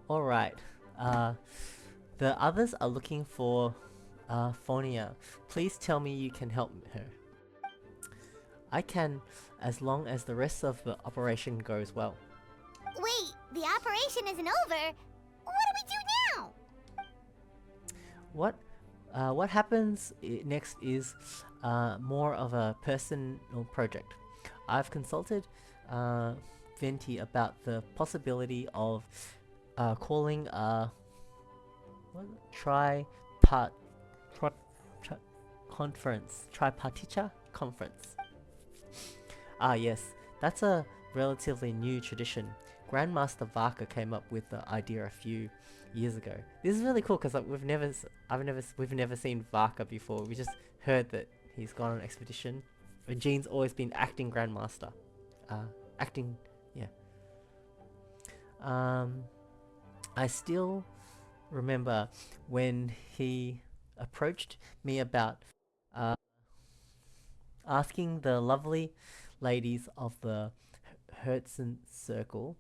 Alright. The others are looking for Phonia. Please tell me you can help her. I can, as long as the rest of the operation goes well. Wait, the operation isn't over. What do we do now? What happens next is more of a personal project. I've consulted Venti about the possibility of calling a tripartite conference. Ah yes, that's a relatively new tradition. Grandmaster Varka came up with the idea a few years ago. This is really cool because like, we've never seen Varka before. We just heard that he's gone on an expedition. But Jean's always been acting Grandmaster. Yeah. I still remember when he approached me about asking the lovely ladies of the Herzen Circle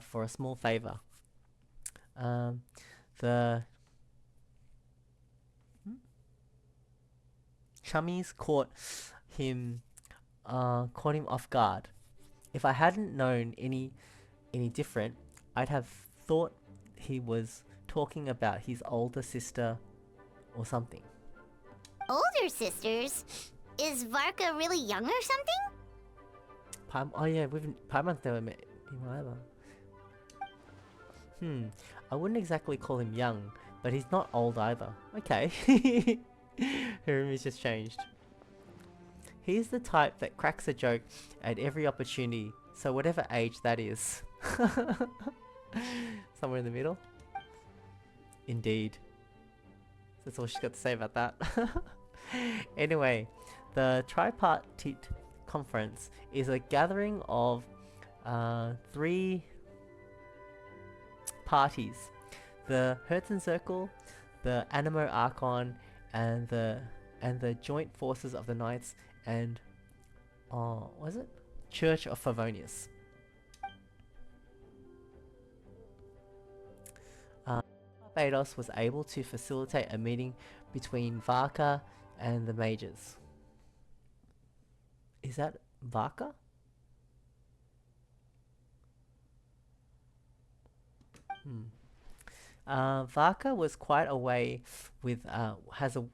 for a small favor. The chummies caught him off guard. If I hadn't known any different, I'd have thought he was talking about his older sister or something. Older sisters? Is Varka really young or something? Oh yeah, Paimon's never met him either. I wouldn't exactly call him young, but he's not old either. Okay. Her image just changed. He's the type that cracks a joke at every opportunity, so whatever age that is. Somewhere in the middle. Indeed. That's all she's got to say about that. Anyway, the Tripartite Conference is a gathering of 3 parties. The Herzen Circle, the Animo Archon, and the joint forces of the Knights and was it? Church of Favonius. Barbados was able to facilitate a meeting between Varka and the mages. Is that Varka? Varka was quite a way with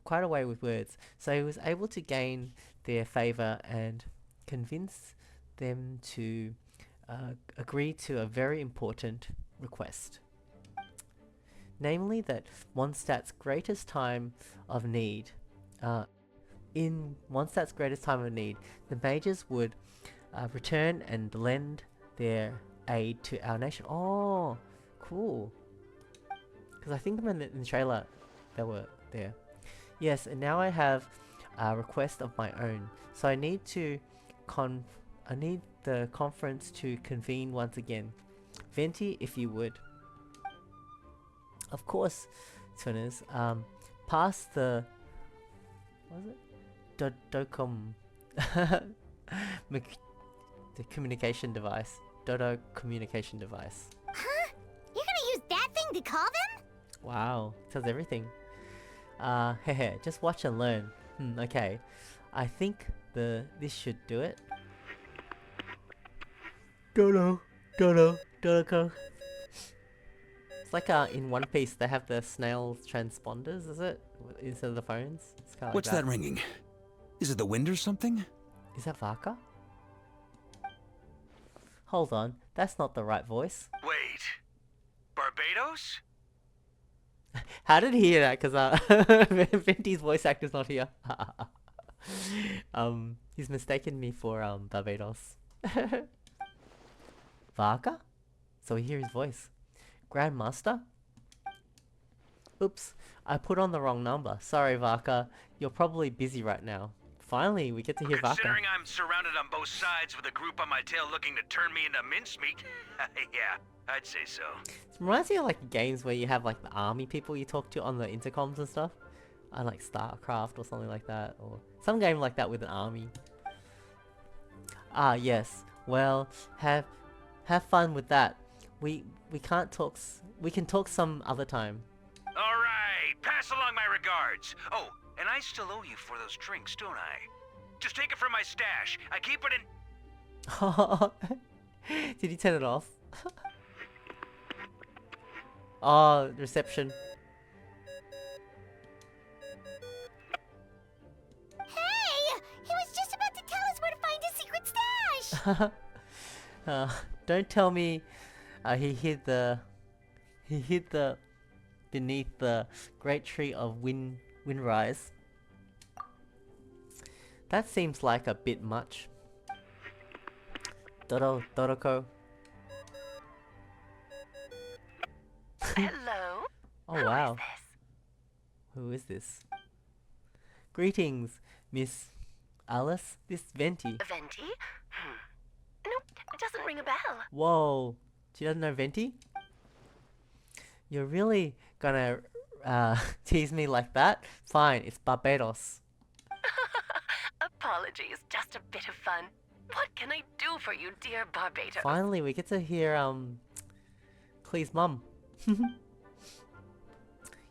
quite a way with words, so he was able to gain their favor and convince them to agree to a very important request. Namely that Mondstadt's greatest time of need, in Mondstadt's greatest time of need, the mages would return and lend their aid to our nation. Oh, cool. Because I think in the trailer they were there. Yes, and now I have a request of my own. So I need to I need the conference to convene once again. Venti, if you would. Of course, Twinners. Pass the... what was it? Docom... the communication device. Dodo communication device. Huh? You're gonna use that thing to call them? Wow, tells everything. Hehe, just watch and learn. Okay. I think this should do it. Dodo, Dodo. It's like in One Piece they have the snail transponders, is it? Instead of the phones? It's kinda What's like that ringing? Is it the wind or something? Is that Varka? Hold on, that's not the right voice. Wait. Barbados? How did he hear that? Because Venti's voice actor's not here. He's mistaken me for Barbados. Varka? So we hear his voice. Grandmaster? Oops, I put on the wrong number. Sorry, Varka. You're probably busy right now. Finally, we get to hear Varka. Considering I'm surrounded on both sides with a group on my tail looking to turn me into mincemeat, yeah, I'd say so. It reminds me of like games where you have like the army people you talk to on the intercoms and stuff. Like StarCraft or something like that, or some game like that with an army. Ah, yes. Well, have fun with that. We can't talk. We can talk some other time. All right, pass along my regards. Oh, and I still owe you for those drinks, don't I? Just take it from my stash. I keep it in. Did he turn it off? Oh, reception. Hey! He was just about to tell us where to find his secret stash! Don't tell me he hid the beneath the great tree of Windrise. That seems like a bit much. Doroko. Hello? Oh wow. Who is this? Greetings, Miss Alice. This Venti. Venti? Nope, it doesn't ring a bell. Whoa. She doesn't know Venti? You're really gonna tease me like that? Fine, it's Barbados. Apologies, just a bit of fun. What can I do for you, dear Barbados? Finally, we get to hear Clee's mum.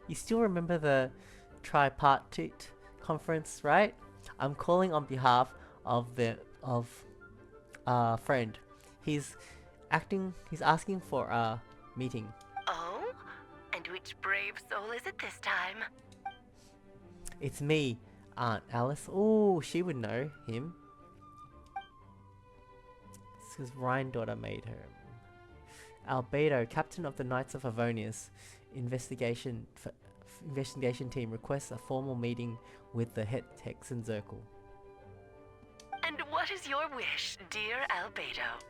You still remember the tripartite conference, right? I'm calling on behalf of friend. He's asking for a meeting. Oh? And which brave soul is it this time? It's me, Aunt Alice. Oh, she would know him. It's because Ryan's daughter made her. Albedo, captain of the Knights of Favonius, investigation team requests a formal meeting with the Hexen Circle. And what is your wish, dear Albedo?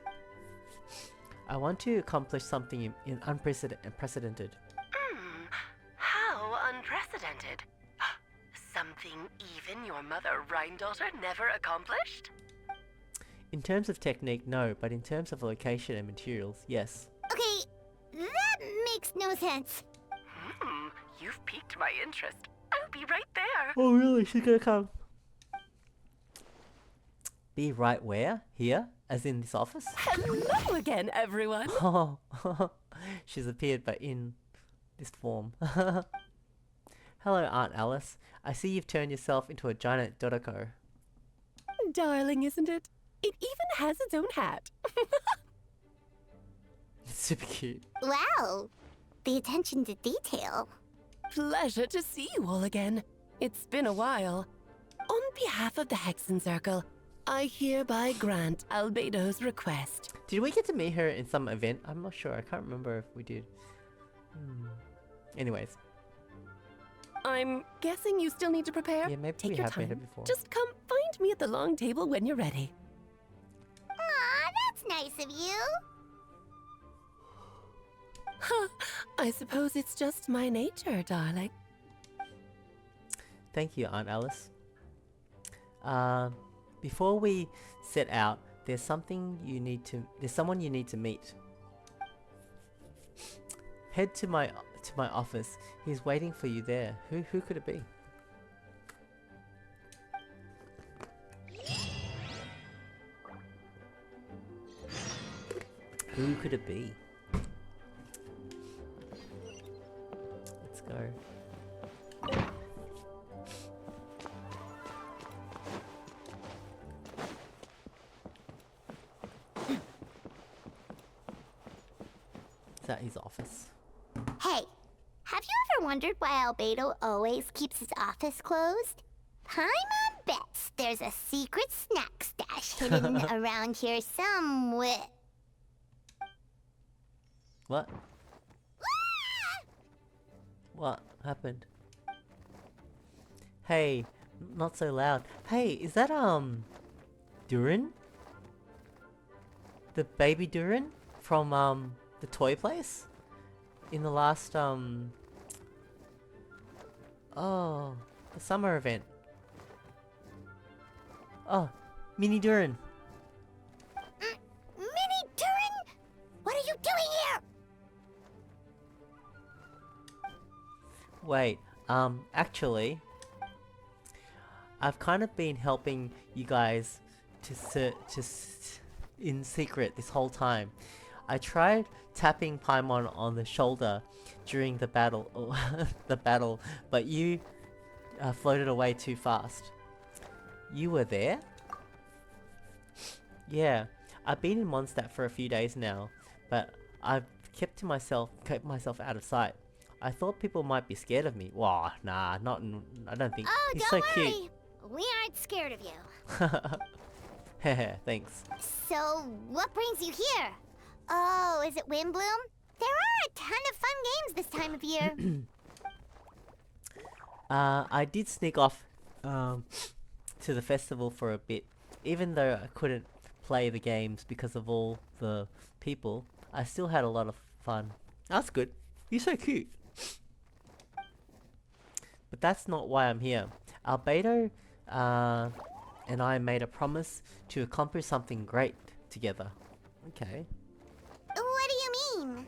I want to accomplish something unprecedented. How unprecedented? Something even your mother Rhine-daughter never accomplished? In terms of technique, no, but in terms of location and materials, yes. Okay, that makes no sense. You've piqued my interest. I'll be right there. Oh really? She's gonna come. Be right where? Here? As in this office? Hello again, everyone. Oh, she's appeared but in this form. Hello, Aunt Alice. I see you've turned yourself into a giant Doroko. Darling, isn't it? It even has its own hat. It's super cute. Wow, the attention to detail. Pleasure to see you all again. It's been a while. On behalf of the Hexen Circle, I hereby grant Albedo's request. Did we get to meet her in some event? I'm not sure. I can't remember if we did. Anyways. I'm guessing you still need to prepare? Yeah, maybe Take we your have met her time. before. Just come find me at the long table when you're ready. Aw, that's nice of you. Huh. I suppose it's just my nature, darling. Thank you, Aunt Alice. Before we set out, there's someone you need to meet. Head to my office. He's waiting for you there. Who could it be? Who could it be? Let's go. Is that his office? Hey, have you ever wondered why Albedo always keeps his office closed? Paimon bets there's a secret snack stash hidden around here somewhere. What? What happened? Hey, not so loud. Hey, is that Durin? The baby Durin from the toy place? In the last oh, the summer event. Oh, Mini Durin. Mini Durin? What are you doing here? Wait, actually, I've kind of been helping you guys to in secret this whole time. I tried tapping Paimon on the shoulder during the battle, but you floated away too fast. You were there? Yeah, I've been in Mondstadt for a few days now, but I've kept myself out of sight. I thought people might be scared of me. Wow, nah, I don't think. Oh, He's don't so worry. cute. We aren't scared of you. Heh, thanks. So, what brings you here? Oh, is it Windbloom? There are a ton of fun games this time of year. I did sneak off to the festival for a bit. Even though I couldn't play the games because of all the people, I still had a lot of fun. That's good. You're so cute. But that's not why I'm here. Albedo and I made a promise to accomplish something great together. Okay. What do you mean?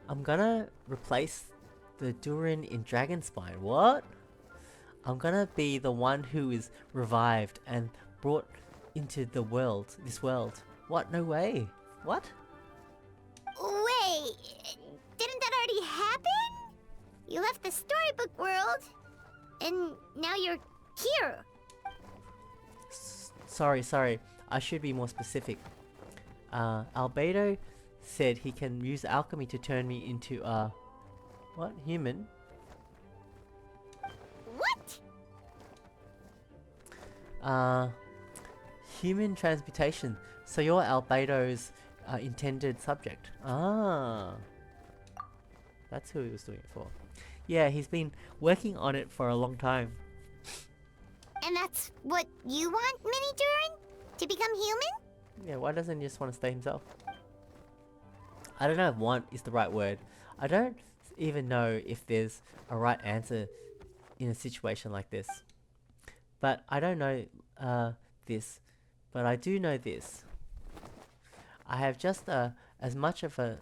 I'm gonna replace the Durin in Dragonspine. What? I'm gonna be the one who is revived and brought into the world, this world. What? No way. What? Wait, didn't that already happen? You left the storybook world, and now you're here. Sorry. I should be more specific. Albedo said he can use alchemy to turn me into a... What? Human? What? Human transmutation. So you're Albedo's intended subject. Ah. That's who he was doing it for. Yeah, he's been working on it for a long time. And that's what you want, Mini Durin? To become human? Yeah, why doesn't he just want to stay himself? I don't know if want is the right word. I don't even know if there's a right answer in a situation like this. But I don't know this. But I do know this. I have just as much of a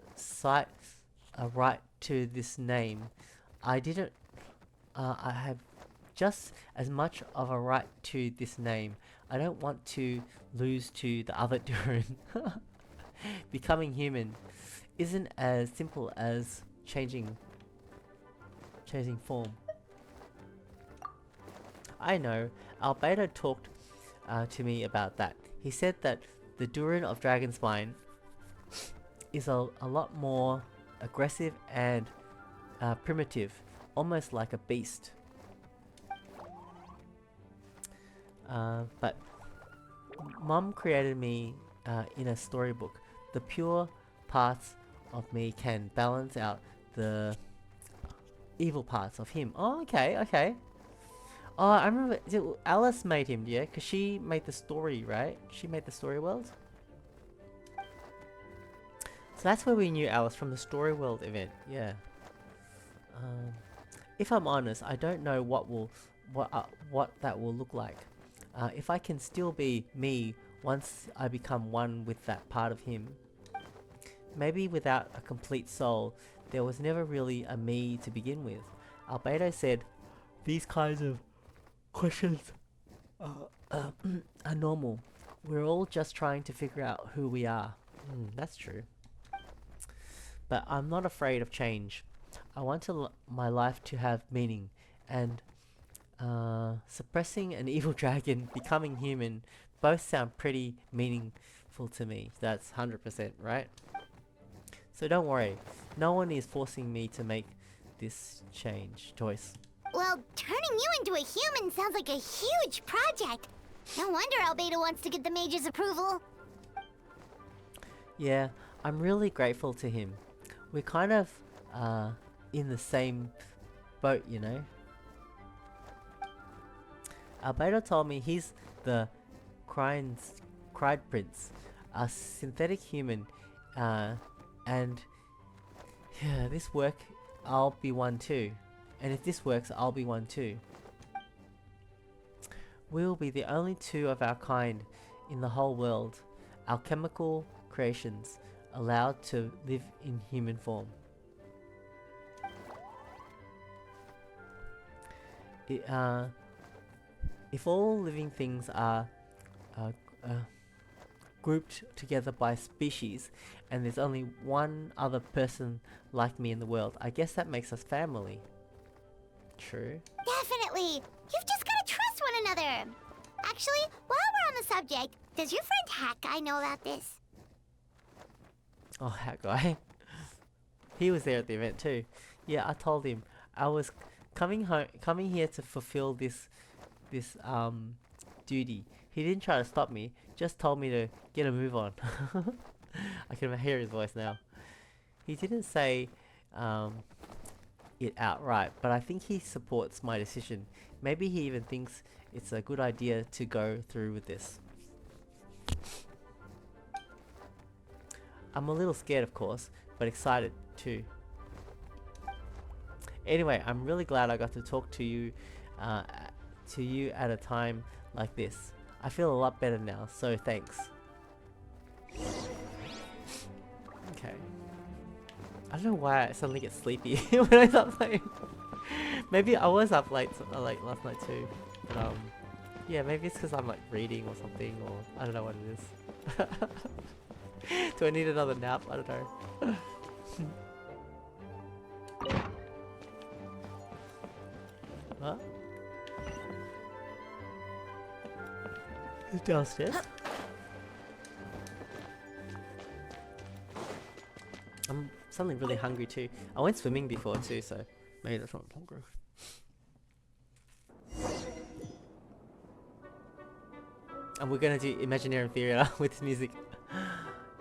right to this name. I have just as much of a right to this name. I don't want to lose to the other Durin. Becoming human isn't as simple as changing form. I know, Albedo talked to me about that. He said that the Durin of Dragonspine is a lot more aggressive and primitive, almost like a beast. But Mom created me in a storybook. The pure parts of me can balance out the evil parts of him. Oh, okay, okay. Oh, I remember Alice made him, yeah? Because she made the story, right? She made the story world. So that's where we knew Alice, from the story world event, yeah. If I'm honest, I don't know what that will look like. If I can still be me once I become one with that part of him. Maybe without a complete soul, there was never really a me to begin with. Albedo said, these kinds of questions are normal. We're all just trying to figure out who we are. That's true. But I'm not afraid of change. I want my life to have meaning, and suppressing an evil dragon, becoming human, both sound pretty meaningful to me. That's 100%, right? So don't worry, no one is forcing me to make this choice. Well, turning you into a human sounds like a huge project. No wonder Albedo wants to get the mage's approval. Yeah, I'm really grateful to him. We're kind of in the same boat, you know. Albedo told me he's the Cried Prince, a synthetic human, and yeah, this work, I'll be one too. And if this works, I'll be one too. We'll be the only two of our kind in the whole world, alchemical creations, allowed to live in human form. If all living things are grouped together by species, and there's only one other person like me in the world, I guess that makes us family. True. Definitely! You've just gotta trust one another! Actually, while we're on the subject, does your friend Hat Guy know about this? Oh, Hat Guy. He was there at the event too. Yeah, I told him I was coming here to fulfill this duty. He didn't try to stop me, just told me to get a move on. I can hear his voice now. He didn't say it outright, but I think he supports my decision. Maybe he even thinks it's a good idea to go through with this. I'm a little scared, of course, but excited too. Anyway, I'm really glad I got to talk to you at a time like this. I feel a lot better now, so thanks. Okay. I don't know why I suddenly get sleepy when I start playing. Maybe I was up late last night too. But yeah, maybe it's because I'm like reading or something, or I don't know what it is. Do I need another nap? I don't know. What? It's downstairs. I'm suddenly really hungry too. I went swimming before too, so maybe that's why I'm hungry. And we're gonna do Imaginary Theater with music.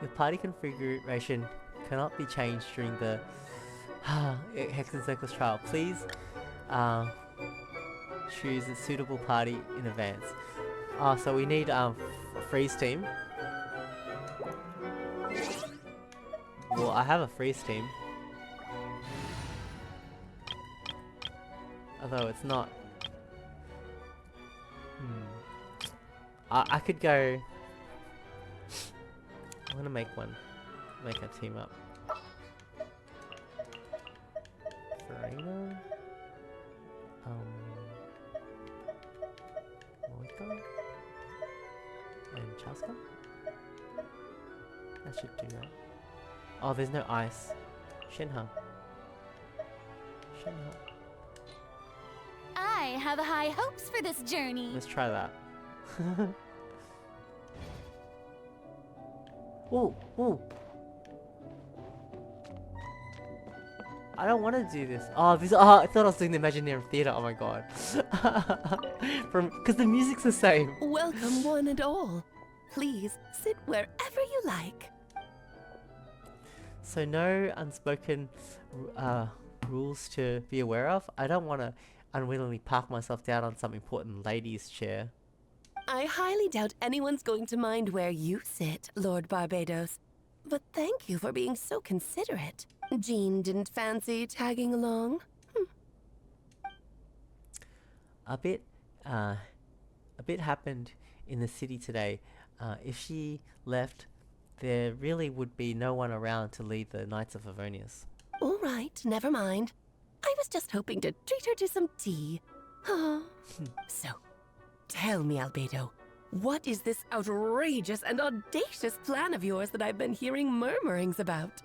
The party configuration cannot be changed during the Hex and Circles trial. Please choose a suitable party in advance. So we need a freeze team. Well, I have a freeze team. Although it's not. I could go. I'm gonna make a team up. Farina. Moika. And Chaska? That should do that. Oh, there's no ice. Shinha. I have high hopes for this journey. Let's try that. Ooh, ooh. I don't want to do this. Oh, this. Oh, I thought I was doing the Imaginary Theater. Oh my god. Because the music's the same. Welcome, one and all. Please sit wherever you like. So no unspoken rules to be aware of. I don't want to unwillingly park myself down on some important lady's chair. I highly doubt anyone's going to mind where you sit, Lord Barbados. But thank you for being so considerate. Jean didn't fancy tagging along? A bit happened in the city today. If she left, there really would be no one around to lead the Knights of Favonius. All right, never mind. I was just hoping to treat her to some tea. So, tell me, Albedo, what is this outrageous and audacious plan of yours that I've been hearing murmurings about?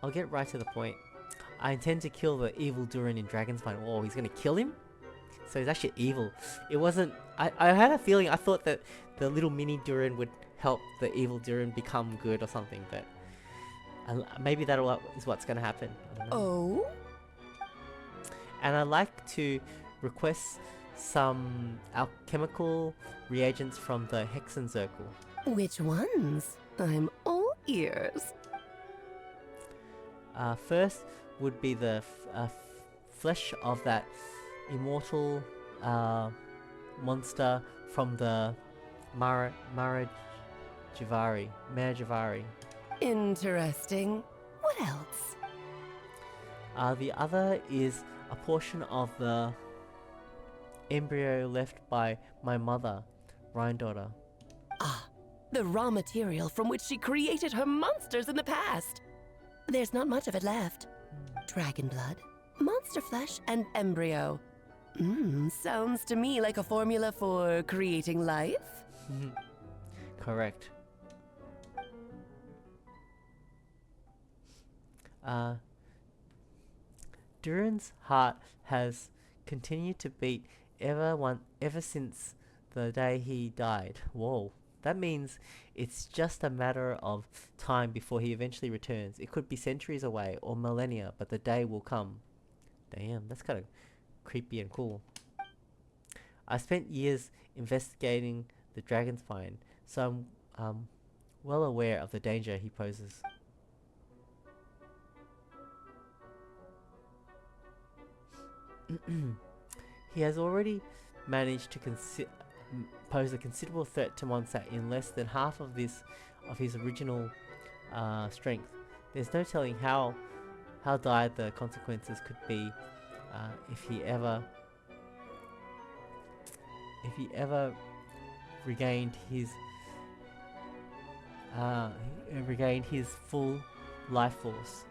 I'll get right to the point. I intend to kill the evil Durin in Dragonspine. Oh, he's gonna kill him? So he's actually evil. It wasn't... I had a feeling, I thought that the little mini Durin would help the evil Durin become good or something, but... maybe that is what's gonna happen. I don't know. Oh? And I'd like to request some alchemical reagents from the Hexen Circle. Which ones? I'm all ears. First would be the flesh of that immortal monster from the Mare Javari. Interesting. What else? The other is a portion of the embryo left by my mother, Rhine-daughter. Ah, the raw material from which she created her monsters in the past. There's not much of it left. Dragon blood, monster flesh, and embryo. Sounds to me like a formula for creating life. Correct. Durin's heart has continued to beat ever since the day he died. Whoa. That means it's just a matter of time before he eventually returns. It could be centuries away or millennia, but the day will come. Damn, that's kind of creepy and cool. I spent years investigating the Dragonspine, so I'm well aware of the danger he poses. He has already managed to pose a considerable threat to Mondstadt in less than half of his original strength. There's no telling how dire the consequences could be if he ever regained his full life force.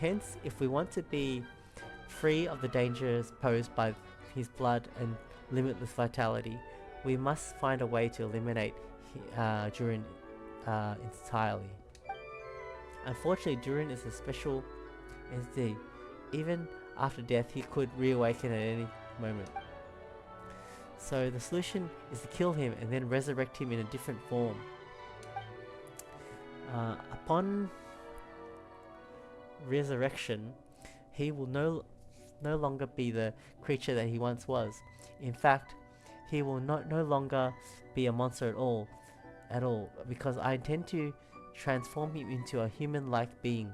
Hence, if we want to be free of the dangers posed by his blood and limitless vitality, we must find a way to eliminate Durin entirely. Unfortunately, Durin is a special entity. Even after death, he could reawaken at any moment. So the solution is to kill him and then resurrect him in a different form. Upon resurrection, he will no longer be the creature that he once was. In fact, he will no longer be a monster at all, because I intend to transform him into a human-like being.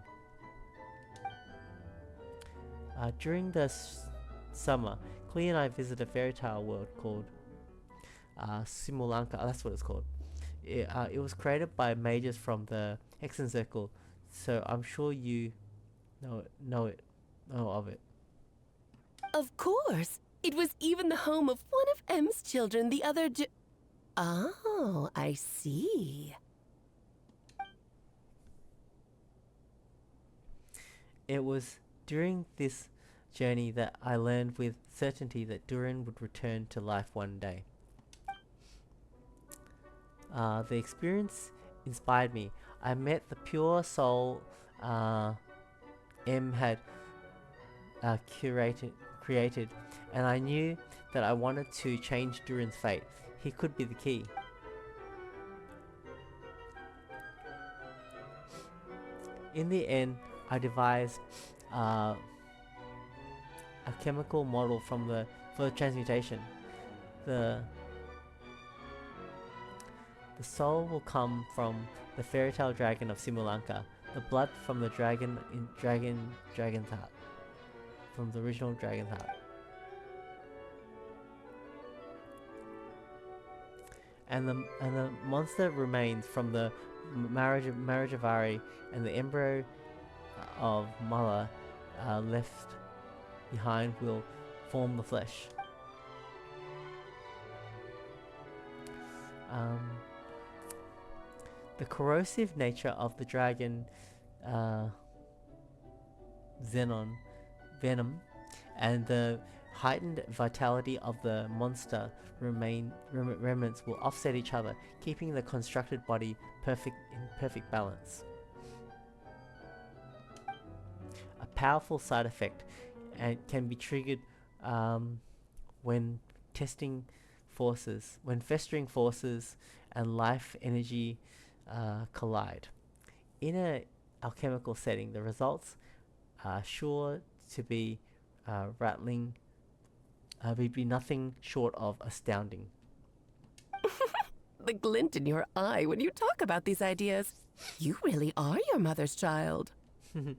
During the summer, Clea and I visit a fairy tale world called Simulanka. That's what it's called. It was created by mages from the Hexen Circle, so I'm sure you know of it. Of course! It was even the home of one of M's children the other Oh, I see. It was during this journey that I learned with certainty that Durin would return to life one day. The experience inspired me. I met the pure soul M had created, and I knew that I wanted to change Durin's fate. He could be the key. In the end, I devised a chemical model for the transmutation. The soul will come from the fairy tale dragon of Simulanka, the blood from the dragon's heart, from the original dragon's heart. And the monster remains from the marriage of Ari, and the embryo of Mala left behind will form the flesh. The corrosive nature of the dragon venom and the heightened vitality of the monster remnants will offset each other, keeping the constructed body in perfect balance. A powerful side effect and can be triggered when festering forces and life energy collide. In an alchemical setting, the results are sure to be be nothing short of astounding. The glint in your eye when you talk about these ideas. You really are your mother's child. Do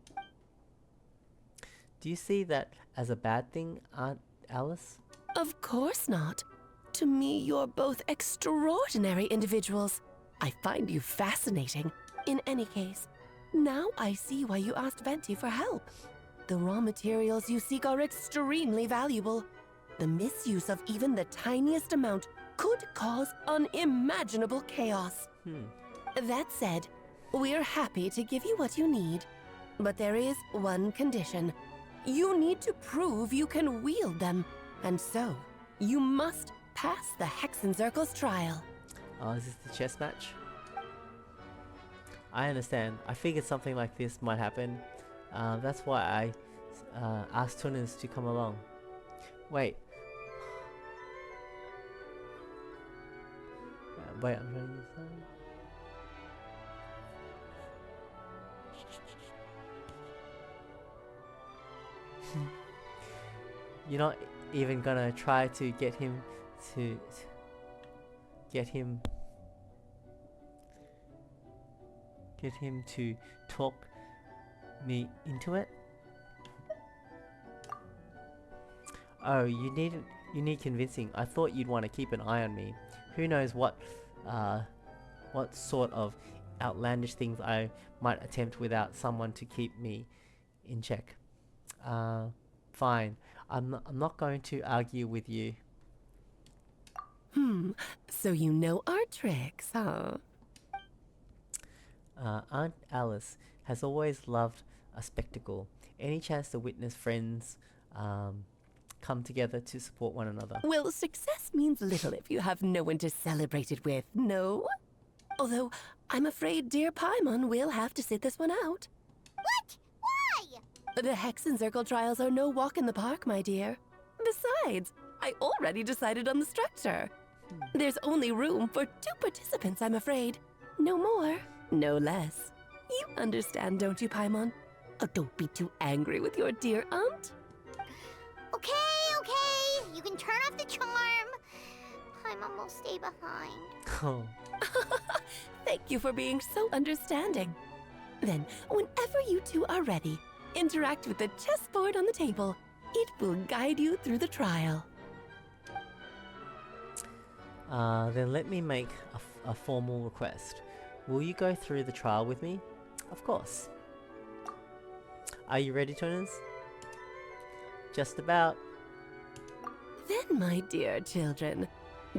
you see that as a bad thing, Aunt Alice? Of course not. To me, you're both extraordinary individuals. I find you fascinating. In any case, now I see why you asked Venti for help. The raw materials you seek are extremely valuable. The misuse of even the tiniest amount could cause unimaginable chaos. That said, we're happy to give you what you need. But there is one condition. You need to prove you can wield them. And so, you must pass the Hexenzirkel's trial. Oh, is this the chess match? I understand. I figured something like this might happen. That's why I asked Tunas to come along. Wait. Wait, I'm trying to use that. You're not even gonna try to get him to talk me into it? Oh, you need convincing. I thought you'd want to keep an eye on me. Who knows what sort of outlandish things I might attempt without someone to keep me in check. Fine. I'm not going to argue with you. So you know our tricks, huh? Aunt Alice has always loved a spectacle. Any chance to witness friends come together to support one another. Well, success means little if you have no one to celebrate it with, no? Although, I'm afraid dear Paimon will have to sit this one out. What? Why? The Hexenzirkel trials are no walk in the park, my dear. Besides, I already decided on the structure. There's only room for 2 participants, I'm afraid. No more, no less. You understand, don't you, Paimon? Oh, don't be too angry with your dear aunt. Okay. You can turn off the charm. Paimon will stay behind. Oh. Thank you for being so understanding. Then, whenever you two are ready, interact with the chessboard on the table. It will guide you through the trial. Then let me make a formal request. Will you go through the trial with me? Of course. Are you ready, Tunas? Just about. Then, my dear children,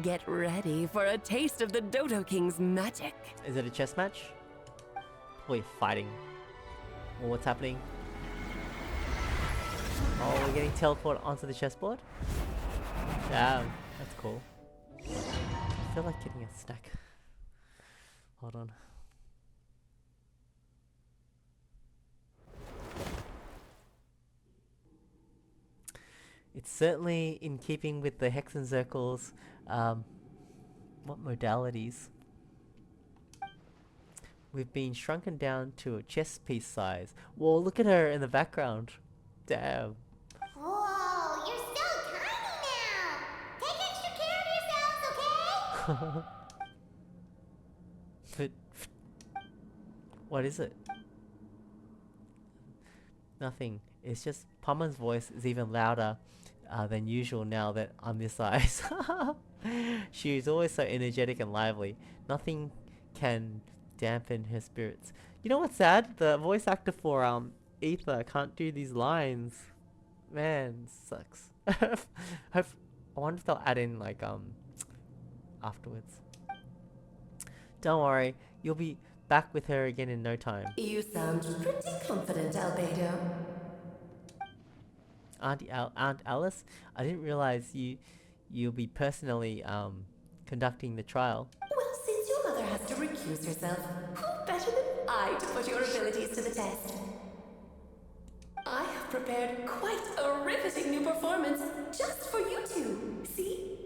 get ready for a taste of the Dodo King's magic. Is it a chess match? Probably fighting. Or what's happening? Oh, we're getting teleported onto the chessboard? Damn, that's cool. I feel like getting a snack. Hold on. It's certainly in keeping with the Hexenzirkel's what modalities? we've been shrunken down to a chess piece size. Whoa, look at her in the background. Damn. Whoa, you're so tiny now! Take extra care of yourselves, okay? But what is it? Nothing. It's just Paman's voice is even louder than usual now that I'm this size. She is always so energetic and lively. Nothing can dampen her spirits. You know what's sad? The voice actor for Aether can't do these lines. Man, sucks. I wonder if they'll add in like afterwards. Don't worry, you'll be back with her again in no time. You sound pretty confident, Albedo. Aunt Alice, I didn't realize you'll be personally conducting the trial. Well, since your mother has to recuse herself, who better than I to put your abilities to the test? I have prepared quite a riveting new performance just for you two. See?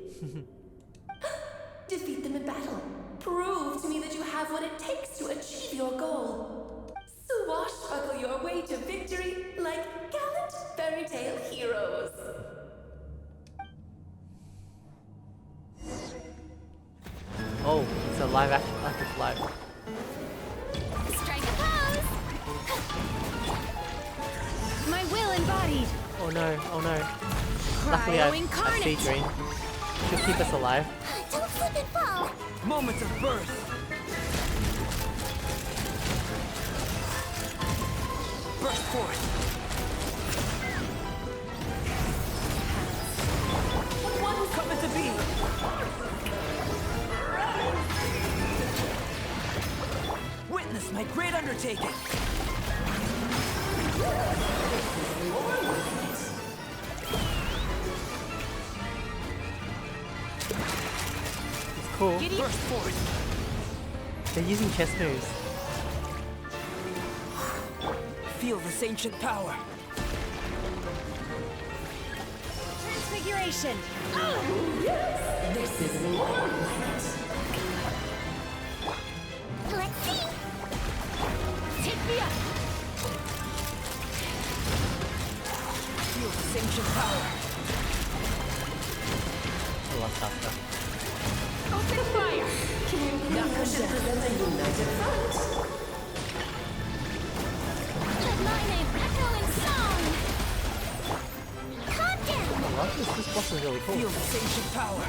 Defeat them in battle. Prove to me that you have what it takes to achieve your goal. Swashbuckle your way to victory like gallant fairy tale heroes. Oh, it's a live action, like it's live. Strike a pose! My will embodied. Oh no, oh no. Luckily I see green. Should keep us alive. Don't slip and fall! Moment of birth. Burst forth. One cometh to be. Witness my great undertaking. It's cool. Burst forth. They're using chess moves. Feel this ancient power. Transfiguration. Oh, yes! This is more like it. Let's see! Take me up. Feel this ancient power. I love Kafka. Open fire. Now should present a united front. Let my name echo in song. Calm down! I love this. This boss is really cool. Feel this ancient power.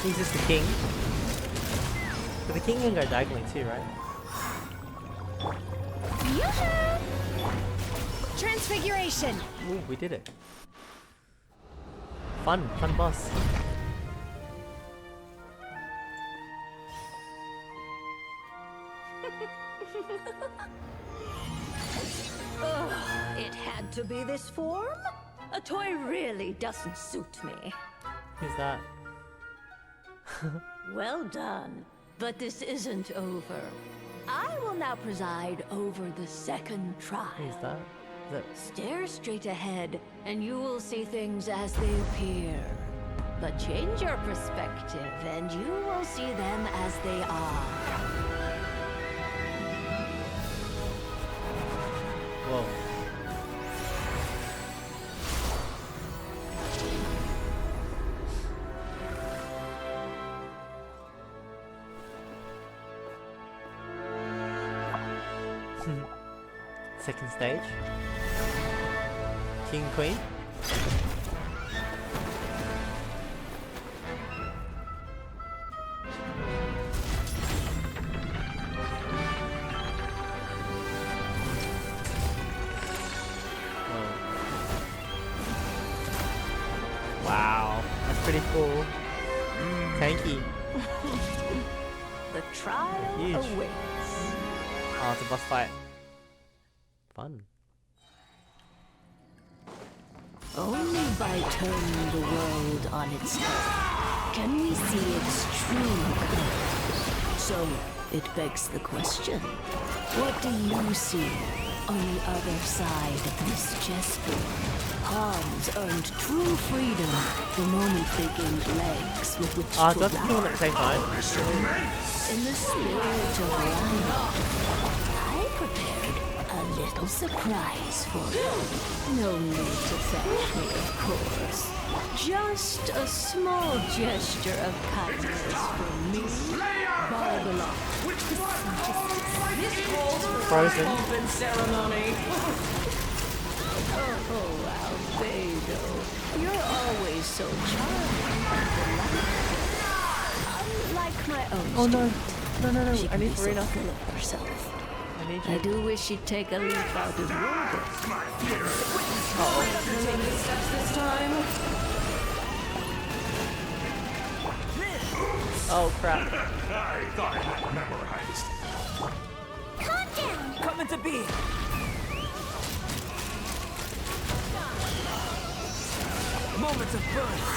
He's just the king. But the king can go diagonally too, right? Yoo-hoo! Transfiguration. Ooh, we did it. Fun boss. It had to be this form? A toy really doesn't suit me. Who's that? Well done. But this isn't over. I will now preside over the second trial. Who's that? Is that? Stare straight ahead, and you will see things as they appear. But change your perspective, and you will see them as they are. Whoa. Second stage. King, Queen. Wow, that's pretty cool. Tanky. The trial Huge. awaits. Oh, it's a boss fight. Fun. Only by turning the world on its head can we see its true colors. So, it begs the question, what do you see on the other side of this chessboard? pawns earned true freedom the moment they gained legs with which Ah, to do I have to kill him at the same time? In the spirit of Rhino, I prepared a little surprise for you. No need to thank me, of course. Just a small gesture of kindness from me, Barbara. This calls for Frozen. pomp and ceremony. Oh, Albedo, you're always so charming and delightful. Unlike my own Oh no. student, No, no, no. she I can need be so Farina. full of herself. I need I you. do wish she'd take a leaf out of your book. Taking steps this time. Oh crap. I thought I had memorized. Calm down. Coming to be. Moment of birth.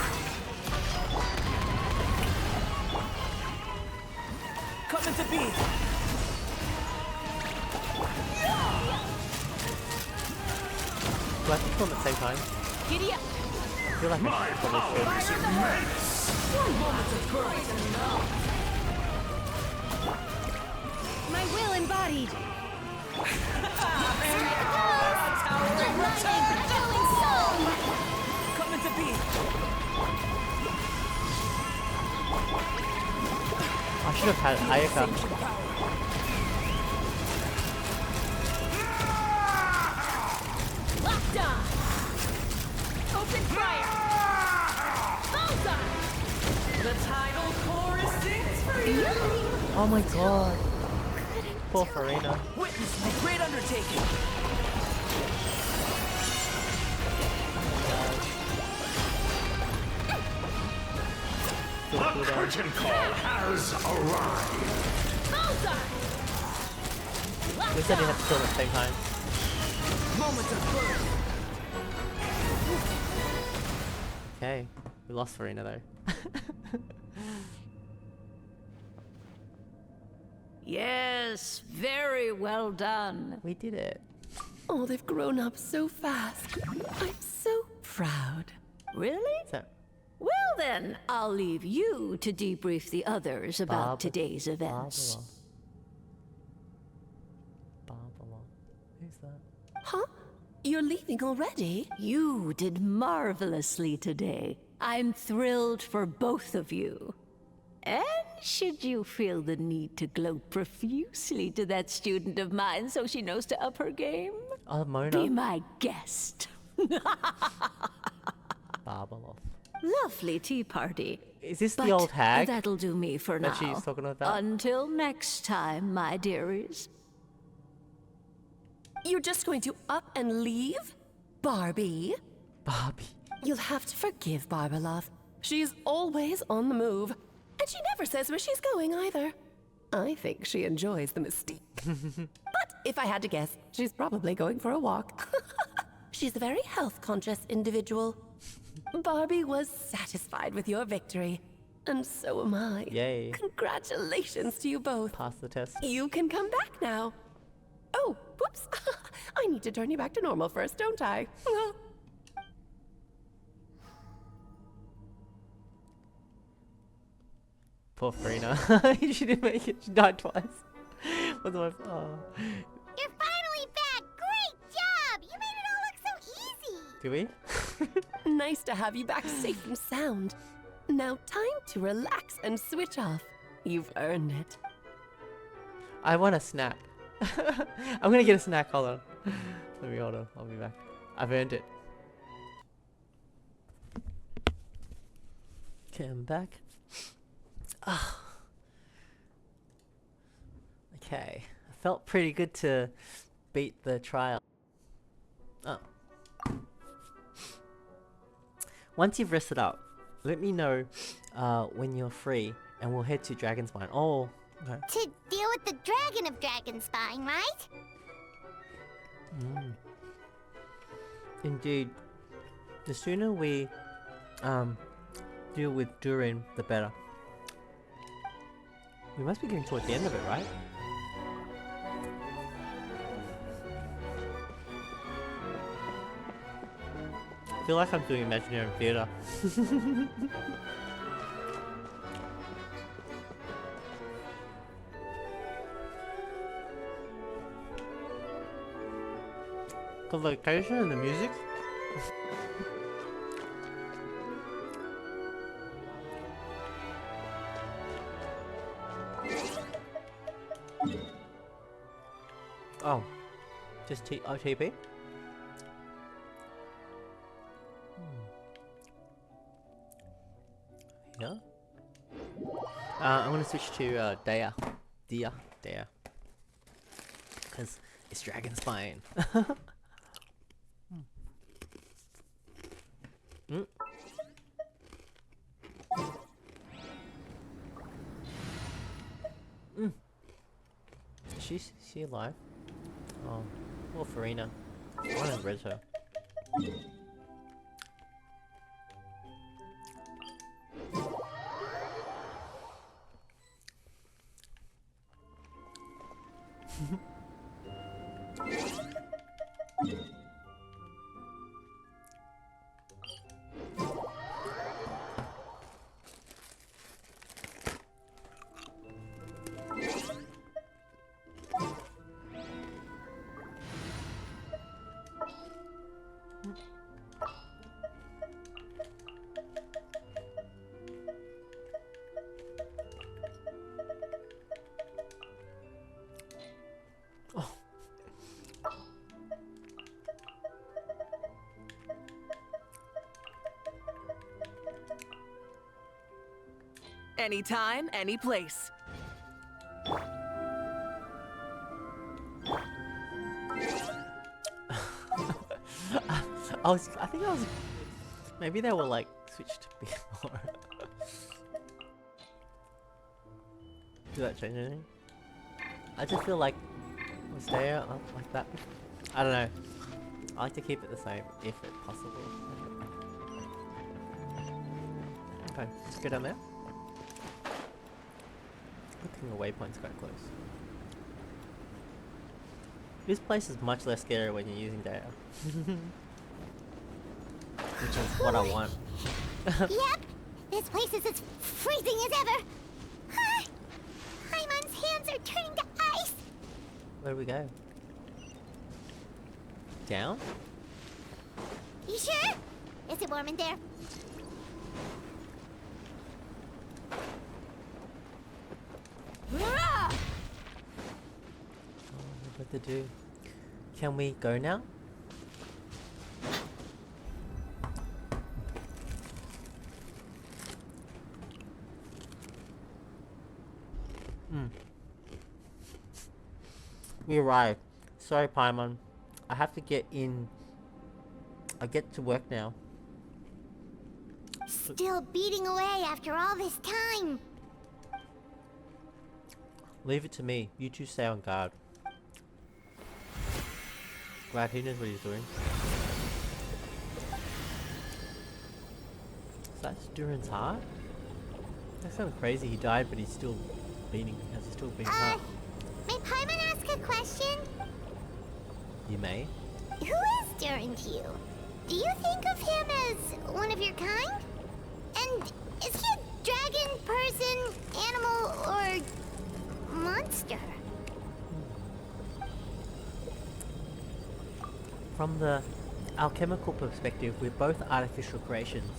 Coming to be. Do I have to kill him at the same time? Giddy up. I feel like I should probably should. One moment of birth. My will embodied. Coming to be. I should have had Ayaka. Locked on. Open fire. Bullseye. The tidal chorus sings for you. Oh my god. Poor Farina. Witness my great undertaking. The curtain call has arrived. Bullseye. We said you had to kill him at the same time. Moment of birth. Okay. We lost Farina though. Yes, very well done. We did it. Oh, they've grown up so fast. I'm so proud. Really? So, Well then, I'll leave you to debrief the others about Barb- today's events. Barbara. Who's that? Huh? You're leaving already? You did marvelously today. I'm thrilled for both of you. And should you feel the need to gloat profusely to that student of mine so she knows to up her game, Oh, Mona. be my guest. Barbara. Lovely tea party. Is this But the old hag that'll do me for now. that she's talking about? Until next time, my dearies. You're just going to up and leave? Barbie? Barbie. You'll have to forgive Barbalov. She's always on the move. And she never says where she's going either. I think she enjoys the mystique. But if I had to guess, she's probably going for a walk. She's a very health-conscious individual. Barbie was satisfied with your victory. And so am I. Yay. Congratulations to you both. Pass the test. You can come back now. Oh, whoops. I need to turn you back to normal first, don't I? Poor Farina. She didn't make it. She died twice. What's my... Oh. You're finally back. Great job. You made it all look so easy. Do we? Nice to have you back safe and sound. Now time to relax and switch off. You've earned it. I want a snack. I'm gonna get a snack. Hold on. Let me hold on. I'll be back. I've earned it. Okay, I'm back. Ah. Okay. I felt pretty good to beat the trial. Oh. Once you've rested up, let me know when you're free and we'll head to Dragon's Mine. Oh, okay. To deal with the dragon of Dragonspine, right? Indeed. The sooner we deal with Durin, the better. We must be getting towards the end of it, right? feel like I'm doing imaginary theatre. The location and the music. Oh, just OTP? Yeah. I'm gonna switch to Dea. Dea. Because it's Dragon Spine. Is she alive? Oh, poor Farina. I haven't read her. Anytime, any place. I think I was. Maybe they were like switched before. Did that change anything? I just feel like was there like that? I don't know. I like to keep it the same if it's possible. Okay, let's go down there. I think the waypoint's quite close. This place is much less scary when you're using data. Which is what I want. Yep, this place is as freezing as ever. Paimon's hands are turning to ice. Where do we go? Down? You sure? Is it warm in there? What to do? Can we go now? We arrived. Sorry, Paimon. I have to get in. I get to work now. Still beating away after all this time. Leave it to me. You two stay on guard. Glad he knows what he's doing. Is that Duran's heart? That's kind of crazy. He died, but he's still beating. Has he still beating heart? May Paimon ask a question? You may. Who is Duran to you? Do you think of him as one of your kind? And is he a dragon, person, animal, or monster? From the alchemical perspective, we're both artificial creations,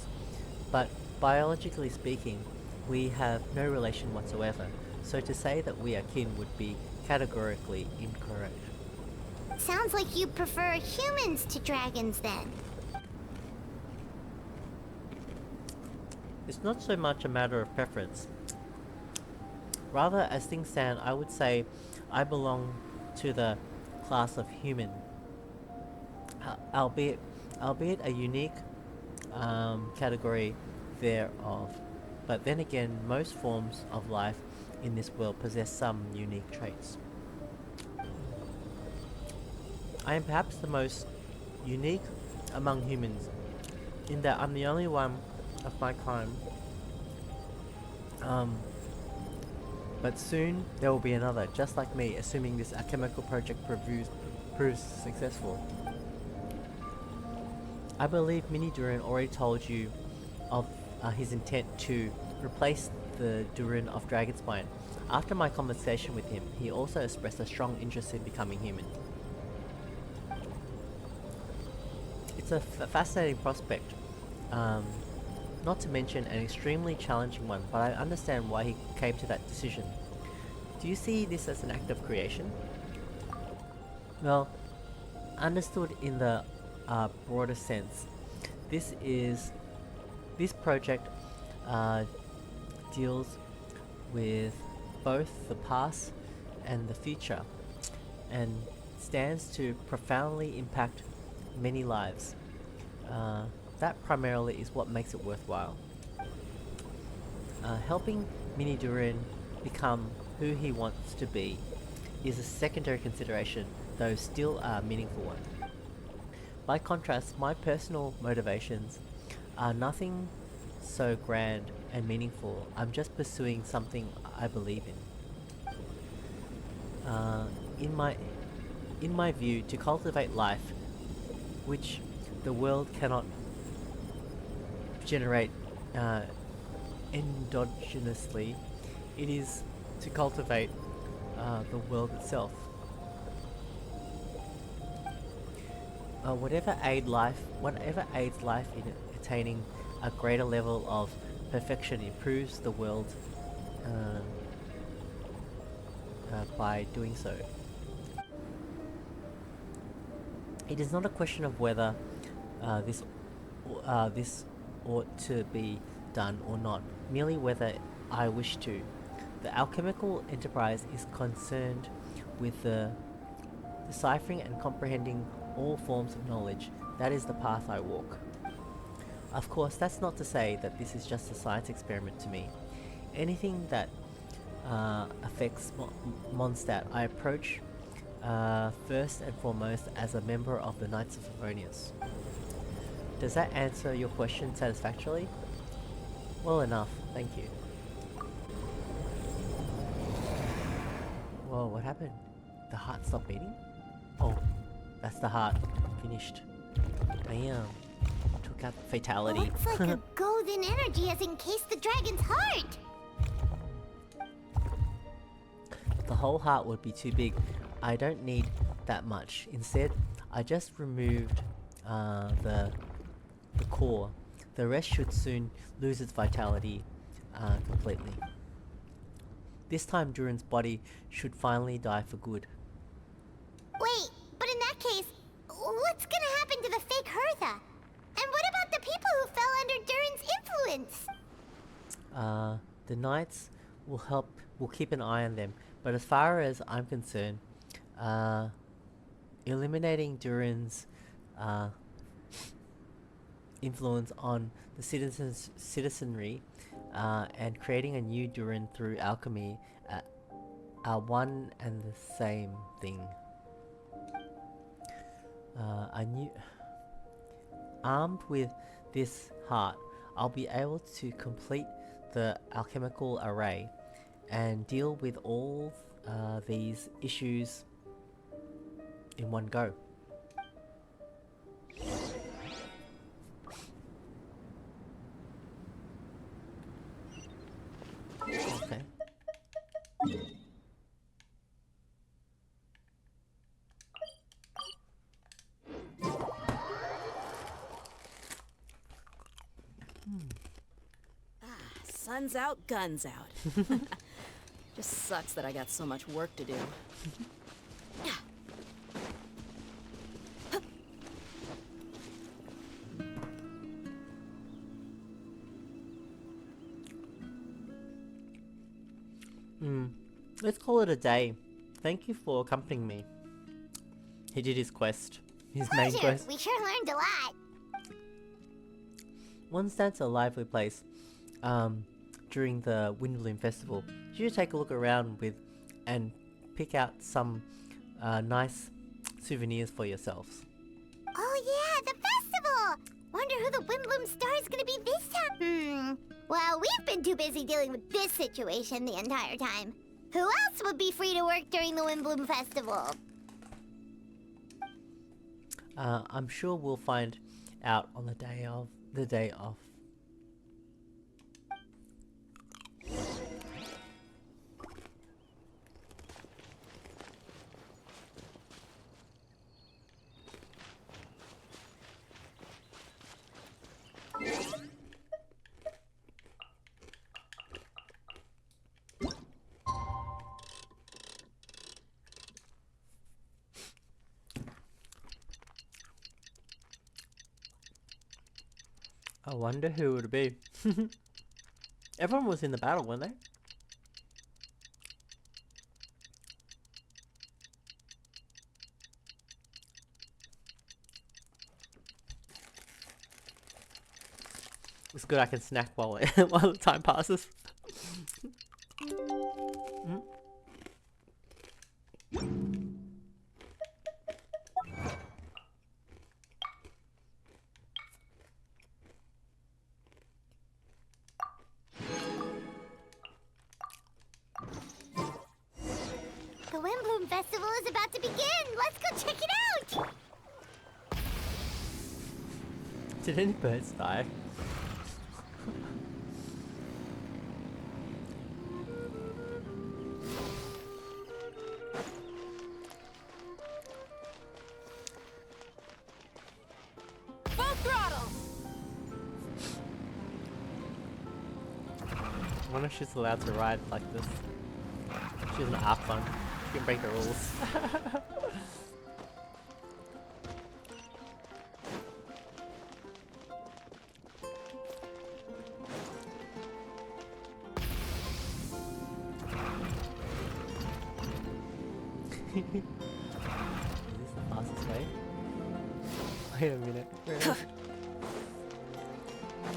but biologically speaking, we have no relation whatsoever. So to say that we are kin would be categorically incorrect. Sounds like you prefer humans to dragons then. It's not so much a matter of preference. Rather, as things stand, I would say I belong to the class of human. Albeit a unique category thereof. But then again, most forms of life in this world possess some unique traits. I am perhaps the most unique among humans, in that I'm the only one of my kind. But soon there will be another, just like me, assuming this alchemical project proves successful. I believe Mini Durin already told you of his intent to replace the Durin of Dragonspine. After my conversation with him, he also expressed a strong interest in becoming human. It's a fascinating prospect, not to mention an extremely challenging one, but I understand why he came to that decision. Do you see this as an act of creation? Well, understood in the broader sense, this project deals with both the past and the future, and stands to profoundly impact many lives. That primarily is what makes it worthwhile. Helping Mini Durin become who he wants to be is a secondary consideration, though still a meaningful one. By contrast, my personal motivations are nothing so grand and meaningful. I'm just pursuing something I believe in. In my view, to cultivate life, which the world cannot generate endogenously, it is to cultivate the world itself. Whatever aids life in attaining a greater level of perfection improves the world by doing so. It is not a question of whether this ought to be done or not, merely whether I wish to. The alchemical enterprise is concerned with the deciphering and comprehending all forms of knowledge. That is the path I walk. Of course, that's not to say that this is just a science experiment to me. Anything that affects Mondstadt, I approach first and foremost as a member of the Knights of Favonius. Does that answer your question satisfactorily? Well enough, thank you. Whoa, what happened? The heart stopped beating? Oh, that's the heart. Finished. Damn. Took out the fatality. Looks like a golden energy has encased the dragon's heart! The whole heart would be too big. I don't need that much. Instead, I just removed the core. The rest should soon lose its vitality completely. This time Durin's body should finally die for good. Wait, but in that case, what's gonna happen to the fake Hertha? And what about the people who fell under Durin's influence? The knights will keep an eye on them, but as far as I'm concerned, eliminating Durin's influence on the citizenry and creating a new Durin through alchemy are one and the same thing. Armed with this heart, I'll be able to complete the alchemical array and deal with all these issues in one go. Okay. Sun's out, guns out. Just sucks that I got so much work to do. Let's call it a day. Thank you for accompanying me. He did his quest. His main quest. We sure learned a lot. Mondstadt's a lively place. During the Windbloom Festival, you should take a look around and pick out some nice souvenirs for yourselves. Oh yeah, the festival! Wonder who the Windbloom star is gonna be this time. Well, we've been too busy dealing with this situation the entire time. Who else would be free to work during the Windbloom Festival? I'm sure we'll find out on the day off. I wonder who it would be. Everyone was in the battle, weren't they? It's good I can snack while while the time passes. Mm. The Windbloom Festival is about to begin! Let's go check it out! Did any birds die? Full throttle! I wonder if she's allowed to ride like this. She's an Archon. She can break the rules. Is this the fastest way? Wait a minute. Where is it?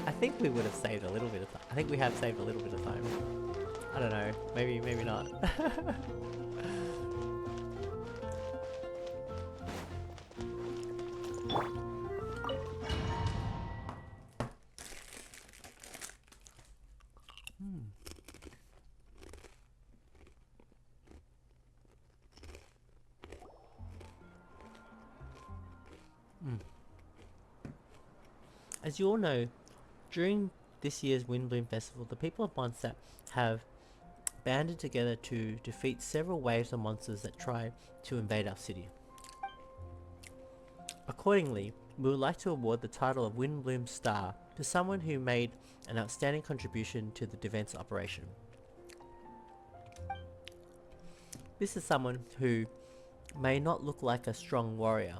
I think we would have saved a little bit of time. I think we have saved a little bit of time. I don't know. Maybe not. As you all know, during this year's Windbloom Festival, the people of Mondstadt have banded together to defeat several waves of monsters that try to invade our city. Accordingly, we would like to award the title of Windbloom Star to someone who made an outstanding contribution to the defense operation. This is someone who may not look like a strong warrior,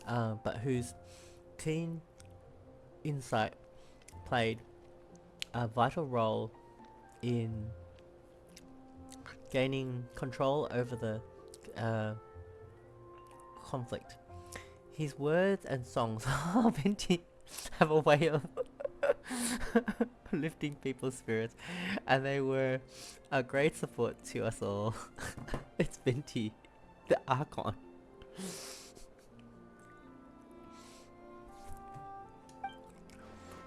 but whose keen insight played a vital role in gaining control over the conflict. His words and songs have a way of lifting people's spirits, and they were a great support to us all. It's Venti, the Archon.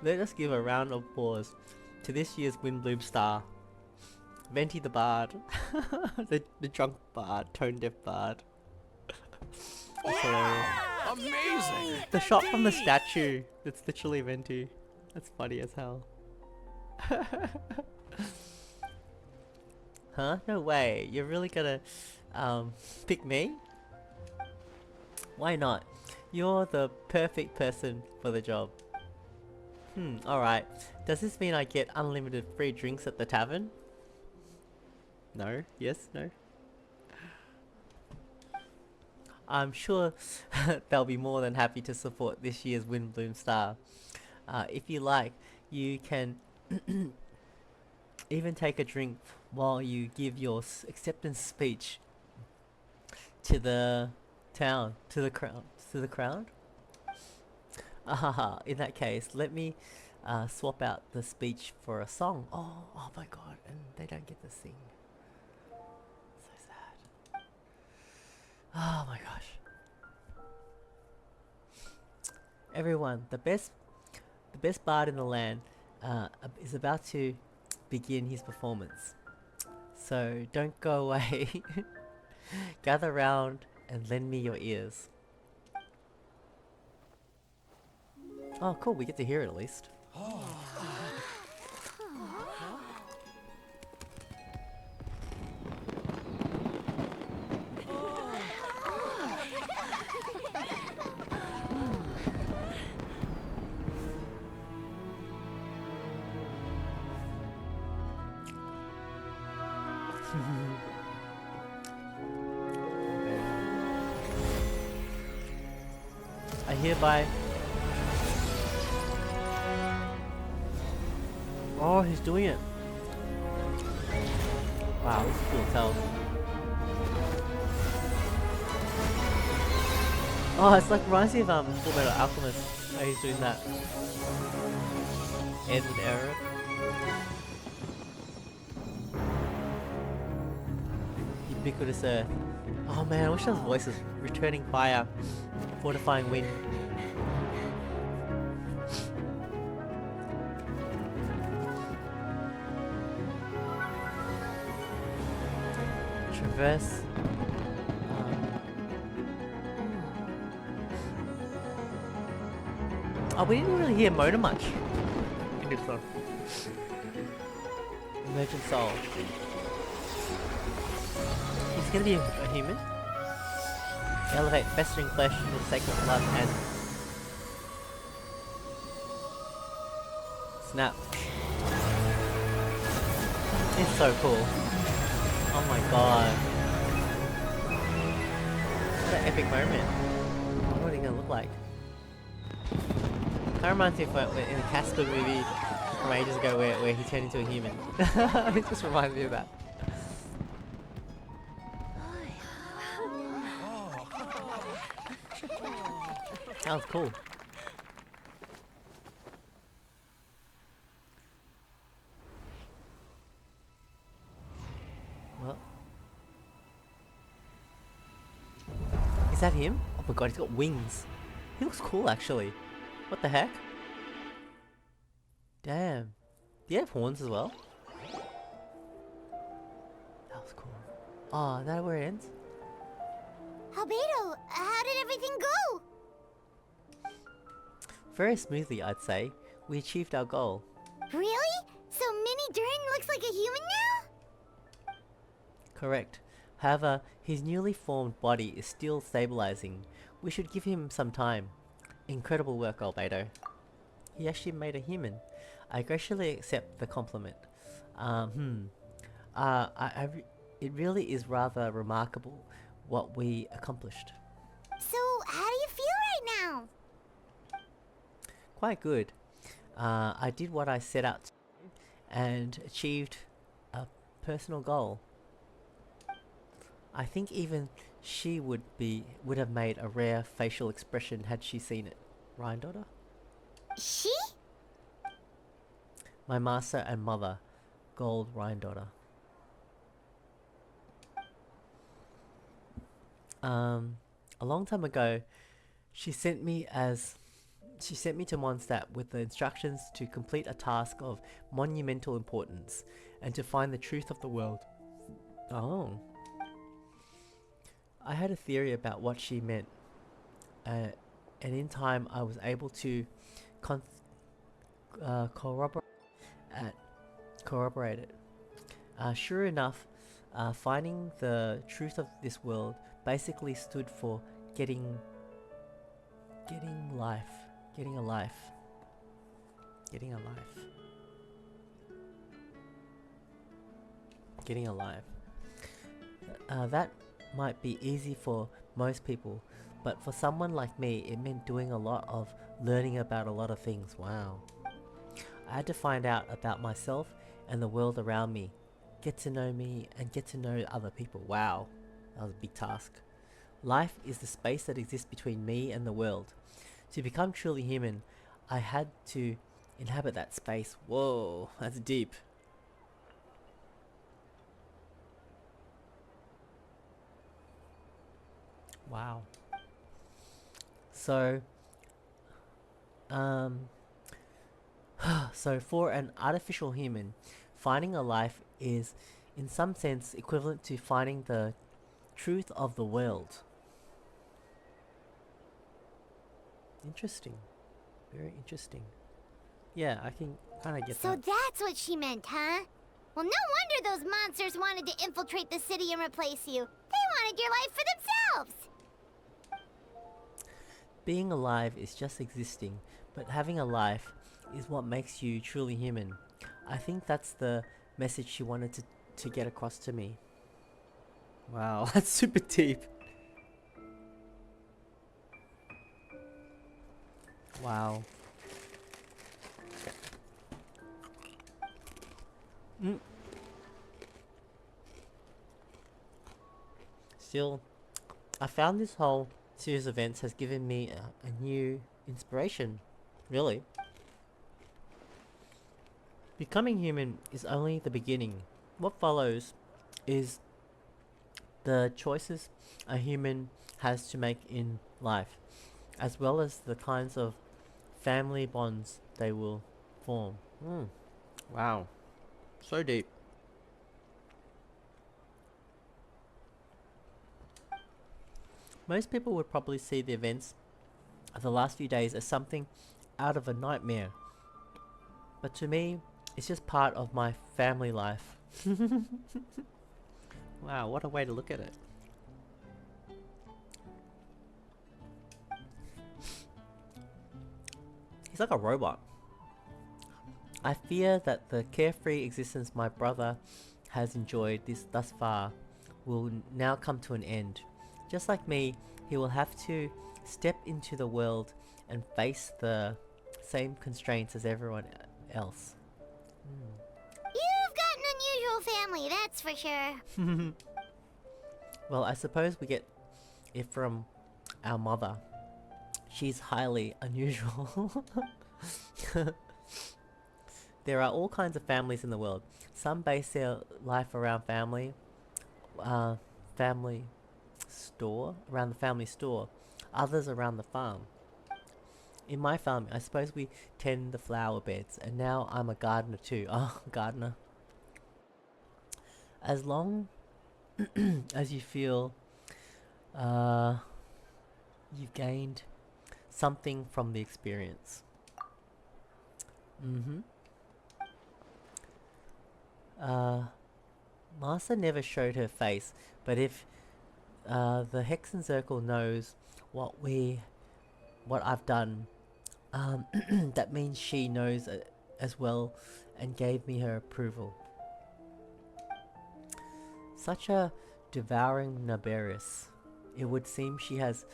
Let us give a round of applause to this year's Windbloom Star, Venti the Bard, the drunk bard, tone deaf bard. Amazing! The shot from the statue, it's literally Venti. That's funny as hell. Huh? No way. You're really gonna pick me? Why not? You're the perfect person for the job. Alright. Does this mean I get unlimited free drinks at the tavern? No? Yes? No? I'm sure they'll be more than happy to support this year's Windbloom Star. If you like, you can even take a drink while you give your acceptance speech to the town, to the crowd. In that case, let me swap out the speech for a song. Oh my god, and they don't get to sing. So sad. Oh my gosh. Everyone, the best bard in the land is about to begin his performance. So don't go away. Gather round and lend me your ears. Oh, cool. We get to hear it at least. I hereby... Oh, he's doing it. Wow, this is cool as hell. Oh, it's like reminds me of Full Metal Alchemist. How he's doing that. Edward Eric. Ubiquitous Earth. Oh man, I wish those voices. Returning fire. Fortifying wind. Traverse. Oh, we didn't really hear Mona much in this one. Emergent Soul. He's gonna be a human. Elevate festering flesh with sacred blood and... Snap. It's so cool. Oh my god. What an epic moment. What are you gonna look like? That reminds me of in the Casper movie from ages ago where he turned into a human. It just reminds me of that. That was cool. What? Is that him? Oh my god, he's got wings. He looks cool actually. What the heck? Damn. Do you have horns as well? That was cool. Oh, is that where it ends? Albedo, how did everything go? Very smoothly, I'd say. We achieved our goal. Really? So Mini Durin looks like a human now? Correct. However, his newly formed body is still stabilizing. We should give him some time. Incredible work, Albedo. He actually made a human. I graciously accept the compliment. It really is rather remarkable what we accomplished. So, how do you feel right now? Quite good. I did what I set out to do and achieved a personal goal. I think even she would have made a rare facial expression had she seen it. Ryan daughter? She? My master and mother, Gold Ryan daughter. A long time ago, she sent me to Mondstadt with the instructions to complete a task of monumental importance and to find the truth of the world. Oh. I had a theory about what she meant, and in time I was able to corroborate it. Sure enough, finding the truth of this world basically stood for getting a life. That might be easy for most people, but for someone like me, it meant doing a lot of learning about a lot of things. Wow. I had to find out about myself and the world around me, get to know me and get to know other people. Wow, that was a big task. Life is the space that exists between me and the world. To become truly human, I had to inhabit that space. Whoa, that's deep. Wow. So, so for an artificial human, finding a life is, in some sense, equivalent to finding the truth of the world. Interesting. Very interesting. Yeah, I can kind of get So that. that's what she meant, huh? Well, no wonder those monsters wanted to infiltrate the city and replace you. They wanted your life for themselves. Being alive is just existing, but having a life is what makes you truly human. I think that's the message she wanted to get across to me. Wow, that's super deep. Wow. Still, I found this whole series of events has given me a new inspiration, really. Becoming human is only the beginning. What follows is the choices a human has to make in life, as well as the kinds of family bonds they will form. Wow. So deep. Most people would probably see the events of the last few days as something out of a nightmare. But to me, it's just part of my family life. Wow, what a way to look at it. He's like a robot. I fear that the carefree existence my brother has enjoyed thus far will now come to an end. Just like me, he will have to step into the world and face the same constraints as everyone else. You've got an unusual family, that's for sure. Well, I suppose we get it from our mother. She's highly unusual. There are all kinds of families in the world. Some base their life around around the family store. Others around the farm. In my family, I suppose we tend the flower beds, and now I'm a gardener too. Oh, gardener. As long as you feel you've gained something from the experience. Martha never showed her face, but if the Hexen Circle knows what I've done, that means she knows as well and gave me her approval. Such a devouring Naberius. It would seem she has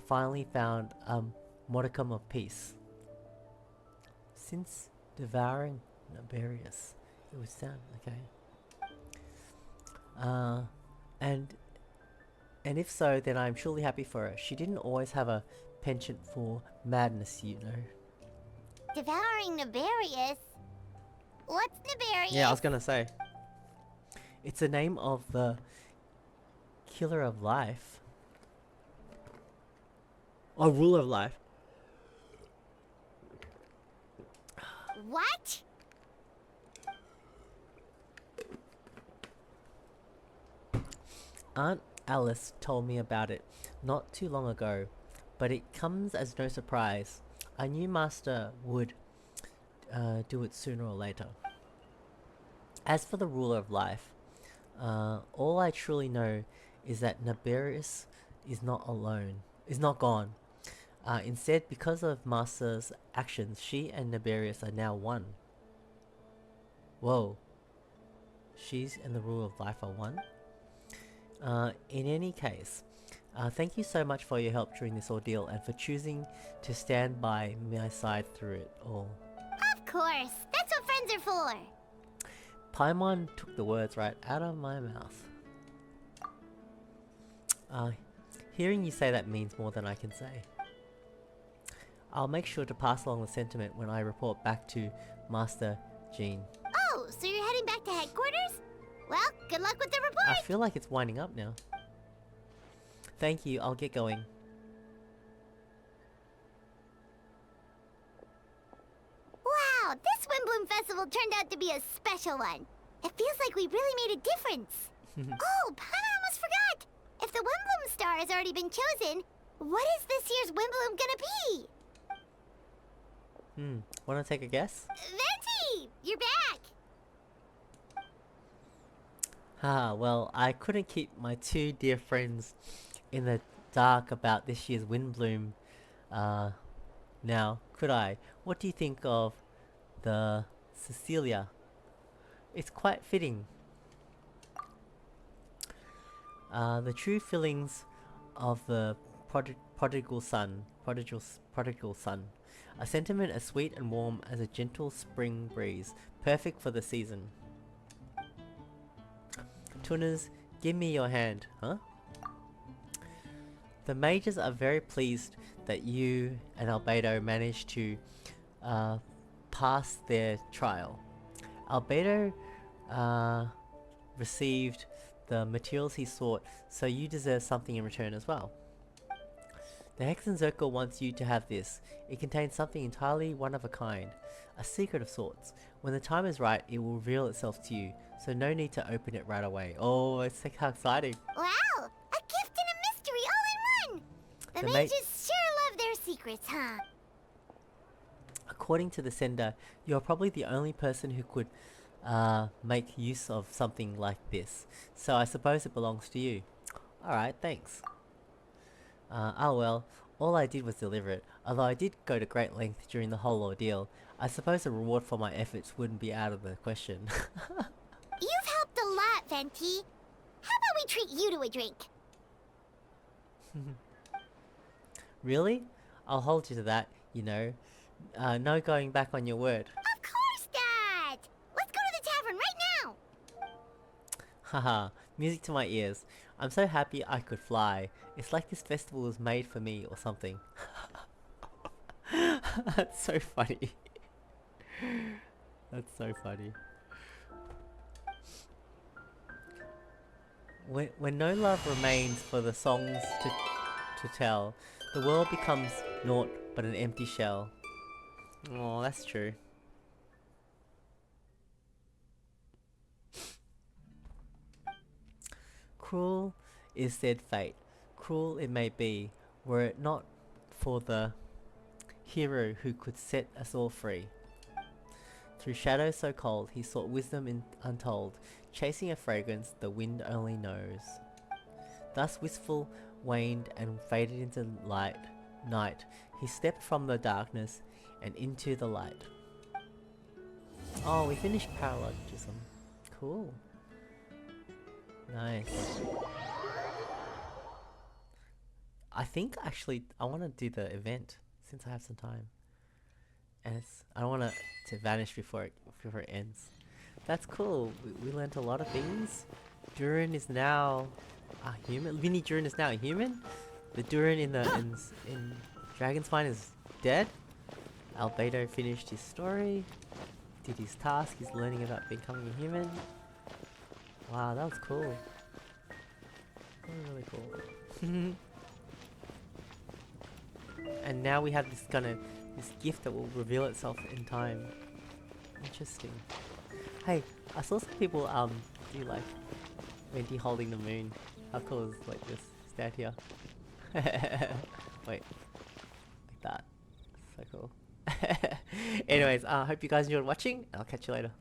finally found a modicum of peace. Since devouring Naberius, it would sound okay. And if so, then I'm surely happy for her. She didn't always have a penchant for madness, you know. Devouring Naberius? What's Naberius? Yeah, I was gonna say. It's the name of the killer of life. Or ruler of life. What? Aunt Alice told me about it not too long ago, but it comes as no surprise. I knew Master would do it sooner or later. As for the ruler of life, all I truly know is that Naberius is not gone. Instead, because of Master's actions, she and Naberius are now one. Whoa. She's and the ruler of life are one? In any case, thank you so much for your help during this ordeal and for choosing to stand by my side through it all. Of course, that's what friends are for. Paimon took the words right out of my mouth. Hearing you say that means more than I can say. I'll make sure to pass along the sentiment when I report back to Master Jean. Oh, so you're heading back to headquarters? Well, good luck with the report! I feel like it's winding up now. Thank you, I'll get going. Wow, this Windbloom Festival turned out to be a special one. It feels like we really made a difference. Oh, Pana almost forgot! If the Windbloom star has already been chosen, what is this year's Windbloom gonna be? Wanna take a guess? Venti! You're back! Well, I couldn't keep my two dear friends in the dark about this year's Windbloom. Now, could I? What do you think of the Cecilia? It's quite fitting. The true feelings of the prodigal son. A sentiment as sweet and warm as a gentle spring breeze, perfect for the season. Tunas, give me your hand, huh? The majors are very pleased that you and Albedo managed to pass their trial. Albedo received the materials he sought, so you deserve something in return as well. The Hexen Circle wants you to have this. It contains something entirely one of a kind, a secret of sorts. When the time is right, it will reveal itself to you, so no need to open it right away. Oh, it's like how exciting. Wow! A gift and a mystery all in one! The mages sure love their secrets, huh? According to the sender, you are probably the only person who could make use of something like this. So I suppose it belongs to you. Alright, thanks. Oh well, all I did was deliver it. Although I did go to great length during the whole ordeal, I suppose a reward for my efforts wouldn't be out of the question. You've helped a lot, Venti. How about we treat you to a drink? Really? I'll hold you to that, you know. No going back on your word. Of course, Dad! Let's go to the tavern right now! Haha, music to my ears. I'm so happy I could fly. It's like this festival was made for me or something. That's so funny. That's so funny. When no love remains for the songs to tell, the world becomes naught but an empty shell. Oh, that's true. Cruel is said fate. Cruel it may be, were it not for the hero who could set us all free. Through shadows so cold, he sought wisdom untold, chasing a fragrance the wind only knows. Thus wistful waned and faded into night. He stepped from the darkness and into the light. Oh, we finished Paralogism. Cool. Nice. I think actually I want to do the event since I have some time, and I don't want it to vanish before it ends. That's cool. We learned a lot of things. Durin is now a human. Vinny Durin is now a human. The Durin in Dragon's Spine is dead. Albedo finished his story, did his task. He's learning about becoming a human. Wow, that was cool. That was really cool. And now we have this gift that will reveal itself in time. Interesting. Hey, I saw some people do like Venti holding the moon. How cool is like this? Stand here. Wait. Like that. So cool. Anyways, I hope you guys enjoyed watching. I'll catch you later.